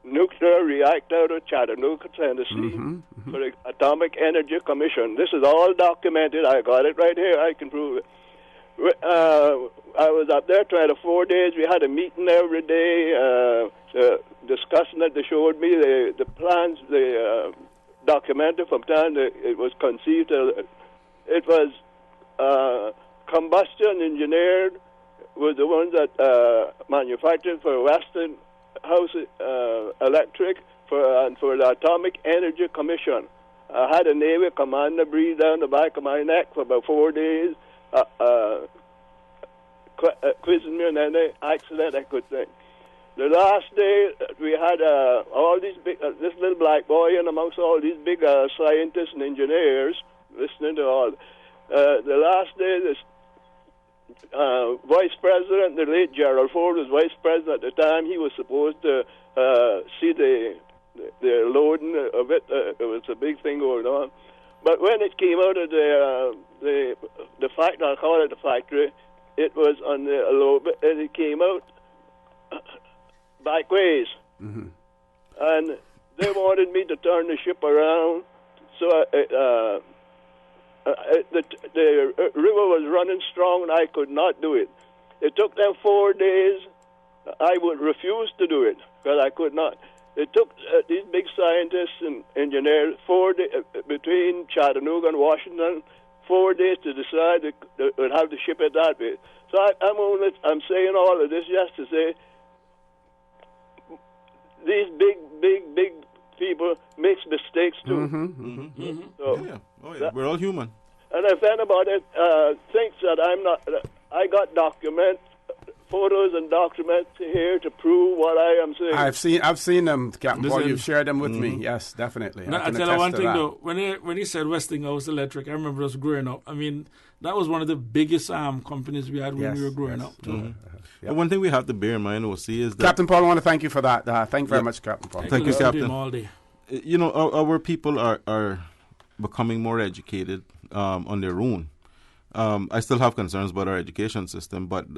Speaker 5: nuclear reactor out of Chattanooga, Tennessee, for the Atomic Energy Commission. This is all documented. I got it right here. I can prove it. I was up there trying to 4 days. We had a meeting every day discussing it. They showed me the plans, documented from time that it was conceived. It was combustion engineered with the ones that manufactured for Westinghouse Electric and for the Atomic Energy Commission. I had a Navy commander breathe down the back of my neck for about 4 days, quizzing me on any accident I could think. The last day, we had all these big, this little black boy in amongst all these big scientists and engineers listening to all. The last day, this vice president, the late Gerald Ford was vice president at the time. He was supposed to see the loading of it. It was a big thing going on. But when it came out of the factory, I'll call it the factory, it was on the low bit, and it came out back ways. And they wanted me to turn the ship around, so the river was running strong and I could not do it. It took them 4 days. I would refuse to do it because I could not. It took these big scientists and engineers 4 days between Chattanooga and Washington, 4 days to decide they would have to ship it that way. So I'm saying all of this just to say these big people makes mistakes too.
Speaker 2: So, we're all human.
Speaker 5: And if anybody thinks that I'm not, I got photos and documents here to prove what I am saying.
Speaker 4: I've seen them, Captain Paul. You've shared them with me. Yes, definitely.
Speaker 1: No, I tell you one thing though. When he said Westinghouse Electric, I remember us growing up. I mean, that was one of the biggest companies we had when we were growing up.
Speaker 2: But one thing we have to bear in mind, OC, is that
Speaker 4: Captain Paul, I want to thank you for that. Thank you very much, Captain Paul.
Speaker 2: Thank you, Captain.
Speaker 1: All day.
Speaker 2: You know, our people are becoming more educated on their own. I still have concerns about our education system, but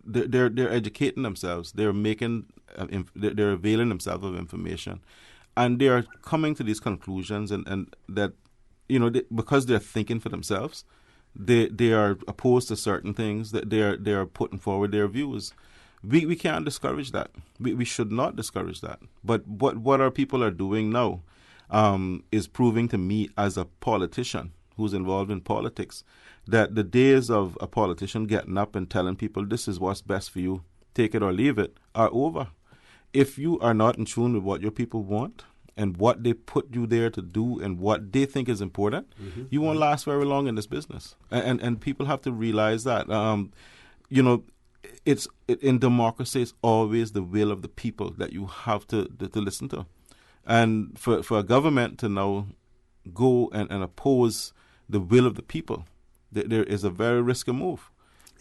Speaker 2: they're educating themselves. They're they're availing themselves of information, and they are coming to these conclusions, and that because they're thinking for themselves, they are opposed to certain things. That they are putting forward their views. We can't discourage that. We should not discourage that. But what our people are doing now is proving to me as a politician who's involved in politics that the days of a politician getting up and telling people this is what's best for you, take it or leave it, are over. If you are not in tune with what your people want and what they put you there to do and what they think is important, you won't last very long in this business. And people have to realize that. In democracy, it's always the will of the people that you have to listen to. And for a government to now go and oppose the will of the people, there is a very risky move.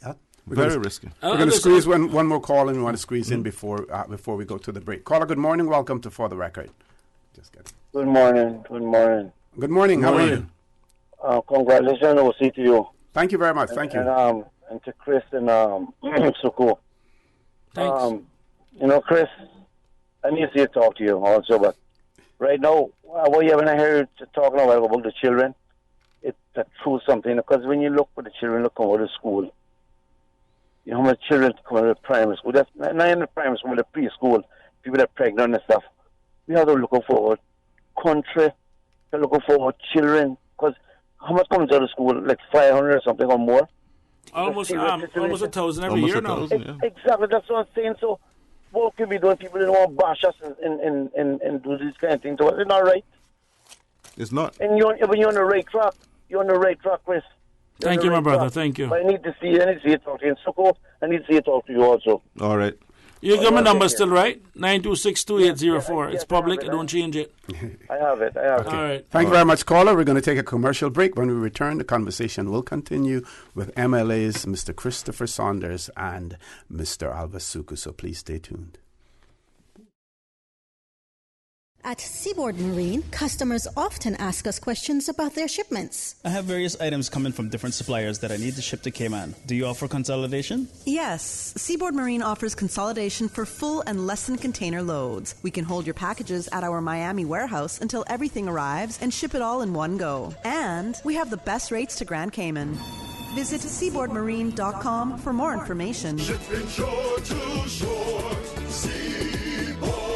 Speaker 4: Yeah.
Speaker 2: Very risky.
Speaker 4: We're going to squeeze one more call in. We want to squeeze in before we go to the break. Caller, good morning. Welcome to For the Record. Just kidding.
Speaker 8: Good morning. Good morning.
Speaker 4: Good morning. How are you?
Speaker 8: Congratulations, OC, to you.
Speaker 4: Thank you very much. Thank you.
Speaker 8: And to Chris and Suku.
Speaker 1: Thanks.
Speaker 8: Chris, I need to talk to you also, but right now, what you haven't heard talking about the children, it's true something, because when you look for the children that come out of school, you know how many children come out of primary school, that's not in the primary school, the preschool, people that are pregnant and stuff. We have to look for country, to look for children, because how much comes out of school, like 500 or something or more?
Speaker 1: Almost 1,000 every year now.
Speaker 8: Exactly, that's what I'm saying. So what can we do? People don't want to bash us and do this kind of thing to us. It's not right.
Speaker 2: It's not.
Speaker 8: And when you're on the right track, Chris.
Speaker 1: Thank you, my brother. Thank you.
Speaker 8: But I need to see you talk to you. And Soko, I need to see you talk to you also.
Speaker 2: All right.
Speaker 1: You got my number still, right? 9262804. It's public. Don't change it.
Speaker 8: I have it.
Speaker 1: All right.
Speaker 4: Thank you very much, caller. We're going to take a commercial break. When we return, the conversation will continue with MLA's Mr. Christopher Saunders and Mr. Alva Suku. So please stay tuned.
Speaker 19: At Seaboard Marine, customers often ask us questions about their shipments.
Speaker 13: I have various items coming from different suppliers that I need to ship to Cayman. Do you offer consolidation?
Speaker 21: Yes, Seaboard Marine offers consolidation for full and less than container loads. We can hold your packages at our Miami warehouse until everything arrives and ship it all in one go. And we have the best rates to Grand Cayman. Visit seaboardmarine.com for more information.
Speaker 22: Shipping shore to shore, Seaboard.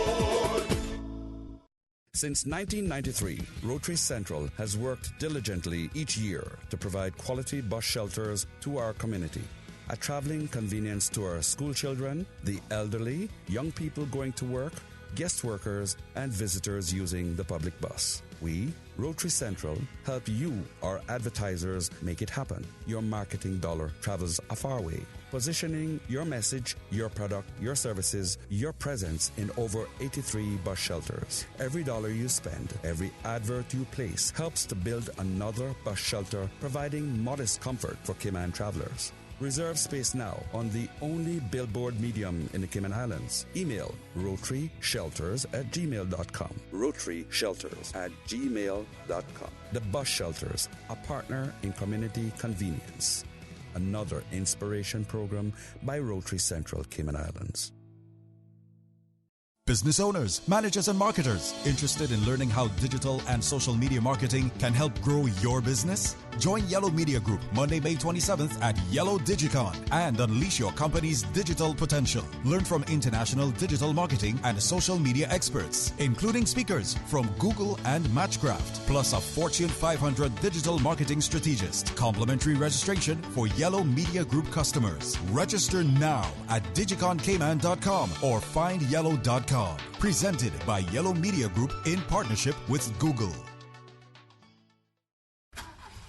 Speaker 9: Since 1993, Rotary Central has worked diligently each year to provide quality bus shelters to our community. A traveling convenience to our school children, the elderly, young people going to work, guest workers, and visitors using the public bus. We, Rotary Central, help you, our advertisers, make it happen. Your marketing dollar travels a far way. Positioning your message, your product, your services, your presence in over 83 bus shelters. Every dollar you spend, every advert you place helps to build another bus shelter, providing modest comfort for Cayman travelers. Reserve space now on the only billboard medium in the Cayman Islands. Email rotaryshelters@gmail.com. rotaryshelters@gmail.com. The Bus Shelters, a partner in community convenience. Another inspiration program by Rotary Central Cayman Islands.
Speaker 10: Business owners, managers, and marketers interested in learning how digital and social media marketing can help grow your business? Join Yellow Media Group Monday, May 27th at Yellow Digicon and unleash your company's digital potential. Learn from international digital marketing and social media experts, including speakers from Google and Matchcraft, plus a Fortune 500 digital marketing strategist. Complimentary registration for Yellow Media Group customers. Register now at digiconcayman.com or findyellow.com. Presented by Yellow Media Group in partnership with Google.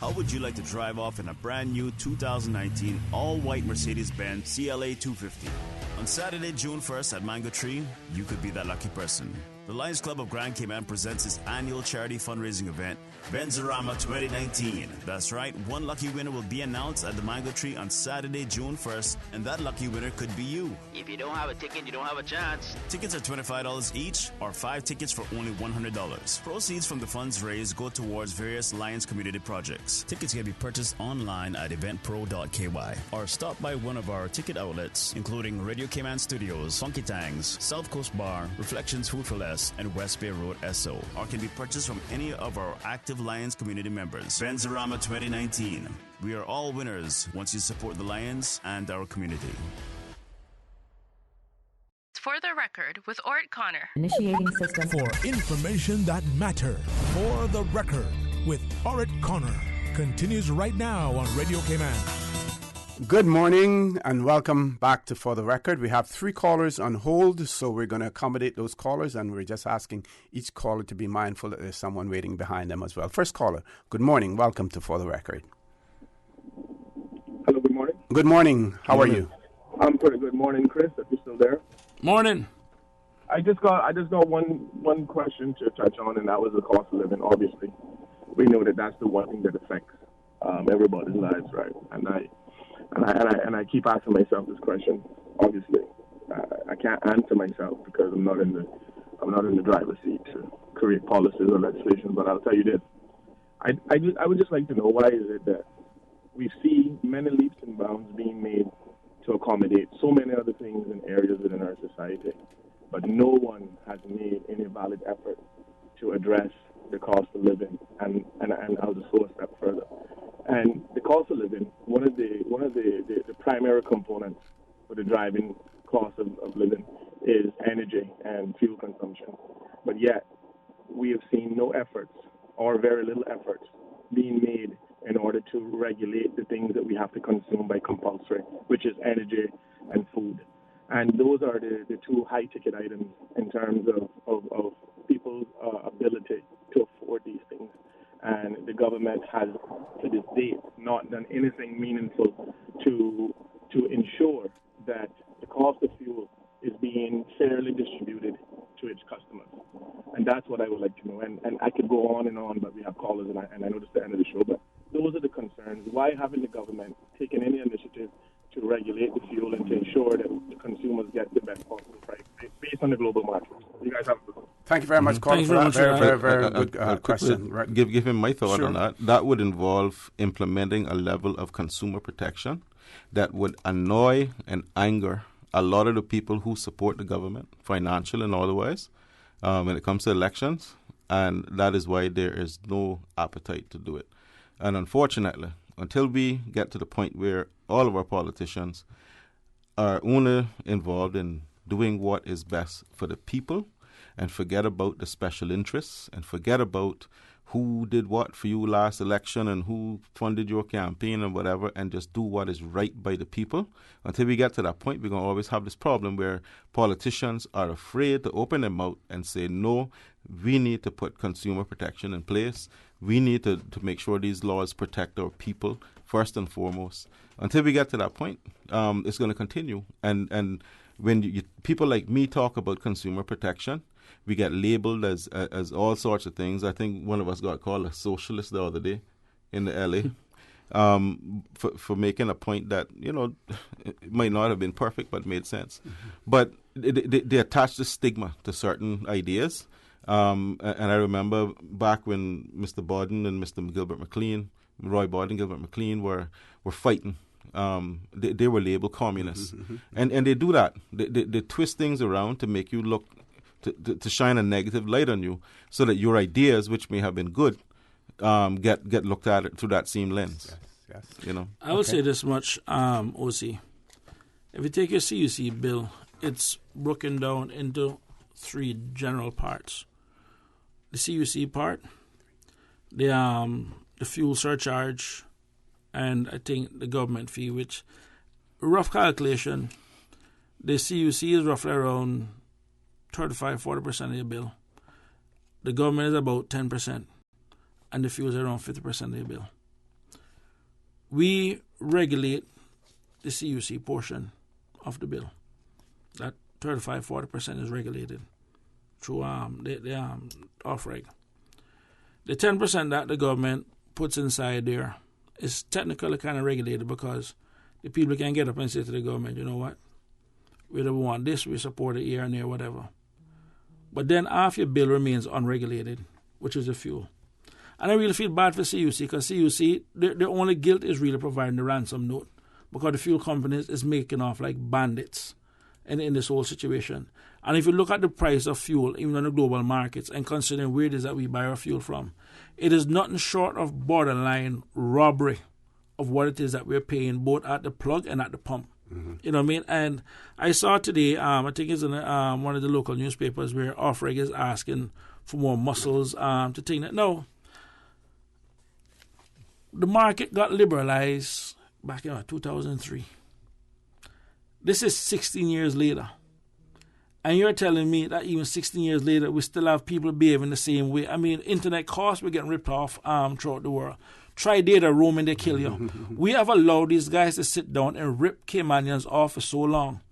Speaker 14: How would you like to drive off in a brand new 2019 all-white Mercedes-Benz CLA 250? On Saturday, June 1st at Mango Tree, you could be that lucky person. The Lions Club of Grand Cayman presents its annual charity fundraising event, Benzarama 2019. That's right, one lucky winner will be announced at the Mango Tree on Saturday, June 1st, and that lucky winner could be you.
Speaker 16: If you don't have a ticket, you don't have a chance.
Speaker 14: Tickets are $25 each, or 5 tickets for only $100. Proceeds from the funds raised go towards various Lions community projects. Tickets can be purchased online at eventpro.ky, or stop by one of our ticket outlets, including Radio Cayman Studios, Funky Tangs, South Coast Bar, Reflections Food for Less, and West Bay Road SO, or can be purchased from any of our active Lions community members. Benzarama 2019. We are all winners once you support the Lions and our community.
Speaker 12: For the record, with Orrett Connor.
Speaker 3: Initiating system. For information that matters. For the record, with Orrett Connor. Continues right now on Radio Cayman.
Speaker 4: Good morning and welcome back to For the Record. We have 3 callers on hold, so we're going to accommodate those callers, and we're just asking each caller to be mindful that there's someone waiting behind them as well. First caller, good morning. Welcome to For the Record.
Speaker 24: Hello, good morning.
Speaker 4: Good morning. How are you?
Speaker 24: I'm pretty good. Morning, Chris, if you're still there.
Speaker 1: Morning.
Speaker 24: I just got one question to touch on, and that was the cost of living. Obviously, we know that that's the one thing that affects everybody's lives, right? And I keep asking myself this question. Obviously, I can't answer myself because I'm not in the driver's seat to create policies or legislation. But I'll tell you this: I would just like to know, why is it that we see many leaps and bounds being made to accommodate so many other things in areas within our society, but no one has made any valid effort to address the cost of living, and I'll just go a step further. And the cost of living, one of the primary components for the driving cost of living is energy and fuel consumption. But yet, we have seen no efforts, or very little efforts, being made in order to regulate the things that we have to consume by compulsory, which is energy and food. And those are the 2 high-ticket items in terms of people's ability to afford these things. And the government has, to this date, not done anything meaningful to ensure that the cost of fuel is being fairly distributed to its customers. And that's what I would like to know. And I could go on, but we have callers, and I know this is the end of the show, but those are the concerns. Why haven't the government taken any initiative to regulate the fuel and to ensure that the consumers get the best possible price based on the global market? You guys have a good one.
Speaker 4: Thank you very much, Carl, for that very good question. Right.
Speaker 2: Give him my thought
Speaker 4: Sure.
Speaker 2: on that. That would involve implementing a level of consumer protection that would annoy and anger a lot of the people who support the government, financial and otherwise, when it comes to elections. And that is why there is no appetite to do it. And unfortunately, until we get to the point where all of our politicians are only involved in doing what is best for the people and forget about the special interests and forget about who did what for you last election and who funded your campaign and whatever, and just do what is right by the people. Until we get to that point, we're going to always have this problem where politicians are afraid to open their mouth and say, no, we need to put consumer protection in place. We need to make sure these laws protect our people first and foremost. Until we get to that point, it's going to continue. And when people like me talk about consumer protection, we get labeled as all sorts of things. I think one of us got called a socialist the other day in the LA for making a point that, it might not have been perfect, but made sense. Mm-hmm. But they attach the stigma to certain ideas. And I remember back when Mr. Borden and Mr. Gilbert McLean, Roy Borden, Gilbert McLean were fighting. They were labeled communists. Mm-hmm. And they do that. They twist things around to make you look, to shine a negative light on you so that your ideas, which may have been good, get looked at through that same lens. Yes.
Speaker 1: I would say this much, OC. If you take your CUC bill, it's broken down into 3 general parts. The CUC part, the fuel surcharge, and I think the government fee, which, rough calculation, the CUC is roughly around 35-40% of your bill. The government is about 10%, and the fuel is around 50% of your bill. We regulate the CUC portion of the bill. That 35-40% is regulated through the off-reg. The 10% that the government puts inside there is technically kind of regulated because the people can get up and say to the government, you know what, we don't want this, we support it here and there, whatever. But then half your bill remains unregulated, which is the fuel. And I really feel bad for CUC because CUC, their only guilt is really providing the ransom note because the fuel companies is making off like bandits in this whole situation. And if you look at the price of fuel, even on the global markets, and considering where it is that we buy our fuel from, it is nothing short of borderline robbery of what it is that we're paying both at the plug and at the pump. Mm-hmm. You know what I mean? And I saw today, I think it's in one of the local newspapers where Off-Reg is asking for more muscles to take that. No. The market got liberalized back in 2003. This is 16 years later. And you're telling me that even 16 years later, we still have people behaving the same way. I mean, internet costs, we're getting ripped off throughout the world. Try data roaming, they kill you. We have allowed these guys to sit down and rip Caymanians off for so long.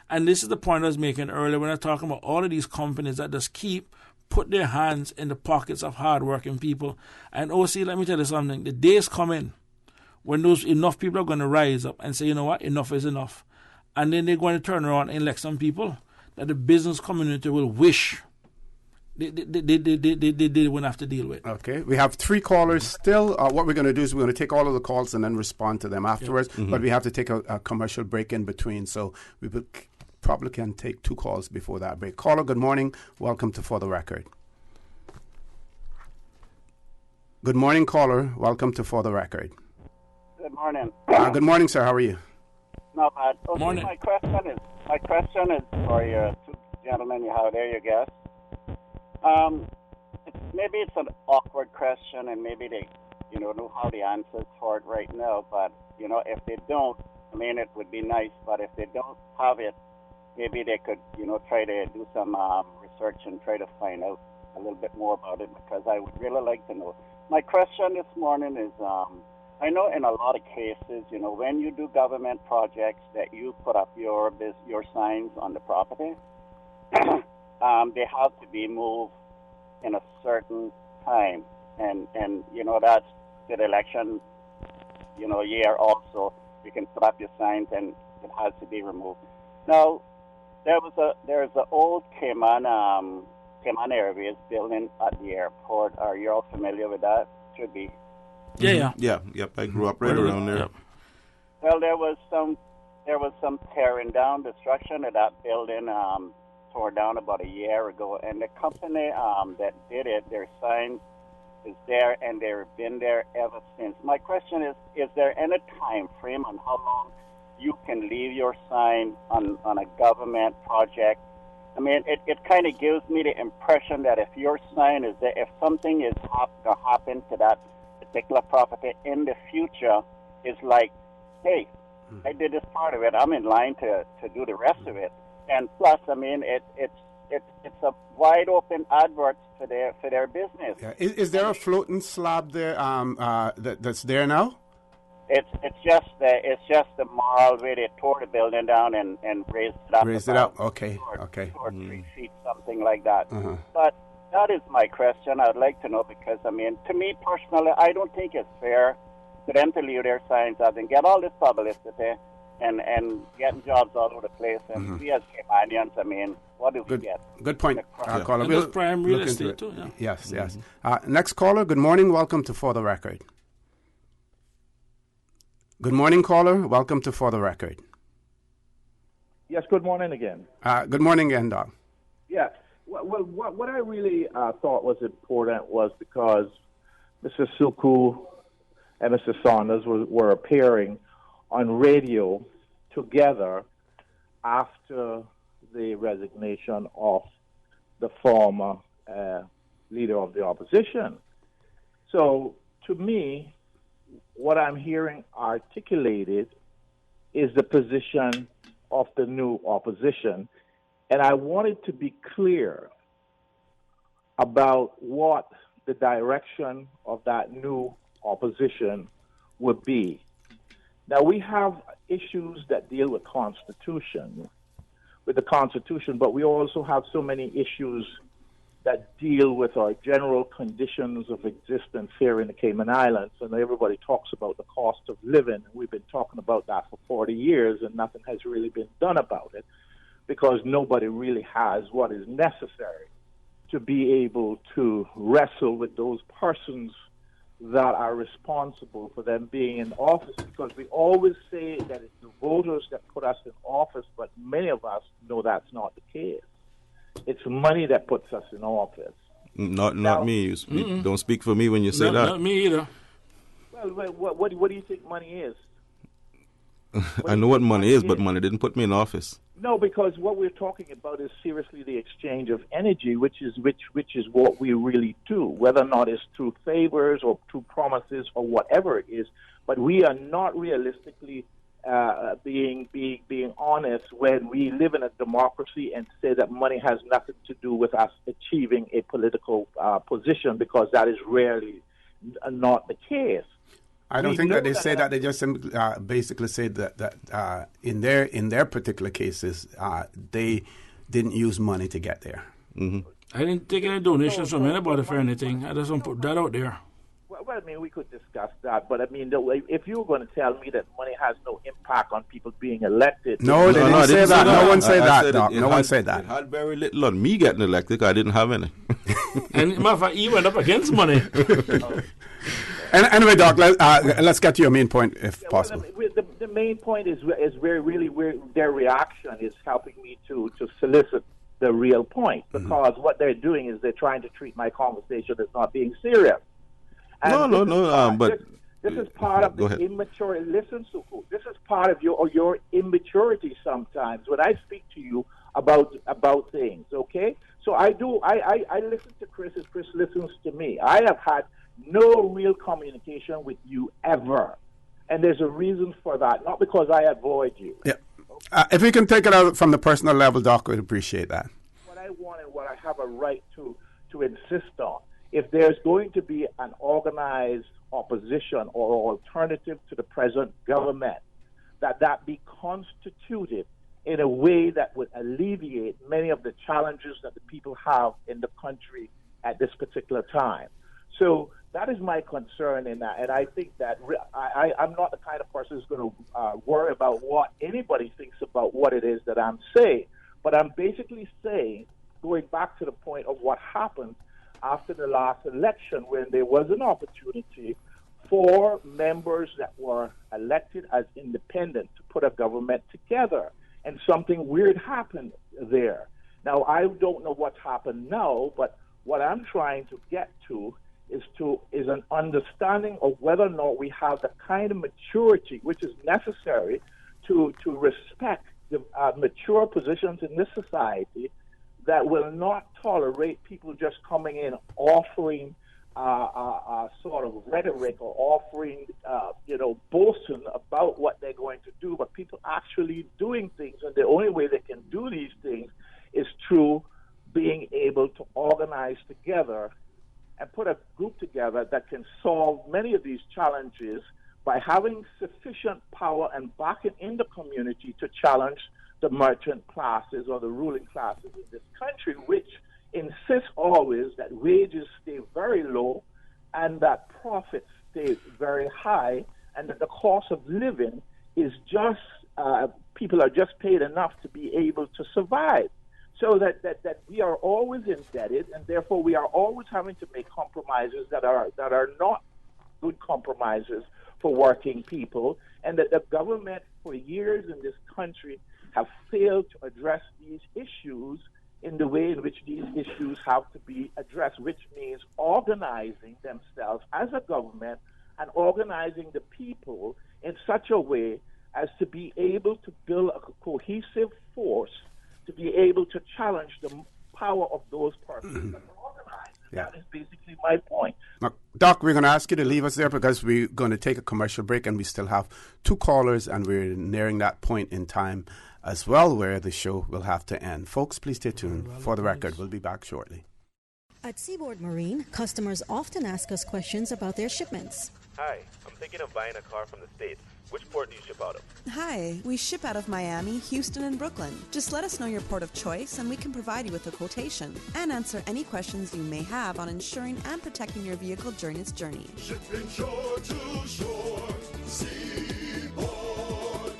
Speaker 1: And this is the point I was making earlier when I was talking about all of these companies that just put their hands in the pockets of hardworking people. And OC, let me tell you something. The day is coming when enough people are going to rise up and say, you know what, enough is enough. And then they're going to turn around and elect some people that the business community will wish they wouldn't have to deal with.
Speaker 4: Okay, we have 3 callers still. What we're going to do is we're going to take all of the calls and then respond to them afterwards. Yeah. Mm-hmm. But we have to take a commercial break in between, so we probably can take 2 calls before that break. Caller, good morning. Welcome to For the Record. Good morning, caller. Welcome to For the Record.
Speaker 11: Good morning.
Speaker 4: Good morning, sir. How are you?
Speaker 11: Not bad.
Speaker 1: Okay, morning.
Speaker 11: My question is for your 2 gentlemen you have there, your guests. Maybe it's an awkward question, and maybe they, know how the answers for it right now. But if they don't, it would be nice. But if they don't have it, maybe they could, try to do some research and try to find out a little bit more about it, because I would really like to know. My question this morning is, I know in a lot of cases, when you do government projects that you put up your signs on the property, they have to be moved in a certain time, and that's the election, year also. You can put up your signs and it has to be removed. Now, there's an old Cayman Airways building at the airport. Are you all familiar with that? Should be.
Speaker 1: Yeah.
Speaker 2: Yep. I grew up right around there. Yep.
Speaker 11: Well, there was some tearing down, destruction of that building, tore down about a year ago, and the company that did it, their sign is there, and they've been there ever since. My question is there any time frame on how long you can leave your sign on a government project? I mean, it kind of gives me the impression that if your sign is there, if something is to happen to that particular property in the future, it's like, hey, I did this part of it, I'm in line to do the rest of it. And plus, I mean, it's a wide open advert for their business.
Speaker 4: Yeah. Is there a floating slab there that's there now?
Speaker 11: It's just the mall where they tore the building down and raised it up.
Speaker 4: Raised it up. Okay.
Speaker 11: 2 or 3 feet, something like that. But that is my question. I'd like to know because, I mean, to me personally, I don't think it's fair for them to leave their signs up and get all this publicity and getting jobs all over the place. And we as Caymanians, I mean, what do we get?
Speaker 4: Good point, caller.
Speaker 1: We'll prime real estate too. Yeah.
Speaker 4: Yes. Next caller. Good morning. Welcome to For the Record. Good morning, caller. Welcome to For the Record.
Speaker 17: Yes, good morning again.
Speaker 4: Good morning again, Doc.
Speaker 17: Yeah. Well, what I really thought was important was because Mr. Suku and Mr. Saunders were appearing on radio together after the resignation of the former leader of the opposition. So, to me, what I'm hearing articulated is the position of the new opposition. And I wanted to be clear about what the direction of that new opposition would be. Now, we have issues that deal with the Constitution, but we also have so many issues that deal with our general conditions of existence here in the Cayman Islands. And everybody talks about the cost of living. We've been talking about that for 40 years, and nothing has really been done about it because nobody really has what is necessary to be able to wrestle with those persons that are responsible for them being in office, because we always say that it's the voters that put us in office, but many of us know that's not the case. It's money that puts us in office.
Speaker 2: Not me. You don't speak for me when you say that.
Speaker 1: Not me either.
Speaker 17: Well, what do you think money is?
Speaker 2: I know what money is, but money didn't put me in office.
Speaker 17: No, because what we're talking about is seriously the exchange of energy, which is what we really do, whether or not it's through favors or through promises or whatever it is. But we are not realistically being honest when we live in a democracy and say that money has nothing to do with us achieving a political position, because that is rarely not the case.
Speaker 4: I don't think that they say that. They just basically say that in their particular cases, they didn't use money to get there.
Speaker 2: Mm-hmm.
Speaker 1: I didn't take any donations from anybody for anything. I just don't put that out there.
Speaker 17: Well, I mean, we could discuss that, but I mean, if you were going to tell me that money has no impact on people being elected...
Speaker 4: No, they didn't say that. No one said that, Doc. No one said that.
Speaker 2: It had very little on me getting elected. I didn't have any.
Speaker 1: And matter of fact, he went up against money.
Speaker 4: Anyway, Doc, let's get to your main point, if possible.
Speaker 17: Well, the main point is where their reaction is helping me to solicit the real point, because what they're doing is they're trying to treat my conversation as not being serious. And
Speaker 2: but
Speaker 17: this is part of the immaturity. Listen, Suku, this is part of your immaturity sometimes when I speak to you about things, okay? So I listen to Chris as Chris listens to me. I have had no real communication with you ever. And there's a reason for that, not because I avoid you.
Speaker 4: Yeah. If we can take it out from the personal level, Doc, we'd appreciate that.
Speaker 17: What I want and what I have a right to insist on if there's going to be an organized opposition or alternative to the present government, that be constituted in a way that would alleviate many of the challenges that the people have in the country at this particular time. So that is my concern in that, and I think that I'm not the kind of person who's going to worry about what anybody thinks about what it is that I'm saying, but I'm basically saying, going back to the point of what happened after the last election, when there was an opportunity for members that were elected as independent to put a government together, and something weird happened there. Now, I don't know what's happened now, but what I'm trying to get to is an understanding of whether or not we have the kind of maturity which is necessary to respect the mature positions in this society that will not tolerate people just coming in offering sort of rhetoric or offering, boasting about what they're going to do, but people actually doing things. And the only way they can do these things is through being able to organize together and put a group together that can solve many of these challenges by having sufficient power and backing in the community to challenge the merchant classes or the ruling classes in this country, which insist always that wages stay very low and that profits stay very high, and that the cost of living is just, people are just paid enough to be able to survive. So that we are always indebted, and therefore we are always having to make compromises that are not good compromises for working people, and that the government for years in this country have failed to address these issues in the way in which these issues have to be addressed, which means organizing themselves as a government and organizing the people in such a way as to be able to build a cohesive force to be able to challenge the power of those persons that are organized. Yeah. That is basically my point.
Speaker 4: Now, Doc, we're going to ask you to leave us there because we're going to take a commercial break, and we still have two callers, and we're nearing that point in time as well where the show will have to end. Folks, please stay tuned. For the record, we'll be back shortly.
Speaker 19: At Seaboard Marine, customers often ask us questions about their shipments.
Speaker 6: Hi, I'm thinking of buying a car from the States. Which port do you ship out of?
Speaker 21: Hi, we ship out of Miami, Houston, and Brooklyn. Just let us know your port of choice and we can provide you with a quotation and answer any questions you may have on insuring and protecting your vehicle during its journey.
Speaker 22: Shipping shore to shore, Seaboard.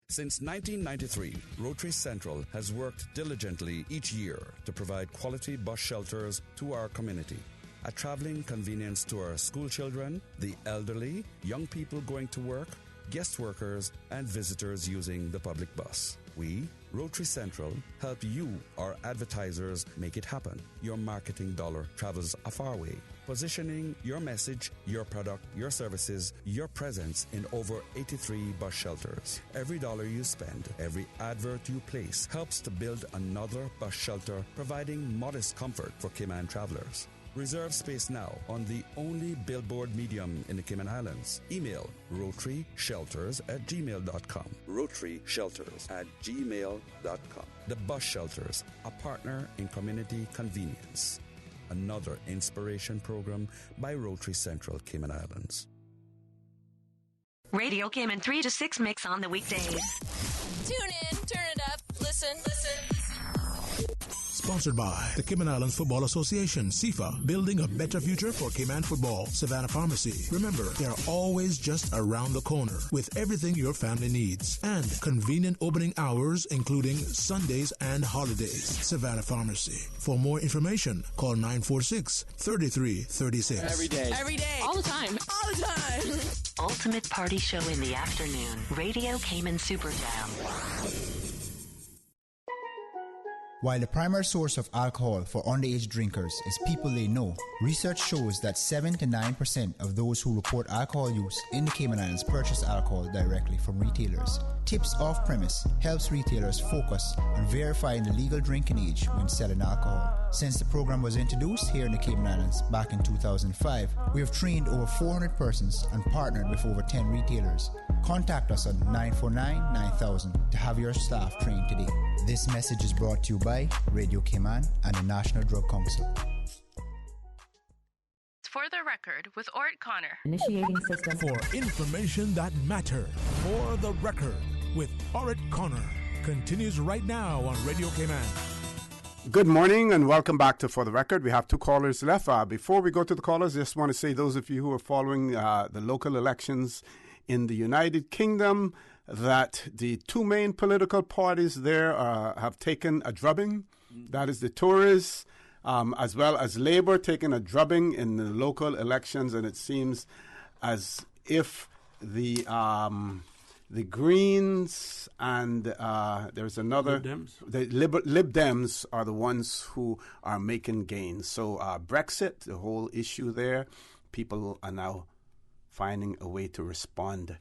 Speaker 10: Since 1993, Rotary Central has worked diligently each year to provide quality bus shelters to our community. A traveling convenience to our school children, the elderly, young people going to work, guest workers, and visitors using the public bus. We, Rotary Central, help you, our advertisers, make it happen. Your marketing dollar travels a far way. Positioning your message, your product, your services, your presence in over 83 bus shelters. Every dollar you spend, every advert you place helps to build another bus shelter, providing modest comfort for Cayman travelers. Reserve space now on the only billboard medium in the Cayman Islands. Email rotaryshelters@gmail.com. rotaryshelters@gmail.com. The Bus Shelters, a partner in community convenience. Another inspiration program by Rotary Central Cayman Islands.
Speaker 18: Radio Cayman 3 to 6 mix on the weekdays.
Speaker 20: Tune in, turn it up, listen.
Speaker 3: Sponsored by the Cayman Islands Football Association, CIFA, building a better future for Cayman football. Savannah Pharmacy. Remember, they're always just around the corner with everything your family needs. And convenient opening hours, including Sundays and holidays. Savannah Pharmacy. For more information, call 946-3336.
Speaker 20: Every day. All the time.
Speaker 18: Ultimate party show in the afternoon. Radio Cayman Supertown.
Speaker 23: While the primary source of alcohol for underage drinkers is people they know, research shows that 7 to 9% of those who report alcohol use in the Cayman Islands purchase alcohol directly from retailers. Tips Off-Premise helps retailers focus on verifying the legal drinking age when selling alcohol. Since the program was introduced here in the Cayman Islands back in 2005, we have trained over 400 persons and partnered with over 10 retailers. Contact us on 949-9000 to have your staff trained today. This message is brought to you by Radio Cayman and the National Drug Council.
Speaker 12: For the Record with Orrett Connor.
Speaker 5: Initiating system.
Speaker 3: For information that matters. For the Record with Orrett Connor continues right now on Radio Cayman.
Speaker 4: Good morning and welcome back to For the Record. We have 2 callers left. Before we go to the callers, just want to say those of you who are following the local elections in the United Kingdom, that the 2 main political parties there have taken a drubbing. That is the Tories, as well as Labour, taking a drubbing in the local elections, and it seems as if the Greens and there's another, the Lib Dems are the ones who are making gains. So Brexit, the whole issue there, people are now finding a way to respond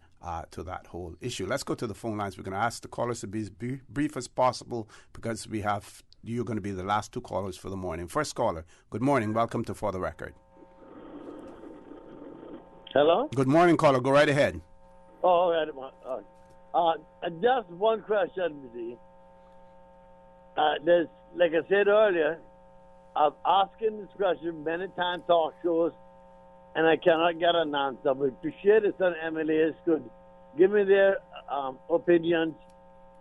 Speaker 4: to that whole issue. Let's go to the phone lines. We're going to ask the callers to be as brief as possible because you're going to be the last 2 callers for the morning. First caller, good morning. Welcome to For the Record.
Speaker 7: Hello?
Speaker 4: Good morning, caller. Go right ahead.
Speaker 7: Oh, just one question, see. There's, like I said earlier, I'm asking this question many times talk shows, and I cannot get an answer. We appreciate it some MLAs could give me their opinions,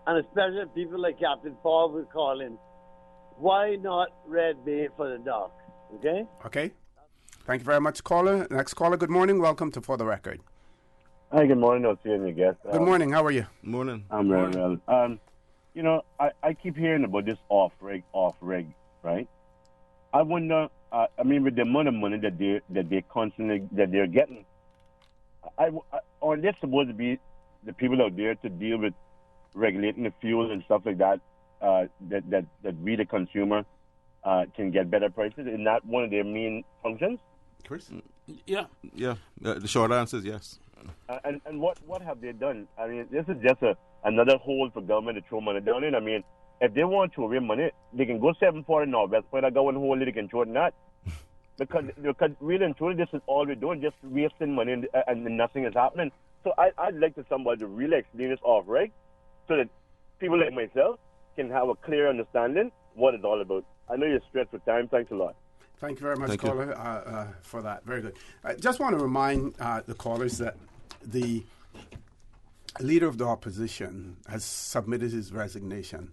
Speaker 7: and especially people like Captain Paul would call in. Why not Red Bay for the dark? Okay?
Speaker 4: Okay. Thank you very much, caller. Next caller, good morning. Welcome to For the Record.
Speaker 8: Hi, good morning. I'll see you guest.
Speaker 4: Good morning. How are you?
Speaker 2: Morning.
Speaker 8: I'm very well. You know, I keep hearing about this off rig, right? I wonder. I mean, with the amount of money that they constantly that they're getting, or they're supposed to be the people out there to deal with regulating the fuel and stuff like that. That we the consumer can get better prices. Is that one of their main functions?
Speaker 2: Chris? Yeah. The short answer is yes.
Speaker 8: And what have they done? I mean, this is just another hole for government to throw money down in. I mean, if they want to throw away money, they can go 740 now. West Point, I got one hole, they can throw it in that. Because really and truly, this is all we're doing, just wasting money and nothing is happening. So I'd like somebody to really explain this off, right? So that people like myself can have a clear understanding what it's all about. I know you're stressed for time. Thanks a lot.
Speaker 4: Thank you very much, caller, for that. Very good. I just want to remind the callers that the leader of the opposition has submitted his resignation.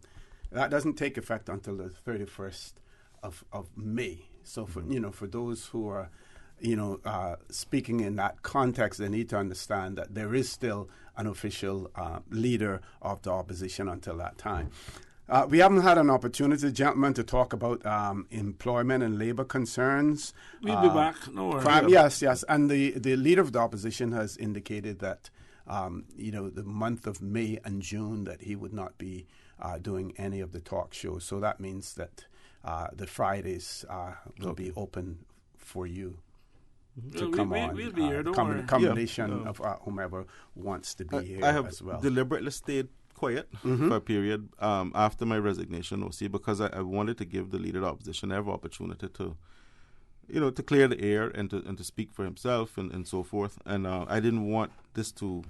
Speaker 4: That doesn't take effect until the 31st of May. So for those who are speaking in that context, they need to understand that there is still an official leader of the opposition until that time. We haven't had an opportunity, gentlemen, to talk about employment and labor concerns.
Speaker 1: We'll be back. No worries.
Speaker 4: Yes. And the leader of the opposition has indicated that, the month of May and June that he would not be doing any of the talk shows. So that means that the Fridays will be open for you to come on.
Speaker 1: We'll be here.
Speaker 4: Combination of whomever wants to be here as well.
Speaker 2: I have deliberately stayed quiet for a period after my resignation, OC, because I wanted to give the leader of the opposition every opportunity to clear the air and to speak for himself and so forth. And I didn't want this to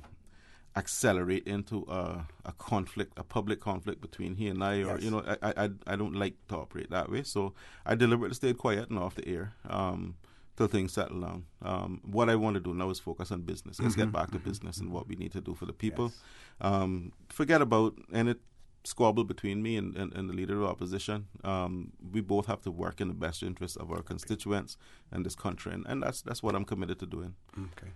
Speaker 2: accelerate into a conflict, a public conflict between he and I, or I don't like to operate that way. So I deliberately stayed quiet and off the air till things settle down. What I want to do now is focus on business. Let's get back to business and what we need to do for the people. Yes. Forget about any squabble between me and the leader of the opposition. We both have to work in the best interest of our constituents and this country, and that's what I'm committed to doing.
Speaker 4: Okay.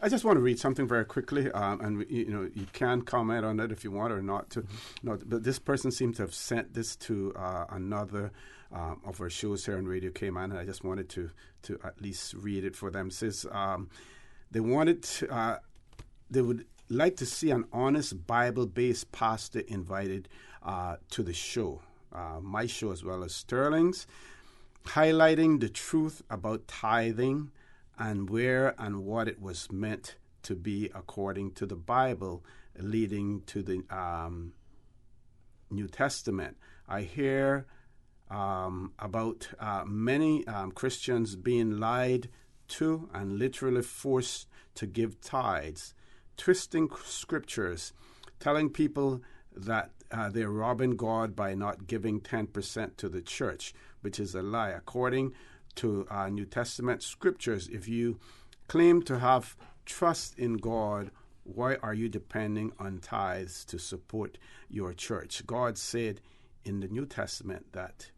Speaker 4: I just want to read something very quickly, and you can comment on it if you want or not. But this person seemed to have sent this to another of our shows here on Radio Cayman, and I just wanted to at least read it for them. It says they would like to see an honest Bible-based pastor invited to the show, my show as well as Sterling's, highlighting the truth about tithing and where and what it was meant to be according to the Bible, leading to the New Testament. I hear about many Christians being lied to and literally forced to give tithes, twisting scriptures, telling people that they're robbing God by not giving 10% to the church, which is a lie. According to New Testament scriptures. If you claim to have trust in God, why are you depending on tithes to support your church? God said in the New Testament that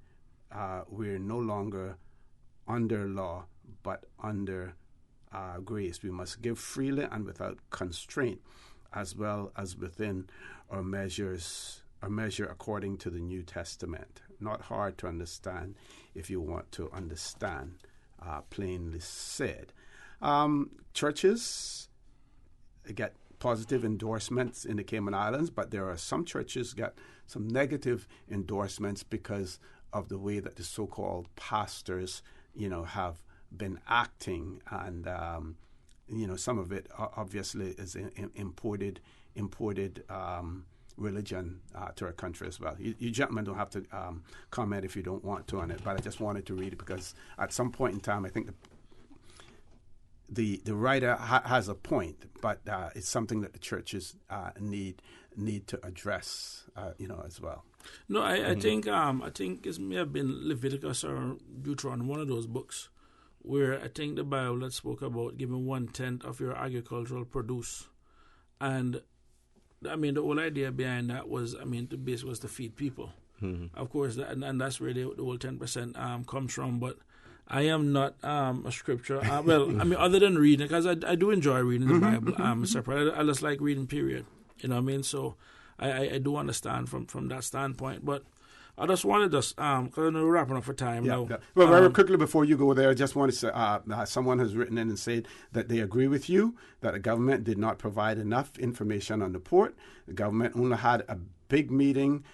Speaker 4: we're no longer under law, but under grace. We must give freely and without constraint, as well as within our measure according to the New Testament. Not hard to understand if you want to understand, plainly said. Churches get positive endorsements in the Cayman Islands, but there are some churches get some negative endorsements because of the way that the so-called pastors, have been acting, and some of it obviously is imported religion to our country as well. You gentlemen don't have to comment if you don't want to on it, but I just wanted to read it because at some point in time, I think the writer has a point, but it's something that the churches need to address, as well.
Speaker 1: No, I think it may have been Leviticus or Deuteronomy, one of those books, where I think the Bible that spoke about giving 1/10 of your agricultural produce, and the whole idea behind that was, the base was to feed people. Mm-hmm. Of course, and that's where the whole 10% comes from, but I am not a scripture. Other than reading, because I do enjoy reading the Bible. Separate. I just like reading, period. So I do understand from that standpoint. But I just wanted to, because I know we're wrapping up for time now. Yeah.
Speaker 4: Well, very quickly before you go there, I just want to say someone has written in and said that they agree with you that the government did not provide enough information on the port. The government only had a big meeting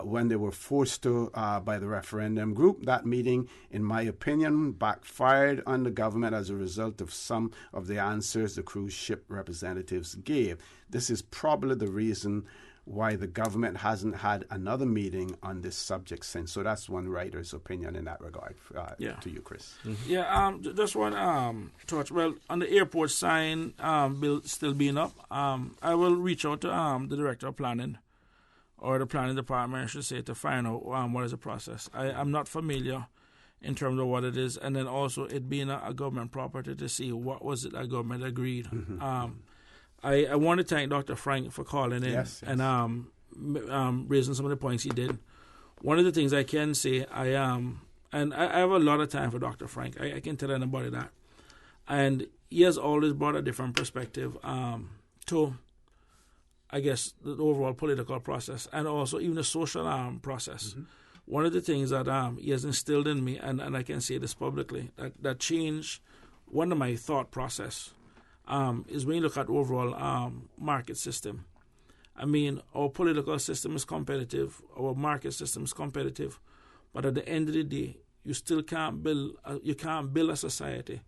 Speaker 4: when they were forced to by the referendum group. That meeting, in my opinion, backfired on the government as a result of some of the answers the cruise ship representatives gave. This is probably the reason why the government hasn't had another meeting on this subject since. So that's one writer's opinion in that regard. To you, Chris.
Speaker 1: Mm-hmm. Yeah, just one touch. Well, on the airport sign bill still being up, I will reach out to the director of planning, or the planning department, I should say, to find out what is the process. I'm not familiar in terms of what it is, and then also it being a government property to see what was it that government agreed. Mm-hmm. I want to thank Dr. Frank for calling in and raising some of the points he did. One of the things I can say, I have a lot of time for Dr. Frank. I can tell anybody that. And he has always brought a different perspective to, I guess, the overall political process and also even the social process. Mm-hmm. One of the things that he has instilled in me, and I can say this publicly, that changed one of my thought process is when you look at the overall market system. Our political system is competitive, our market system is competitive, but at the end of the day, you still can't build a society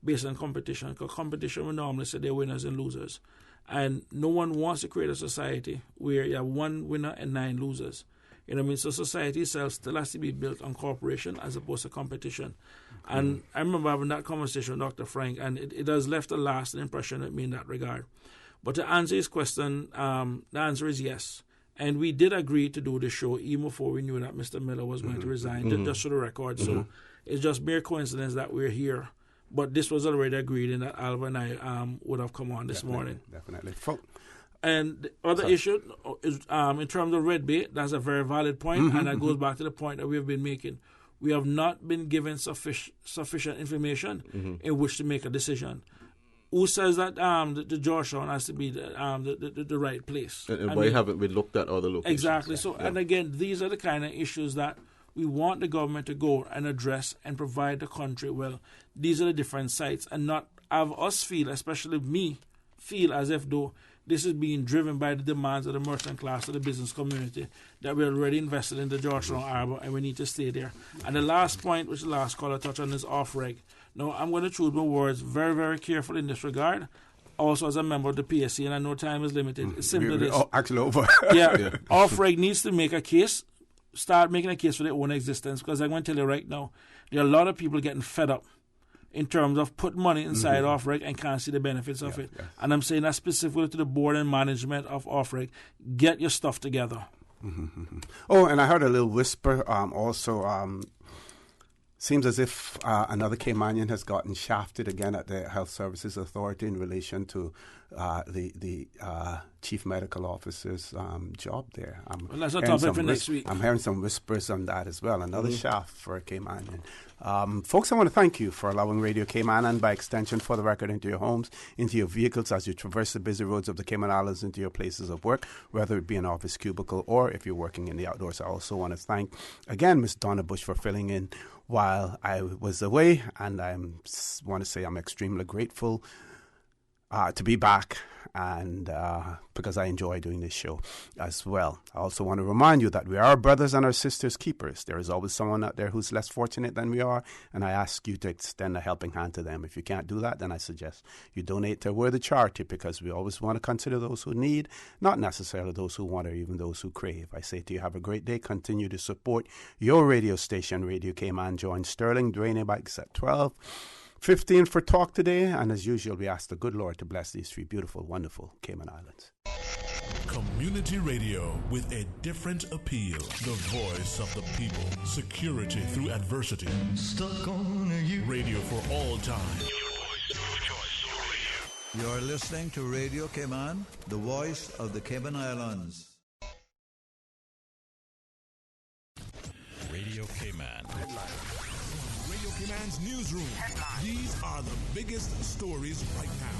Speaker 1: based on competition, because competition will normally say they're winners and losers. And no one wants to create a society where you have one winner and 9 losers. So society itself still has to be built on cooperation as opposed to competition. Mm-hmm. And I remember having that conversation with Dr. Frank, and it has left a lasting impression on me in that regard. But to answer his question, the answer is yes. And we did agree to do the show even before we knew that Mr. Miller was going to resign, just for the record. Mm-hmm. So it's just mere coincidence that we're here. But this was already agreed, and that Alva and I would have come on this morning.
Speaker 4: Definitely.
Speaker 1: And the other issue is in terms of red bait, that's a very valid point, and that goes back to the point that we have been making. We have not been given sufficient information in which to make a decision. Who says that the Georgetown has to be the right place?
Speaker 2: And why haven't we looked at other locations?
Speaker 1: Exactly. So, and again, these are the kind of issues that we want the government to go and address and provide the country. Well, these are the different sites, and not have us feel, especially me, feel as if though this is being driven by the demands of the merchant class of the business community, that we're already invested in the Georgetown Harbour and we need to stay there. And the last point, which the last caller touched on, is off-reg. Now, I'm going to choose my words very, very carefully in this regard. Also, as a member of the PSC, and I know time is limited, it's simply this.
Speaker 4: Actually over.
Speaker 1: Yeah. Off-reg needs to make a case, start making a case for their own existence, because I'm going to tell you right now, there are a lot of people getting fed up in terms of put money inside off-reg and can't see the benefits of it. Yes. And I'm saying that specifically to the board and management of off-reg. Get your stuff together.
Speaker 4: Oh, and I heard a little whisper also. Seems as if another Caymanian has gotten shafted again at the Health Services Authority in relation to the Chief Medical Officer's job there.
Speaker 1: Well, that's a topic for next week.
Speaker 4: I'm hearing some whispers on that as well. Another shaft for a Caymanian. Folks, I want to thank you for allowing Radio Cayman and by extension For the Record into your homes, into your vehicles as you traverse the busy roads of the Cayman Islands into your places of work, whether it be an office cubicle or if you're working in the outdoors. I also want to thank, again, Ms. Donna Bush for filling in while I was away, and I want to say I'm extremely grateful to be back, and because I enjoy doing this show as well. I also want to remind you that we are our brothers and our sisters' keepers. There is always someone out there who's less fortunate than we are, and I ask you to extend a helping hand to them. If you can't do that, then I suggest you donate to a worthy charity, because we always want to consider those who need, not necessarily those who want or even those who crave. I say to you, have a great day. Continue to support your radio station, Radio Cayman. Join Sterling Dwayne Bikes at 12:15 for talk today, and as usual, we ask the good Lord to bless these three beautiful, wonderful Cayman Islands.
Speaker 3: Community radio with a different appeal. The voice of the people. Security through adversity. Stuck on you. Radio for all time.
Speaker 5: You're listening to Radio Cayman, the voice of the Cayman Islands.
Speaker 3: Radio Cayman. Radio Cayman's newsroom. These are the biggest stories right now.